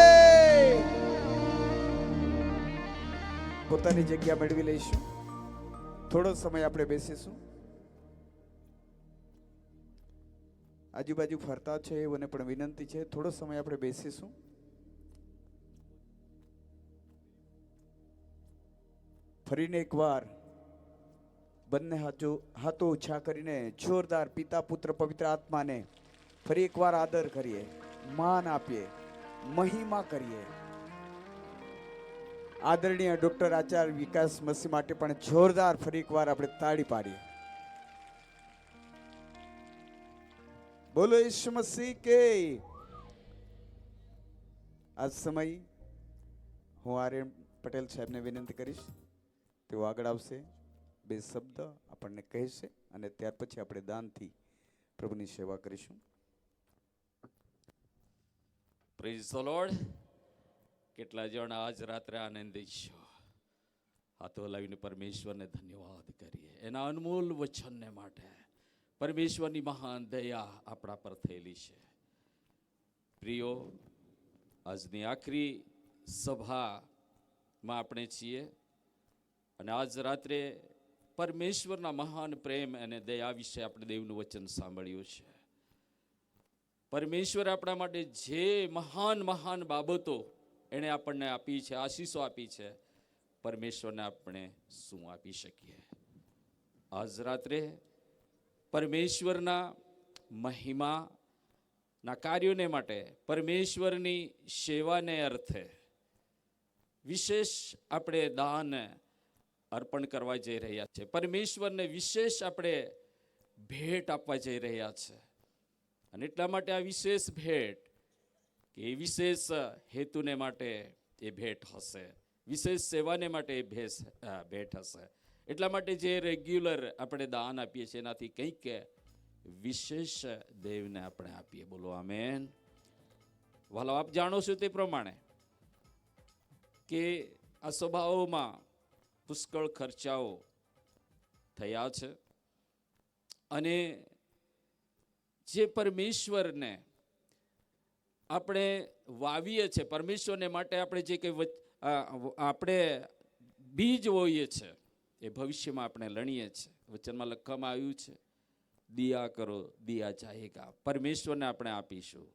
પોતાની જગ્યા મેળવી લઈશું. થોડો સમય આપણે બેસીશું. આજુબાજુ ફરતા છે એઓને પણ વિનંતી છે, થોડો સમય આપણે બેસીશું. ફરીને એકવાર બંને હાથો ઊંચા કરીને જોરદાર પિતા પુત્ર પવિત્ર આત્માને ફરી એકવાર આદર કરીએ, માન આપીએ, મહિમા કરીએ. આદરણીય ડોક્ટર આચાર્ય વિકાસ મસીહ માટે પણ જોરદાર ફરી એકવાર આપણે તાળી પાડીએ. બોલો ઈસુ મસીહ કે. આજ સમય હું આર્યન પટેલ સાહેબને વિનંતી કરીશ, તેઓ આગળ આવશે, બે શબ્દ આપણને કહેશે અને ત્યાર પછી આપણે દાનથી પ્રભુની સેવા કરીશું. Praise the lord. કેટલા જણ આજ રાત્રે આનંદિત છો? હાથો હલાવીને પરમેશ્વરને ધન્યવાદ કરીએ એના અનમોલ વચનને માટે. પરમેશ્વરની મહાન દયા આપણા પર થયેલી છે. પ્રિયો, આજની આખરી સભામાં આપણે છીએ અને આજ રાત્રે પરમેશ્વરના મહાન પ્રેમ અને દયા વિશે આપણે દેવનું વચન સાંભળ્યું છે. પરમેશ્વર આપણા માટે જે મહાન મહાન બાબતો એણે આપણને આપી છે, આશીષો આપી છે, પરમેશ્વરને આપણે શું આપી શકીએ? આજ રાત્રે પરમેશ્વરના મહિમાના કાર્યોને માટે, પરમેશ્વરની સેવાને અર્થે વિશેષ આપણે દાન અર્પણ કરવા જઈ રહ્યા છે. પરમેશ્વરને વિશેષ આપણે ભેટ આપવા જઈ રહ્યા છે. અને એટલા માટે આ વિશેષ ભેટ કે એ વિશેષ હેતુને માટે એ ભેટ હશે, વિશેષ સેવાને માટે એ ભેટ હશે. એટલા માટે જે રેગ્યુલર આપણે દાન આપીએ છીએ એનાથી કંઈક વિશેષ દેવને આપણે આપીએ. બોલો આમેન. વાલો, આપ જાણો છો તે પ્રમાણે કે આ સભાઓમાં પુષ્કળ ખર્ચાઓ થયા છે અને જે પરમેશ્વરને આપણે વાવીએ છીએ, પરમેશ્વરને માટે આપણે જે કંઈ આપણે બીજ હોઈએ છીએ એ ભવિષ્યમાં આપણે લણીએ છીએ. વચનમાં લખવામાં આવ્યું છે, દિયા કરો દિયા જાયેગા. પરમેશ્વરને આપણે આપીશું,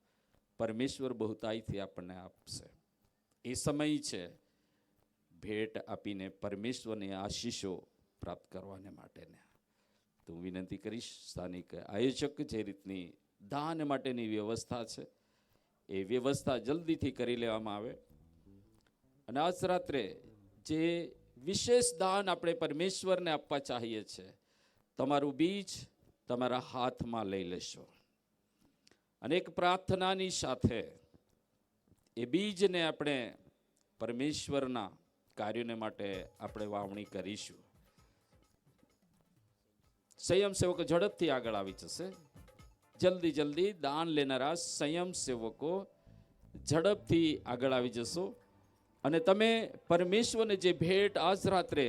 પરમેશ્વર બહુતાઈથી આપણને આપશે. એ સમય છે ભેટ આપીને પરમેશ્વરની આશીષો પ્રાપ્ત કરવાને માટેને. તો હું વિનંતી કરીશ, સ્થાનિક આયોજક જે રીતની દાન માટેની વ્યવસ્થા છે એ વ્યવસ્થા જલ્દીથી કરી લેવામાં આવે. અને આજ રાત્રે જે વિશેષ દાન આપણે પરમેશ્વરને આપવા ચાહીએ છીએ, તમારું બીજ તમારા હાથમાં લઈ લેશો અને એક પ્રાર્થનાની સાથે એ બીજને આપણે પરમેશ્વરના કાર્યોને માટે આપણે વાવણી કરીશું. સ્વયંસેવકો ઝડપથી આગળ આવી જશે. જલ્દી દાન લેનારા સ્વયંસેવકો ઝડપથી આગળ આવી જશો અને તમે પરમેશ્વરને જે ભેટ આજ રાત્રે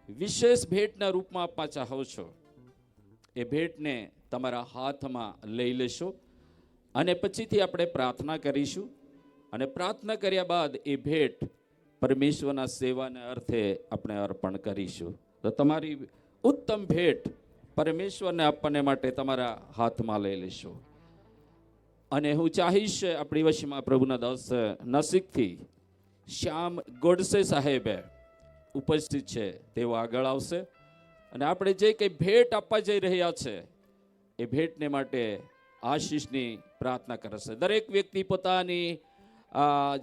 વિશેષ ભેટના રૂપમાં આપવા ચાહો છો એ ભેટને તમારા હાથમાં લઈ લેશો અને પછીથી આપણે પ્રાર્થના કરીશું અને પ્રાર્થના કર્યા બાદ એ ભેટ પરમેશ્વરના સેવાના અર્થે આપણે અર્પણ કરીશું. તો તમારી ઉત્તમ ભેટ પરમેશ્વરને આપવાને માટે તમારા હાથમાં લઈ લેશો. અને હું ચાહીશ આપણી વશમાં પ્રભુના દાસ નાસિકથી શ્યામ ગોડસે સાહેબે ઉપસ્થિત છે, તેઓ આગળ આવશે અને આપણે જે કંઈ ભેટ આપવા જઈ રહ્યા છે એ ભેટને માટે આશીષની પ્રાર્થના કરશે. દરેક વ્યક્તિ પોતાની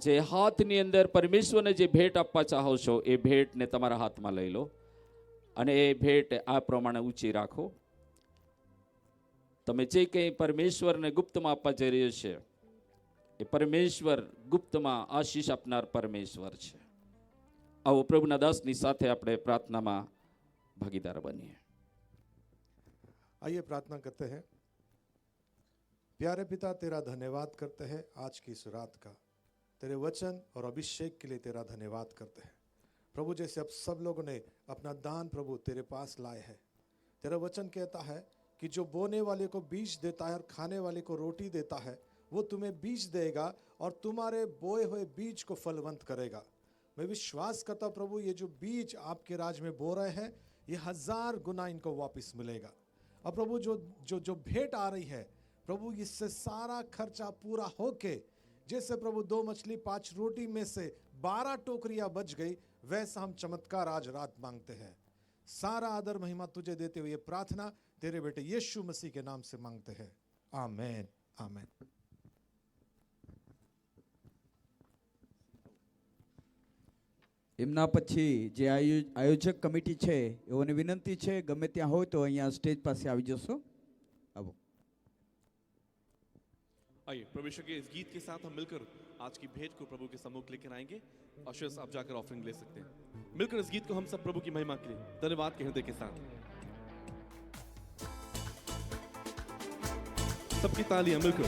જે હાથની અંદર પરમેશ્વરને જે ભેટ આપવા ચાહો છો એ ભેટને તમારા હાથમાં લઈ લો અને એ ભેટ આ પ્રમાણે ઊંચી રાખો. તમે જે કંઈ પરમેશ્વરને ગુપ્તમાં આપવા જઈ રહ્યો છે એ પરમેશ્વર ગુપ્તમાં આશીષ આપનાર પરમેશ્વર છે. આવો પ્રભુના દાસની સાથે આપણે પ્રાર્થનામાં भागीदार बनिए. आइए प्रार्थना करते हैं. प्यारे पिता, तेरा धन्यवाद करते हैं आज की इस रात का. तेरे वचन और अभिषेक के लिए तेरा धन्यवाद करते हैं प्रभु। जैसे अब सब लोगों ने अपना दान प्रभु तेरे पास लाए हैं, तेरा वचन कहता है कि जो बोने वाले को बीज देता है और खाने वाले को रोटी देता है, वो तुम्हें बीज देगा और तुम्हारे बोए हुए बीज को फलवंत करेगा। मैं विश्वास करता हूं प्रभु, ये जो बीज आपके राज में बो रहे हैं, ये 1000 गुना इनको वापस मिलेगा। और प्रभु जो जो जो भेंट आ रही है प्रभु, इससे सारा खर्चा पूरा होके, जैसे प्रभु 2 मछली 5 रोटी में से 12 टोकरियां बच गई, वैसा हम चमत्कार आज रात मांगते हैं। सारा आदर महिमा तुझे देते हुए प्रार्थना तेरे बेटे यीशु मसीह के नाम से मांगते हैं, आमेन आमेन। એમના પછી જે આયોજક કમિટી છે એઓને વિનંતી છે ગમે ત્યાં હોય તો અહીંયા સ્ટેજ પાસે આવી જશો। આવો। आइए परमेश्वर के इस गीत के साथ हम मिलकर आज की भेंट को प्रभु के सम्मुख लेकर आएंगे। अशर्स आप जाकर ऑफरिंग ले सकते हैं। मिलकर इस गीत को हम सब प्रभु की महिमा के लिए धन्यवाद के हृदय के साथ सबकी तालियां मिलकर।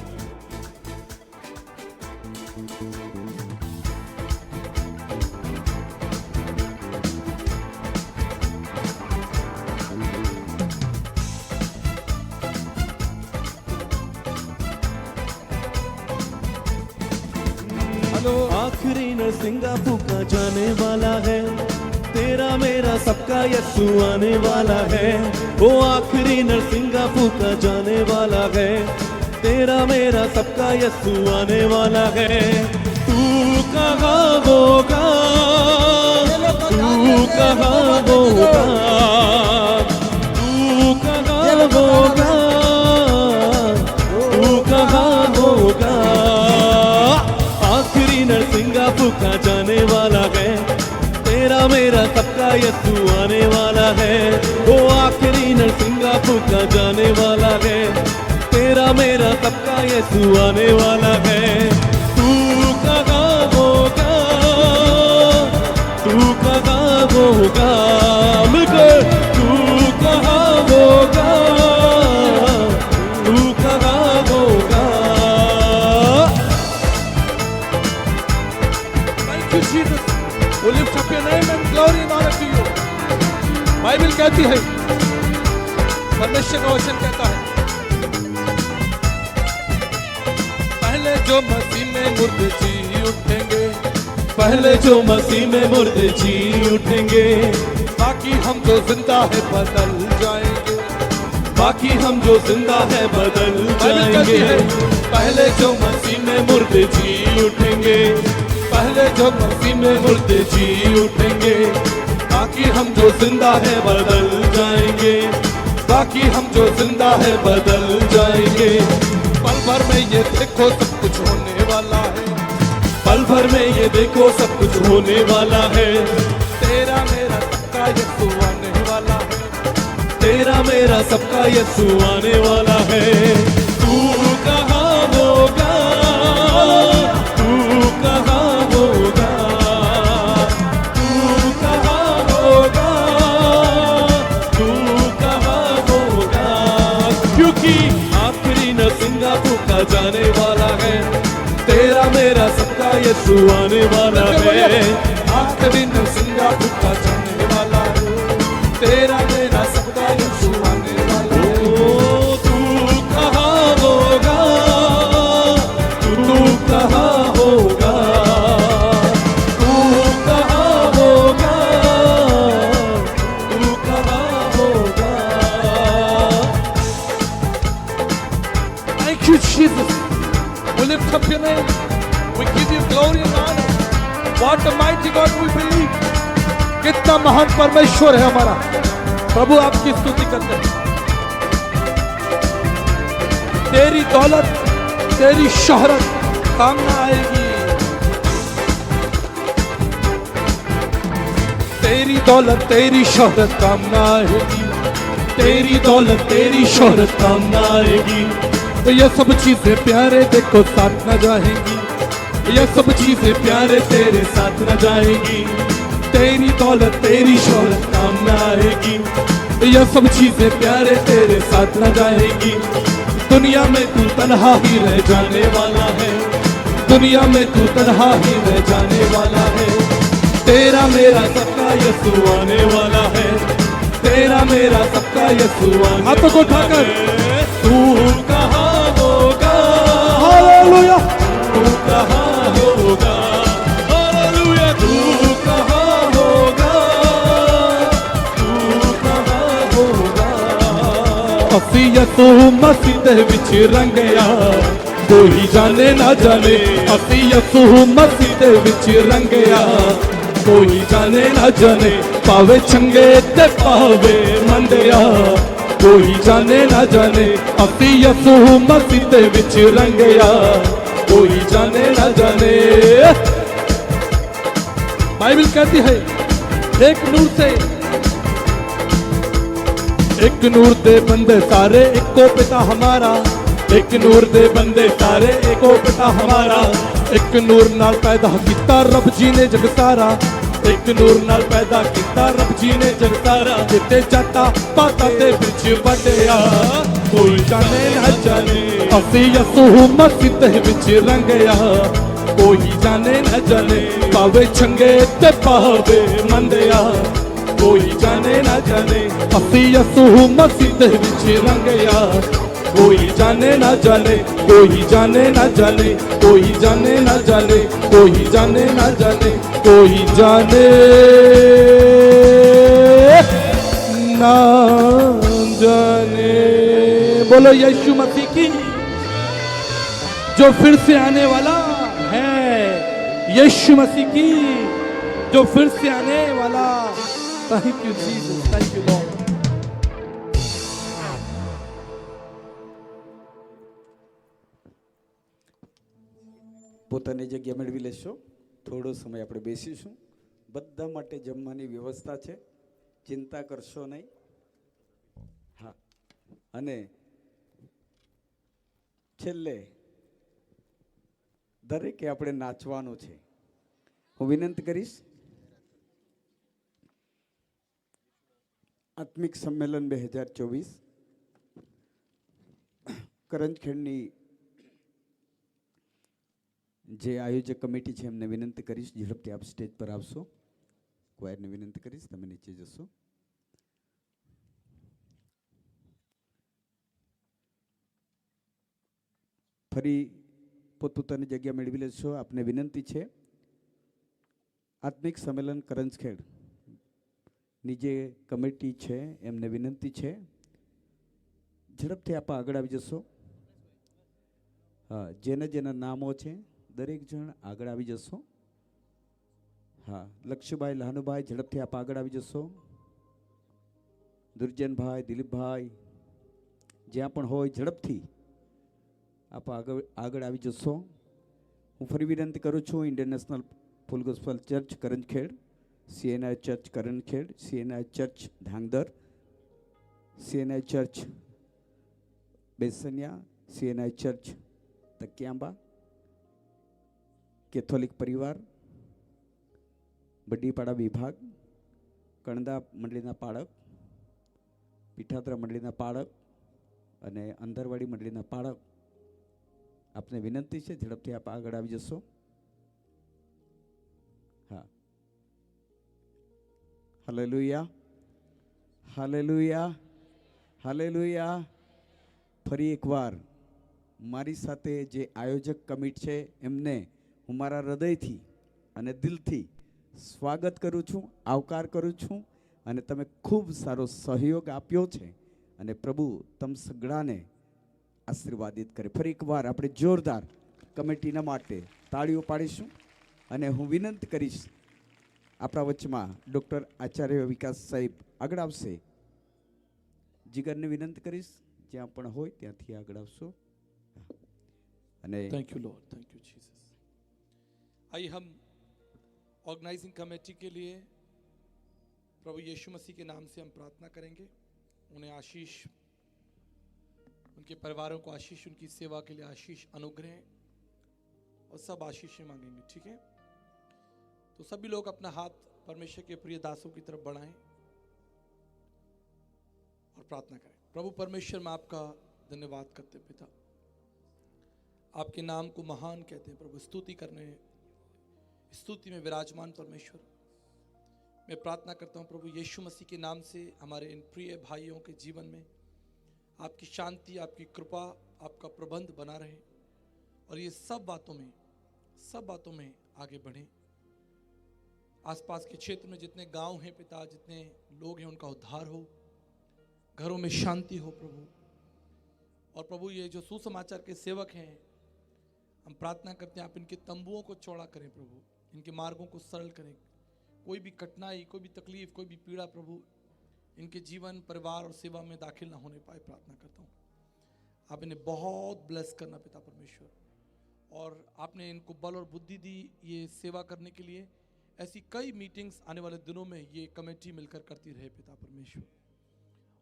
आखिरी नरसिंगा फूका जाने वाला है, तेरा मेरा सबका यीशु आने वाला है। वो आखिरी नरसिंगा फूका जाने वाला है, तेरा मेरा सबका यीशु आने वाला है। तू कहाँ होगा, तू कहाँ होगा, तू कहाँ होगा, तू कहाँ होगा। आखिरी नरसिंगा फूका जाने वाला है, तेरा मेरा सबका यीशु आने वाला है। वो आखिरी नरसिंगा फूका जाने वाला है, तेरा मेरा सबका यीशु आने वाला है। तू कहाँ होगा, तू कहाँ होगा, मिलकर तू कहाँ होगा, तू कहाँ होगा। Jesus, we lift up your name and glory and honor to you. Bible कहती है, परमेश्वर का वचन कहता है, पहले जो मसीह में मुर्दे जी उठेंगे, पहले जो मसीह में मुर्दे जी उठेंगे, बाकी हम जो जिंदा है बदल जाएंगे, बाकी हम जो जिंदा है बदल जाएंगे। पहले जो मसीह में मुर्दे जी उठेंगे, पहले जो मसीह में मुर्दे जी उठेंगे, बाकी हम जो जिंदा है बदल जाएंगे, बाकी हम जो जिंदा है बदल जाएंगे। पल भर में ये देखो सब कुछ होने वाला है, पल भर में ये देखो सब कुछ होने वाला है। तेरा मेरा सबका यीशु आने वाला है, तेरा मेरा सबका यीशु आने वाला है। तू कहाँ होगा, तू कहाँ होगा, तू कहाँ होगा, तू कहाँ होगा। क्योंकि आखिरी नरसिंगा फूका जाने वाला है, तेरा मेरा सबका यीशु आने वाला है। आखिरी नरसिंगा फूका जाने वाला है, तेरा मेरा सबका यीशु आने वाला है। ओ तू कहाँ होगा, तू कहाँ होगा, तू कहाँ होगा, तू कहाँ होगा। Thank you, Jesus. We lift up your name. We give you glory and honor. What a mighty God we believe. कितना महान परमेश्वर है हमारा। प्रभु आपकी स्तुति करते हैं। तेरी दौलत, तेरी शोहरत काम ना आएगी। तेरी दौलत, तेरी शोहरत काम ना आएगी। तेरी दौलत तेरी शोहरत काम ना आएगी। तो ये सब चीजें प्यारे देखो साथ न जाएंगी, ये सब चीजें प्यारे तेरे साथ न जाएंगी। तेरी दौलत तेरी शोहरत काम न आएगी। ये सब चीजें प्यारे तेरे साथ न जाएंगी। दुनिया में तू तन्हा ही रह जाने वाला है। दुनिया में तू तन्हा ही रह जाने वाला है। तेरा मेरा सबका यीशु आने वाला है, तेरा मेरा सबका यीशु आने हाथों को उठाकर तू कहाँ होगा, हालेलुया, तू कहाँ होगा, हालेलुया, तू कहाँ होगा, तू कहाँ होगा। ਅਸੀਂ ਯਿਸੂ ਮਸੀਹ ਦੇ ਵਿੱਚ ਰੰਗਿਆ, ਕੋਈ ਜਾਣੇ ਨਾ ਜਾਣੇ, ਅਸੀਂ ਯਿਸੂ ਮਸੀਹ ਦੇ ਵਿੱਚ ਰੰਗਿਆ, ਕੋਈ ਜਾਣੇ ਨਾ ਜਾਣੇ, ਭਾਵੇਂ ਚੰਗੇ ਤੇ ਭਾਵੇਂ ਮੰਦਿਆ, ਕੋਈ ਜਾਣੇ ਨਾ ਜਾਣੇ, ਅਸੀਂ ਯਿਸੂ ਮਸੀਹ ਦੇ ਵਿੱਚ ਰੰਗਿਆ, ਕੋਈ ਜਾਣੇ ना जाने। बाइबल कहती है एक नूर से, एक नूर दे बंदे सारे एको पिता हमारा, एक नूर दे बंदे सारे एको पिता हमारा, एक नूर नाल पैदा किया रब जी ने जग सारा, एक नूर नाल पैदा किया रब जी ने जग सारा, जिते जाता पाता ते बिच वड्या, कोई जाने ना जाने, ਅਸੀਂ ਯਿਸੂ ਮਸੀਹ ਦੇ ਵਿੱਚ ਰੰਗਿਆ, ਕੋਈ ਜਾਣੇ ਨਾ ਜਾਣੇ, ਭਾਵੇਂ ਚੰਗੇ ਤੇ ਭਾਵੇਂ ਮੰਦਿਆ, ਕੋਈ ਜਾਣੇ ਨਾ ਜਾਣੇ, ਅਸੀਂ ਯਿਸੂ ਮਸੀਹ ਦੇ ਵਿੱਚ ਰੰਗਿਆ, ਕੋਈ ਜਾਣੇ ਨਾ ਜਾਣੇ, ਕੋਈ ਜਾਣੇ ਨਾ ਜਾਣੇ, ਕੋਈ ਜਾਣੇ ਨਾ ਜਾਣੇ, ਕੋਈ ਜਾਣੇ ਨਾ ਜਾਣੇ, ਕੋਈ ਜਾਣੇ ना जाने। बोलो यीशु मसीह की, जो फिर से आने वाला है, यीशु मसीह की जो फिर से आने वाला। Thank you Jesus, thank you Lord. પોતાની જગ્યા મેળવી લેશો, થોડો સમય આપણે બેસીશું, બધા માટે જમવાની વ્યવસ્થા છે, ચિંતા કરશો નહીં। હા, અને છેલ્લે દરેકે આપણે નાચવાનું છે। હું વિનંતી કરીશ, આત્મિક સંમેલન 2024 કરંજખેડની જે આયોજક કમિટી છે એમને વિનંતી કરીશ, ઝડપથી આપ સ્ટેજ પર આવશો। ક્વાયરને વિનંતી કરીશ, તમે નીચે જશો। ફરી પોતપોતાની જગ્યા મેળવી લેશો। આપને વિનંતી છે, આત્મિક સંમેલન કરંજખેડ ની જે કમિટી છે એમને વિનંતી છે, ઝડપથી આપ આગળ આવી જશો। હા, જેના જેના નામો છે દરેક જણ આગળ આવી જશો। હા, લક્ષ્યભાઈ, લહાનુભાઈ, ઝડપથી આપ આગળ આવી જશો। દુર્જનભાઈ, દિલીપભાઈ, જ્યાં પણ હોય ઝડપથી આપ આગળ આવી જશો। હું ફરી વિનંતી કરું છું, international full gospel church Karanjkhed, CNI church Karanjkhed, CNI church Dhangdhar, CNI church Besaniya, CNI church Takiyamba, Catholic પરિવાર, બડીપાડા વિભાગ, કણદા મંડળીના પાળક, પીઠાત્રા મંડળીના પાળક અને અંદરવાડી મંડળીના પાળક, આપને વિનંતી છે ઝડપથી આપ આગળ આવી જશો। હા, હાલેલુયા, હાલેલુયા, હાલેલુયા। ફરી એકવાર મારી સાથે જે આયોજક કમિટી છે એમને હું મારા હૃદયથી અને દિલથી સ્વાગત કરું છું, આવકાર કરું છું, અને તમે ખૂબ સારો સહયોગ આપ્યો છે, અને પ્રભુ તમ સગળાને આશીર્વાદિત કરે। ફરી એકવાર આપણે જોરદાર કમિટીના માટે તાળીઓ પાડીશું, અને હું વિનંતી કરીશ આપણા વચમાં ડૉક્ટર આચાર્ય વિકાસ સાહેબ આગળ આવશે। જીગરને વિનંતી કરીશ, જ્યાં પણ હોય ત્યાંથી આગળ આવશો। અને thank you Lord, thank you Jesus. आइए हम ऑर्गेनाइजिंग कमेटी के लिए प्रभु यीशु मसीह के नाम से हम प्रार्थना करेंगे। उन्हें आशीष, उनके परिवारों को आशीष, उनकी सेवा के लिए आशीष, अनुग्रह और सब आशीषें मांगेंगे, ठीक है? तो सभी लोग अपना हाथ परमेश्वर के प्रिय दासों की तरफ बढ़ाएं और प्रार्थना करें। प्रभु परमेश्वर, मैं आपका धन्यवाद करते पिता, आपके नाम को महान कहते हैं प्रभु। स्तुति में विराजमान परमेश्वर, मैं प्रार्थना करता हूँ प्रभु यीशु मसीह के नाम से हमारे इन प्रिय भाइयों के जीवन में आपकी शांति, आपकी कृपा, आपका प्रबंध बना रहे और ये सब बातों में आगे बढ़ें। आसपास के क्षेत्र में जितने गांव हैं पिता, जितने लोग हैं, उनका उद्धार हो, घरों में शांति हो प्रभु। और प्रभु ये जो सुसमाचार के सेवक हैं, हम प्रार्थना करते हैं आप इनके तंबुओं को चौड़ा करें प्रभु, इनके मार्गों को सरल करें। कोई भी कठिनाई, कोई भी तकलीफ, कोई भी पीड़ा प्रभु इनके जीवन, परिवार और सेवा में दाखिल ना होने पाए। प्रार्थना करता हूँ आप इन्हें बहुत ब्लेस करना पिता परमेश्वर, और आपने इनको बल और बुद्धि दी ये सेवा करने के लिए। ऐसी कई मीटिंग्स आने वाले दिनों में ये कमेटी मिलकर करती रहे पिता परमेश्वर,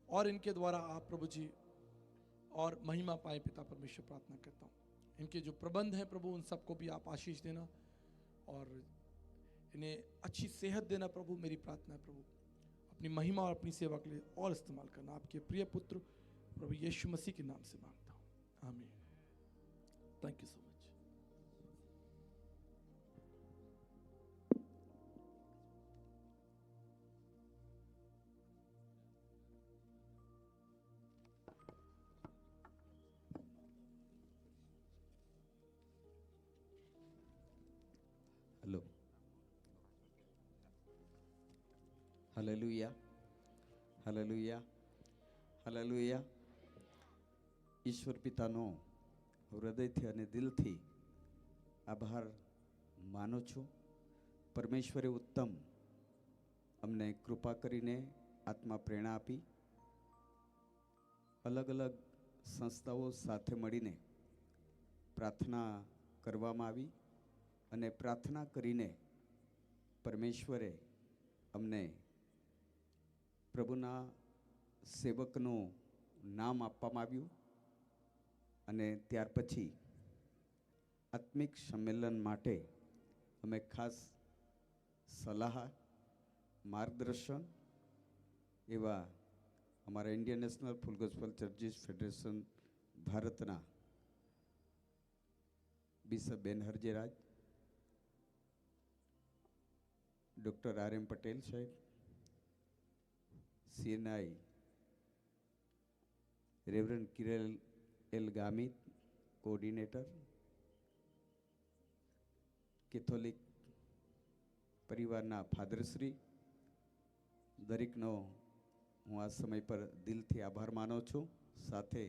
और इनके द्वारा आप प्रभु जी और महिमा पाए पिता परमेश्वर। प्रार्थना करता हूँ इनके जो प्रबंध हैं प्रभु, उन सबको भी आप आशीष देना और इन्हें अच्छी सेहत देना प्रभु। मेरी प्रार्थना है प्रभु, अपनी महिमा और अपनी सेवा के लिए और इस्तेमाल करना। आपके प्रिय पुत्र प्रभु यीशु मसीह के नाम से मांगता हूँ, आमीन। Thank you so much. Hello, hallelujah, hallelujah, hallelujah. ઈશ્વર પિતાનો હૃદયથી અને દિલથી આભાર માનું છું। પરમેશ્વરે ઉત્તમ અમને કૃપા કરીને આત્મા પ્રેરણા આપી। અલગ અલગ સંસ્થાઓ સાથે મળીને પ્રાર્થના કરવામાં આવી અને પ્રાર્થના કરીને પરમેશ્વરે અમને પ્રભુના સેવકનું નામ આપવામાં આવ્યું અને ત્યાર પછી આત્મિક સંમેલન માટે અમે ખાસ સલાહ, માર્ગદર્શન એવા અમારા Indian national full gospel churches federation ભારતના bishop Ben Harjeraj, doctor R M. Patel saheb, CNI reverend Cyril L Gamit, coordinator, Catholic પરિવારના ફાધરશ્રી, દરેકનો હું આ સમય પર દિલથી આભાર માનું છું। સાથે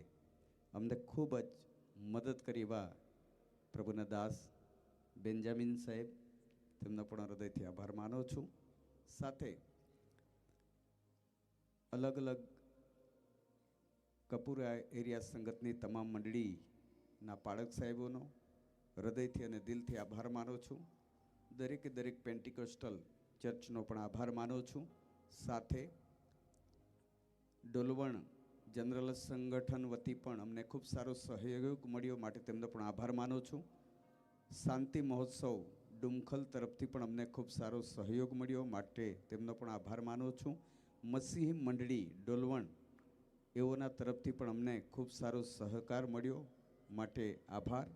અમને ખૂબ જ મદદ કરી એવા પ્રભુના દાસ બેન્જામિન સાહેબ, તેમનો પણ હૃદયથી આભાર માનું છું। સાથે અલગ અલગ કપૂરા એરિયા સંગતની તમામ મંડળીના પાળક સાહેબોનો હૃદયથી અને દિલથી આભાર માનું છું। દરેકે દરેક પેન્ટિકોસ્ટલ ચર્ચનો પણ આભાર માનું છું। સાથે ડોલવણ જનરલ સંગઠન વતી પણ અમને ખૂબ સારો સહયોગ મળ્યો, માટે તેમનો પણ આભાર માનું છું। શાંતિ મહોત્સવ ડુમખલ તરફથી પણ અમને ખૂબ સારો સહયોગ મળ્યો, માટે તેમનો પણ આભાર માનું છું। મસીહ મંડળી ડોલવણ એઓના તરફથી પણ અમને ખૂબ સારો સહકાર મળ્યો, માટે આભાર।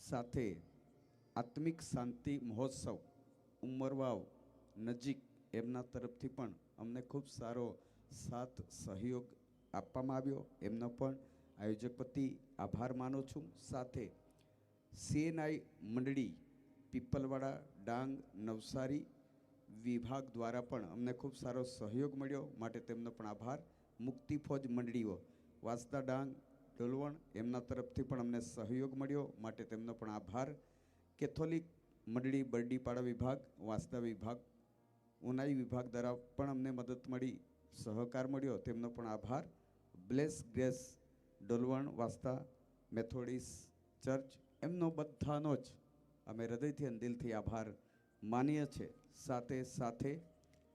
સાથે આત્મિક શાંતિ મહોત્સવ ઉમરવાવ નજીક એમના તરફથી પણ અમને ખૂબ સારો સાથ સહયોગ આપવામાં આવ્યો, એમનો પણ આયોજક વતી આભાર માનું છું। સાથે CNI મંડળી પીપલવાડા ડાંગ નવસારી વિભાગ દ્વારા પણ અમને ખૂબ સારો સહયોગ મળ્યો, માટે તેમનો પણ આભાર। મુક્તિ ફોજ મંડળીઓ વાંસદા ડાંગ ડોલવણ એમના તરફથી પણ અમને સહયોગ મળ્યો, માટે તેમનો પણ આભાર। કેથોલિક મંડળી બરડીપાડા વિભાગ, વાંસદા વિભાગ, ઉનાઈ વિભાગ દ્વારા પણ અમને મદદ મળી, સહકાર મળ્યો, તેમનો પણ આભાર। Bless grace Dolvan Vansda Methodist church, એમનો બધાનો જ અમે હૃદયથી અને દિલથી આભાર માનીએ છીએ। સાથે સાથે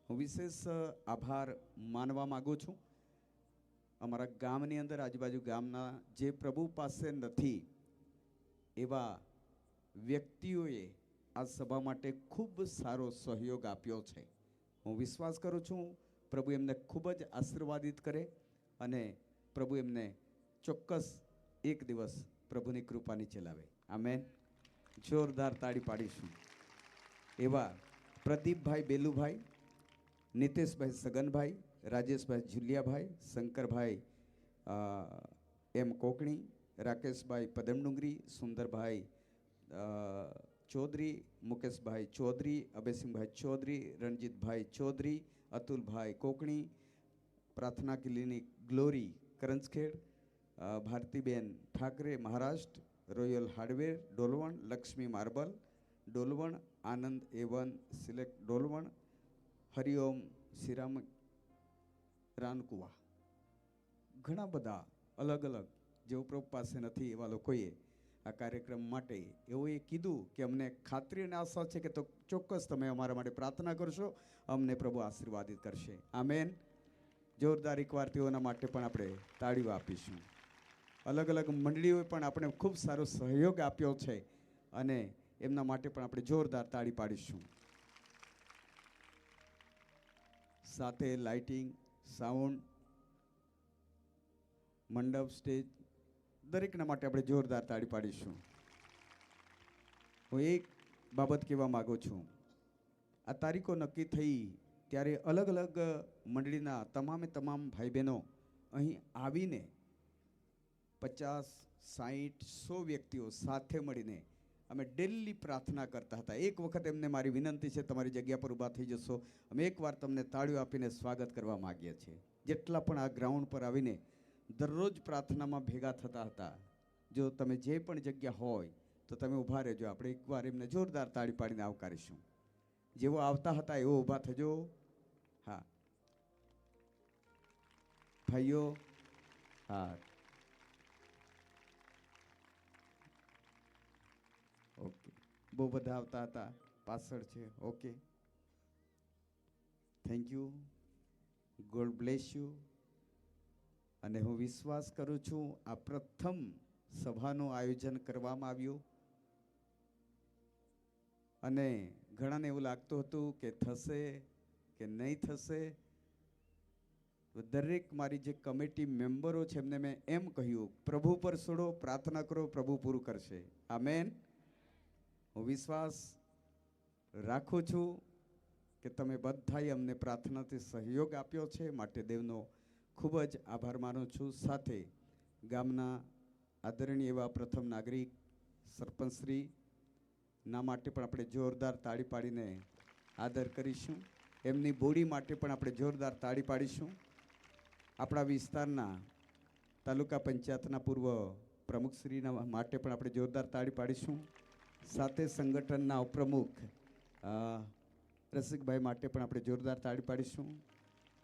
હું વિશેષ આભાર માનવા માગું છું અમારા ગામની અંદર, આજુબાજુ ગામના જે પ્રભુ પાસે નથી એવા વ્યક્તિઓએ આ સભા માટે ખૂબ સારો સહયોગ આપ્યો છે। હું વિશ્વાસ કરું છું પ્રભુ એમને ખૂબ જ આશીર્વાદિત કરે અને પ્રભુ એમને ચોક્કસ એક દિવસ પ્રભુની કૃપા નીચે લાવે। આમેન. જોરદાર તાળી પાડીશું. એવા પ્રદીપભાઈ બેલુભાઈ, નીતેશભાઈ સગનભાઈ, રાજેશભાઈ જુલિયાભાઈ, શંકરભાઈ એમ કોકણી, રાકેશભાઈ પદમડુંગરી, સુંદરભાઈ ચૌધરી, મુકેશભાઈ Chaudhary, Abhaysinhbhai Chaudhary, Ranjitbhai Chaudhary, Atulbhai Kokani, Prarthana clinic glory Karanjkhed, Bhartiben Thackeray Maharashtra, royal hardware Dolvan, Lakshmi marble Dolvan, Anand A1 select Dolvan, Hariom સિરામ રાનકુવા. ઘણા બધા અલગ અલગ જેઓ પ્રભુ પાસે નથી એવા લોકોએ આ કાર્યક્રમ માટે એવું એ કીધું કે અમને ખાતરી અને આશા છે કે તો ચોક્કસ તમે અમારા માટે પ્રાર્થના કરશો, અમને પ્રભુ આશીર્વાદિત કરશે. આમેન. જોરદાર એકવાર તેઓના માટે પણ આપણે તાળીઓ આપીશું. અલગ અલગ મંડળીઓએ પણ આપણે ખૂબ સારો સહયોગ આપ્યો છે અને એમના માટે પણ આપણે જોરદાર તાળી પાડીશું. સાથે લાઇટિંગ, સાઉન્ડ, મંડપ, સ્ટેજ દરેકના માટે આપણે જોરદાર તાળી પાડીશું. હું એક બાબત કહેવા માગું છું. આ તારીખો નક્કી થઈ ત્યારે અલગ અલગ મંડળીના તમામે તમામ ભાઈ બહેનો અહીં આવીને 50, 60, 100 વ્યક્તિઓ સાથે મળીને અમે ડેલી પ્રાર્થના કરતા હતા. એક વખત એમને મારી વિનંતી છે, તમારી જગ્યા પર ઊભા થઈ જશો. અમે એકવાર તમને તાળીઓ આપીને સ્વાગત કરવા માગીએ છીએ. જેટલા પણ આ ગ્રાઉન્ડ પર આવીને દરરોજ પ્રાર્થનામાં ભેગા થતા હતા, જો તમે જે પણ જગ્યા હોય તો તમે ઊભા રહેજો. આપણે એકવાર એમને જોરદાર તાળી પાડીને આવકારીશું. જેવો આવતા હતા એવો ઊભા થજો. હા ભાઈઓ, હા ઓકે. બહુ બધા આવતા હતા, પાછળ છે. Okay, thank you, God bless you. અને હું વિશ્વાસ કરું છું આ પ્રથમ સભાનું આયોજન કરવામાં આવ્યું અને ઘણાને એવું લાગતું હતું કે થશે કે નહીં થશે. તો દરેક મારી જે કમિટી મેમ્બરો છે એમને મેં એમ કહ્યું, પ્રભુ પર છોડો, પ્રાર્થના કરો, પ્રભુ પૂરું કરશે. આમેન. હું વિશ્વાસ રાખું છું કે તમે બધાએ અમને પ્રાર્થનાથી સહયોગ આપ્યો છે, માટે દેવનો ખૂબ જ આભાર માનું છું. સાથે ગામના આદરણીય એવા પ્રથમ નાગરિક સરપંચશ્રીના માટે પણ આપણે જોરદાર તાળી પાડીને આદર કરીશું. એમની બોડી માટે પણ આપણે જોરદાર તાળી પાડીશું. આપણા વિસ્તારના તાલુકા પંચાયતના પૂર્વ પ્રમુખશ્રીના માટે પણ આપણે જોરદાર તાળી પાડીશું. સાથે સંગઠનના ઉપપ્રમુખ રસિકભાઈ માટે પણ આપણે જોરદાર તાળી પાડીશું.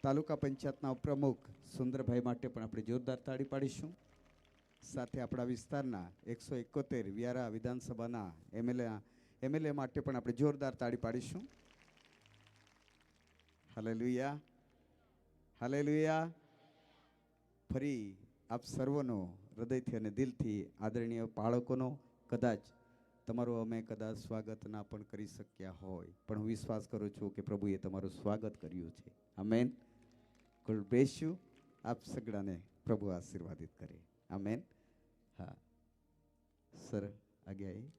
તાલુકા પંચાયતના ઉપપ્રમુખ સુંદરભાઈ માટે પણ આપણે જોરદાર તાળી પાડીશું. સાથે આપણા વિસ્તારના 171 વ્યારા વિધાનસભાના એમએલએ માટે પણ આપણે જોરદાર તાળી પાડીશું. Hallelujah, hallelujah. ફરી આપ સર્વનો હૃદયથી અને દિલથી આદરણીય બાળકોનો કદાચ તમારું અમે કદાચ સ્વાગત ના પણ કરી શક્યા હોય, પણ હું વિશ્વાસ કરું છું કે પ્રભુએ તમારું સ્વાગત કર્યું છે. આમેન. God bless you. આપ સગડાને પ્રભુ આશીર્વાદિત કરે. આમેન. હા સર, આગે આવીએ.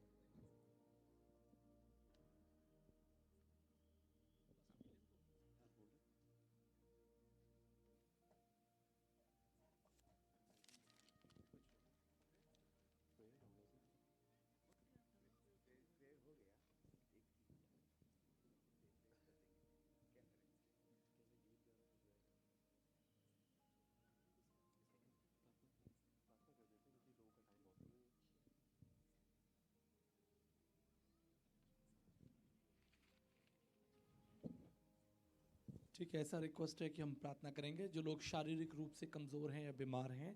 ठीक है, ऐसा रिक्वेस्ट है कि हम प्रार्थना करेंगे. जो लोग शारीरिक रूप से कमज़ोर हैं या बीमार हैं,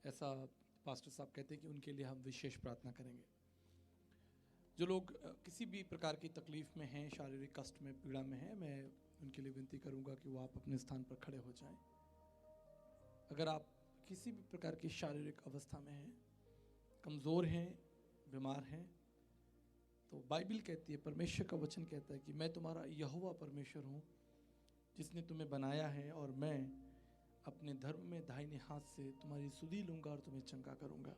ऐसा पास्टर साहब कहते हैं कि उनके लिए हम विशेष प्रार्थना करेंगे. जो लोग किसी भी प्रकार की तकलीफ़ में हैं, शारीरिक कष्ट में, पीड़ा में हैं, मैं उनके लिए विनती करूंगा कि वो आप अपने स्थान पर खड़े हो जाएं. अगर आप किसी भी प्रकार की शारीरिक अवस्था में हैं, कमज़ोर हैं, बीमार हैं, तो बाइबल कहती है, परमेश्वर का वचन कहता है कि मैं तुम्हारा यहोवा परमेश्वर हूँ जिसने तुम्हें बनाया है, और मैं अपने धर्म में दाहिने हाथ से तुम्हारी सुधि लूँगा और तुम्हें चंगा करूँगा.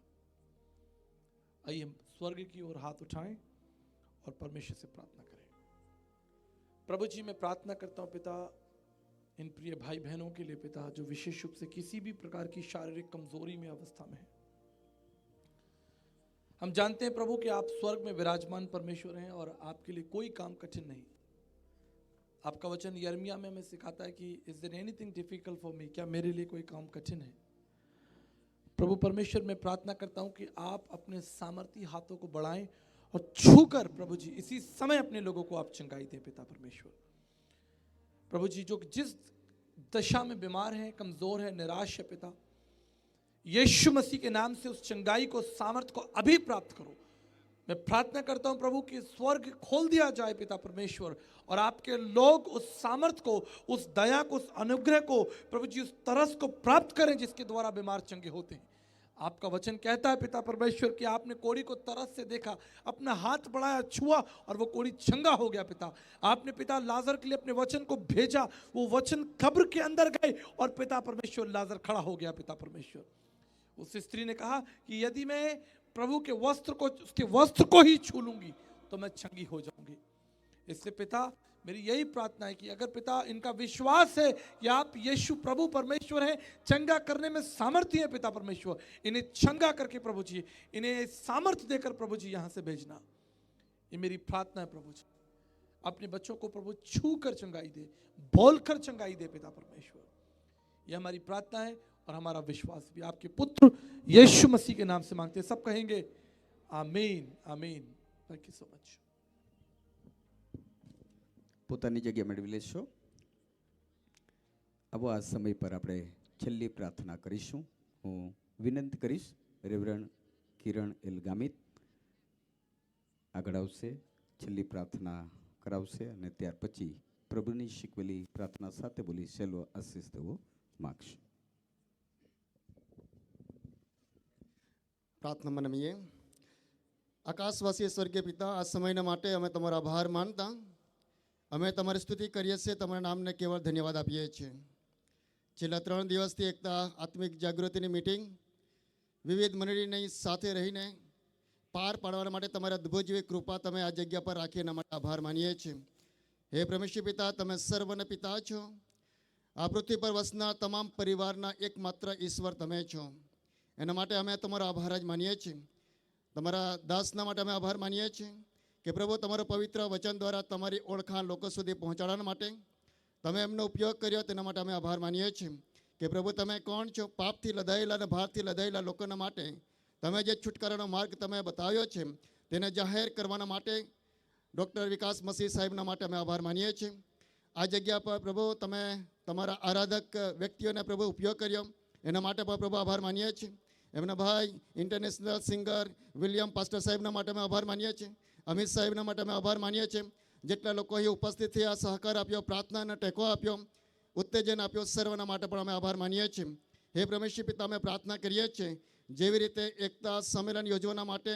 आइए हम स्वर्ग की ओर हाथ उठाएं और परमेश्वर से प्रार्थना करें। प्रभु जी, मैं प्रार्थना करता हूं पिता, इन प्रिय भाई बहनों के लिए पिता, जो विशेष रूप से किसी भी प्रकार की शारीरिक कमजोरी में अवस्था में है। हम जानते हैं प्रभु कि आप स्वर्ग में विराजमान परमेश्वर हैं और आपके लिए कोई काम कठिन नहीं। आपका वचन यिर्मयाह में हमें सिखाता है कि is there anything difficult for me, क्या मेरे लिए कोई काम कठिन है। प्रभु परमेश्वर, मैं प्रार्थना करता हूं कि आप अपने सामर्थी हाथों को बढ़ाएं और छूकर प्रभु जी इसी समय अपने लोगों को आप चंगाई दें पिता परमेश्वर। प्रभु जी, जो जिस दशा में बीमार हैं, कमजोर है, निराश है पिता, यीशु मसीह के नाम से उस चंगाई को, सामर्थ को अभी प्राप्त करो। मैं प्रार्थना करता हूं प्रभु कि स्वर्ग खोल दिया जाए पिता परमेश्वर, और आपके लोग उस सामर्थ को, उस दया को, उस अनुग्रह को प्रभु जी, उस तरस को प्राप्त करें जिसके द्वारा बीमार चंगे होते हैं। आपका वचन कहता है पिता परमेश्वर कि आपने कोढ़ी को तरस से देखा, अपना हाथ बढ़ाया, छुआ और वो कोढ़ी चंगा हो गया पिता। आपने पिता लाजर के लिए अपने वचन को भेजा, वो वचन कब्र के अंदर गए और पिता परमेश्वर लाजर खड़ा हो गया पिता परमेश्वर। उस स्त्री ने कहा कि यदि मैं प्रभु के वस्त्र को, उसके वस्त्र को ही छू लूंगी तो मैं चंगी हो जाऊंगी। इसलिए पिता, मेरी यही प्रार्थना है कि अगर पिता इनका विश्वास है कि आप यीशु प्रभु परमेश्वर हैं, चंगा करने में सामर्थ्य है पिता परमेश्वर, इन्हें चंगा करके प्रभु जी, इन्हें सामर्थ्य देकर प्रभु जी यहां से भेजना, ये मेरी प्रार्थना है प्रभु जी। अपने बच्चों को प्रभु छू कर चंगाई दे, बोलकर चंगाई दे पिता परमेश्वर। यह हमारी प्रार्थना है और हमारा विश्वास भी आपके पुत्र यीशु मसीह के नाम से मांगते हैं। सब कहेंगे आमीन, आमीन। Thank you so much. પોતાની જગ્યા મેળવી લેશો। આવો આ સમય પર આપણે છેલ્લી પ્રાર્થના કરીશું। હું વિનંતી કરીશ રેવરન્ડ કિરણ એલ ગામિત આગળ આવશે, છેલ્લી પ્રાર્થના કરાવશે અને ત્યાર પછી પ્રભુની શીખવેલી પ્રાર્થના સાથે બોલી છેલ્લો આશીષ દેવો માગશે। प्रार्थना मनमीए। आकाशवासी स्वर्गीय पिता, आ समयना માટે અમે તમારો આભાર માનતા અમે તમારી સ્તુતિ કરીએ છીએ, તમારા નામને કેવળ ધન્યવાદ આપીએ છીએ। છેલ્લા 3 દિવસથી એકતા આત્મિક જાગૃતિની મીટિંગ વિવિધ મંડળીની સાથે રહીને પાર પાડવા માટે તમારા અદ્ભુત જેવી કૃપા તમે આ જગ્યા પર રાખી એના માટે આભાર માનીએ છીએ। હે પરમેશ્વર પિતા, તમે સર્વના પિતા છો। આ પૃથ્વી પર વસના તમામ પરિવારના એકમાત્ર ઈશ્વર તમે છો। એના માટે અમે તમારો આભાર જ માનીએ છીએ। તમારા દાસના માટે અમે આભાર માનીએ છીએ કે પ્રભુ તમારો પવિત્ર વચન દ્વારા તમારી ઓળખાણ લોકો સુધી પહોંચાડવા માટે તમે એમનો ઉપયોગ કર્યો, તેના માટે અમે આભાર માનીએ છીએ કે પ્રભુ તમે કોણ છો। પાપથી લદાયેલા અને ભારથી લદાયેલા લોકોના માટે તમે જે છુટકારાનો માર્ગ તમે બતાવ્યો છે તેને જાહેર કરવાના માટે ડૉક્ટર વિકાસ મસીહ સાહેબના માટે અમે આભાર માનીએ છીએ। આ જગ્યા પર પ્રભુ તમે તમારા આરાધક વ્યક્તિઓને પ્રભુ ઉપયોગ કર્યો, એના માટે પણ પ્રભુ આભાર માનીએ છીએ। એમના ભાઈ ઇન્ટરનેશનલ સિંગર વિલિયમ પાસ્ટર સાહેબના માટે અમે આભાર માનીએ છીએ। અમિત સાહેબના માટે અમે આભાર માનીએ છીએ। જેટલા લોકો અહીં ઉપસ્થિત થયા, સહકાર આપ્યો, પ્રાર્થનાને ટેકો આપ્યો, ઉત્તેજન આપ્યો, સર્વના માટે પણ અમે આભાર માનીએ છીએ। હે પરમેશ્વર પિતા, અમે પ્રાર્થના કરીએ છીએ જેવી રીતે એકતા સંમેલન યોજવાના માટે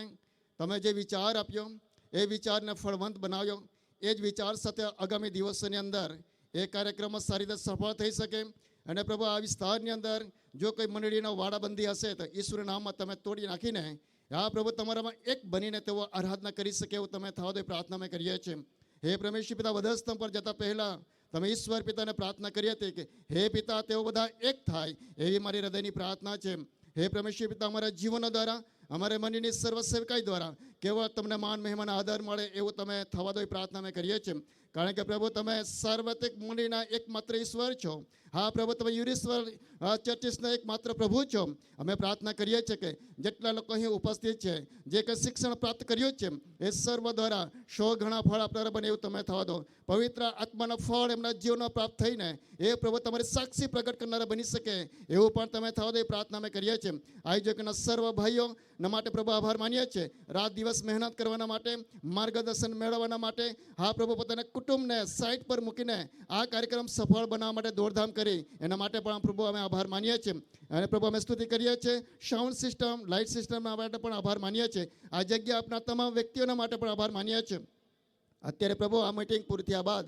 તમે જે વિચાર આપ્યો એ વિચારને ફળવંત બનાવ્યો, એ જ વિચાર સાથે આગામી દિવસોની અંદર એ કાર્યક્રમમાં સારી રીતે સફળ થઈ શકે। અને પ્રભુ આ વિસ્તારની અંદર જો કોઈ મંડળીનો વાડાબંધી હશે તો ઈશ્વરના નામમાં તમે તોડી નાખીને આ પ્રભુ તમારામાં એક બનીને તેઓ આરાધના કરી શકે એવું તમે થવા દો, પ્રાર્થના અમે કરીએ છીએ। હે પરમેશ્વર પિતા, વધસ્તંભ પર જતા પહેલાં તમે ઈશ્વર પિતાને પ્રાર્થના કરી હતી કે હે પિતા તેઓ બધા એક થાય, એવી મારી હૃદયની પ્રાર્થના છે। હે પરમેશ્વર પિતા, અમારા જીવનો દ્વારા, અમારે મંડળીની સર્વ સેવકાઈ દ્વારા કેવળ તમને માન મહેમાન આદર મળે એવું તમે થવા દો, પ્રાર્થના અમે કરીએ છીએ। કારણ કે પ્રભુ તમે સાર્વત્રિક મંડળીના એકમાત્ર ઈશ્વર છો। હા પ્રભુ, તમે યુરીશ્વર ચર્ચિસના એકમાત્ર પ્રભુ છો। અમે પ્રાર્થના કરીએ છીએ કે જેટલા લોકો અહીં ઉપસ્થિત છે, જે કંઈ શિક્ષણ પ્રાપ્ત કર્યું છે એ સર્વ દ્વારા 100 ગણા ફળ આપનારા બને એવું તમે થવા દો। પવિત્ર આત્માના ફળ એમના જીવનમાં પ્રાપ્ત થઈને એ પ્રભુ તમારી સાક્ષી પ્રગટ કરનારા બની શકે એવું પણ તમે થવા દો, પ્રાર્થના અમે કરીએ છીએ। આયોજકના સર્વ ભાઈઓના માટે પ્રભુ આભાર માનીએ છીએ। રાત દિવસ મહેનત કરવાના માટે, માર્ગદર્શન મેળવવાના માટે, હા પ્રભુ પોતાના કુટુંબને સાઈડ પર મૂકીને આ કાર્યક્રમ સફળ બનાવવા માટે દોડધામ કરી એના માટે પણ પ્રભુ અમે આભાર માનીએ છીએ। અને પ્રભુ અમે સ્તુતિ કરીએ છીએ સાઉન્ડ સિસ્ટમ, લાઇટ સિસ્ટમના માટે પણ આભાર માનીએ છીએ। આ જગ્યા આપના તમામ વ્યક્તિઓના માટે પણ આભાર માનીએ છીએ। અત્યારે પ્રભુ આ મીટિંગ પૂરી થયા બાદ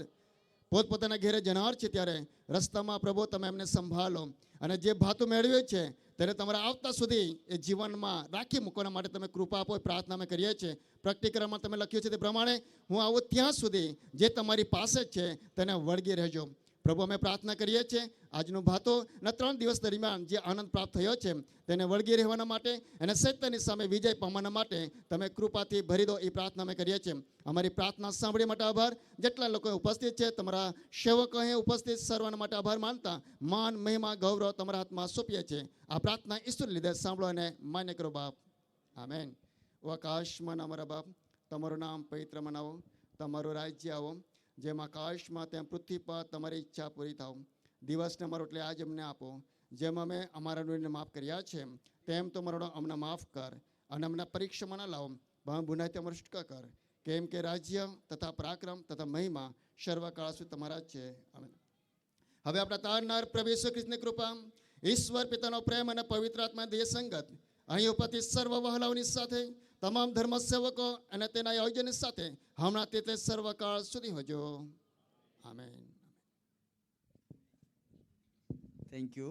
પોતપોતાના ઘેરે જનાર છે ત્યારે રસ્તામાં પ્રભુ તમે એમને સંભાળો। અને જે ભાતું મેળવ્યું છે તેને તમારા આવતા સુધી એ જીવનમાં રાખી મૂકવાના માટે તમે કૃપા આપો એ પ્રાર્થના અમે કરીએ છીએ. પ્રકટીકરણમાં તમે લખ્યું છે તે પ્રમાણે હું આવું ત્યાં સુધી જે તમારી પાસે છે તેને વળગી રહેજો. પ્રભુ અમે પ્રાર્થના કરીએ છીએ આજનું ભાતોના 3 દિવસ દરમિયાન જે આનંદ પ્રાપ્ત થયો છે તેને વળગી રહેવાના માટે અને સૈતાનની સામે વિજય પામવાના માટે તમે કૃપાથી ભરી દો એ પ્રાર્થના અમે કરીએ છીએ. અમારી પ્રાર્થના સાંભળવા માટે આભાર. જેટલા લોકો ઉપસ્થિત છે તમારા સેવકો અહીં ઉપસ્થિત સર્વના માટે આભાર માનતા માન મહિમા ગૌરવ તમારા હાથમાં સોંપીએ છીએ. આ પ્રાર્થના ઈશ્વર લીધે સાંભળો અને માન્ય કરો બાપ. આમેન. ઓ આકાશમાં અમારા બાપ, તમારું નામ પવિત્ર મનાવો, તમારું રાજ્ય આવો, જેમ આકાશમાં તેમ પૃથ્વી પર તમારી ઈચ્છા પૂરી થાવ. દિવસને અમારો એટલે આજ અમને આપો, જેમ અમે અમારા ઋણને માફ કર્યા છે તેમ તો અમારો અમને માફ કર, અને અમને પરીક્ષામાં ના લાવો, પણ ગુનાથી અમારો છુટકા કર, કેમ કે રાજ્ય તથા પરાક્રમ તથા મહિમા સર્વકાળ સુધી તમારા જ છે. આમેન. હવે આપણા તારનાર પ્રભુ ઈસુ ખ્રિસ્તની કૃપા, ઈશ્વર પિતાનો પ્રેમ અને પવિત્ર આત્મા દેહ સંગત અહીં ઉપસ્થિત સર્વ વહાલાઓની સાથે તમામ ધર્મ સેવકો અને તેના આયોજનની સાથે હમણાં તે સર્વકાળ સુધી હોજો. આમેન. Thank you.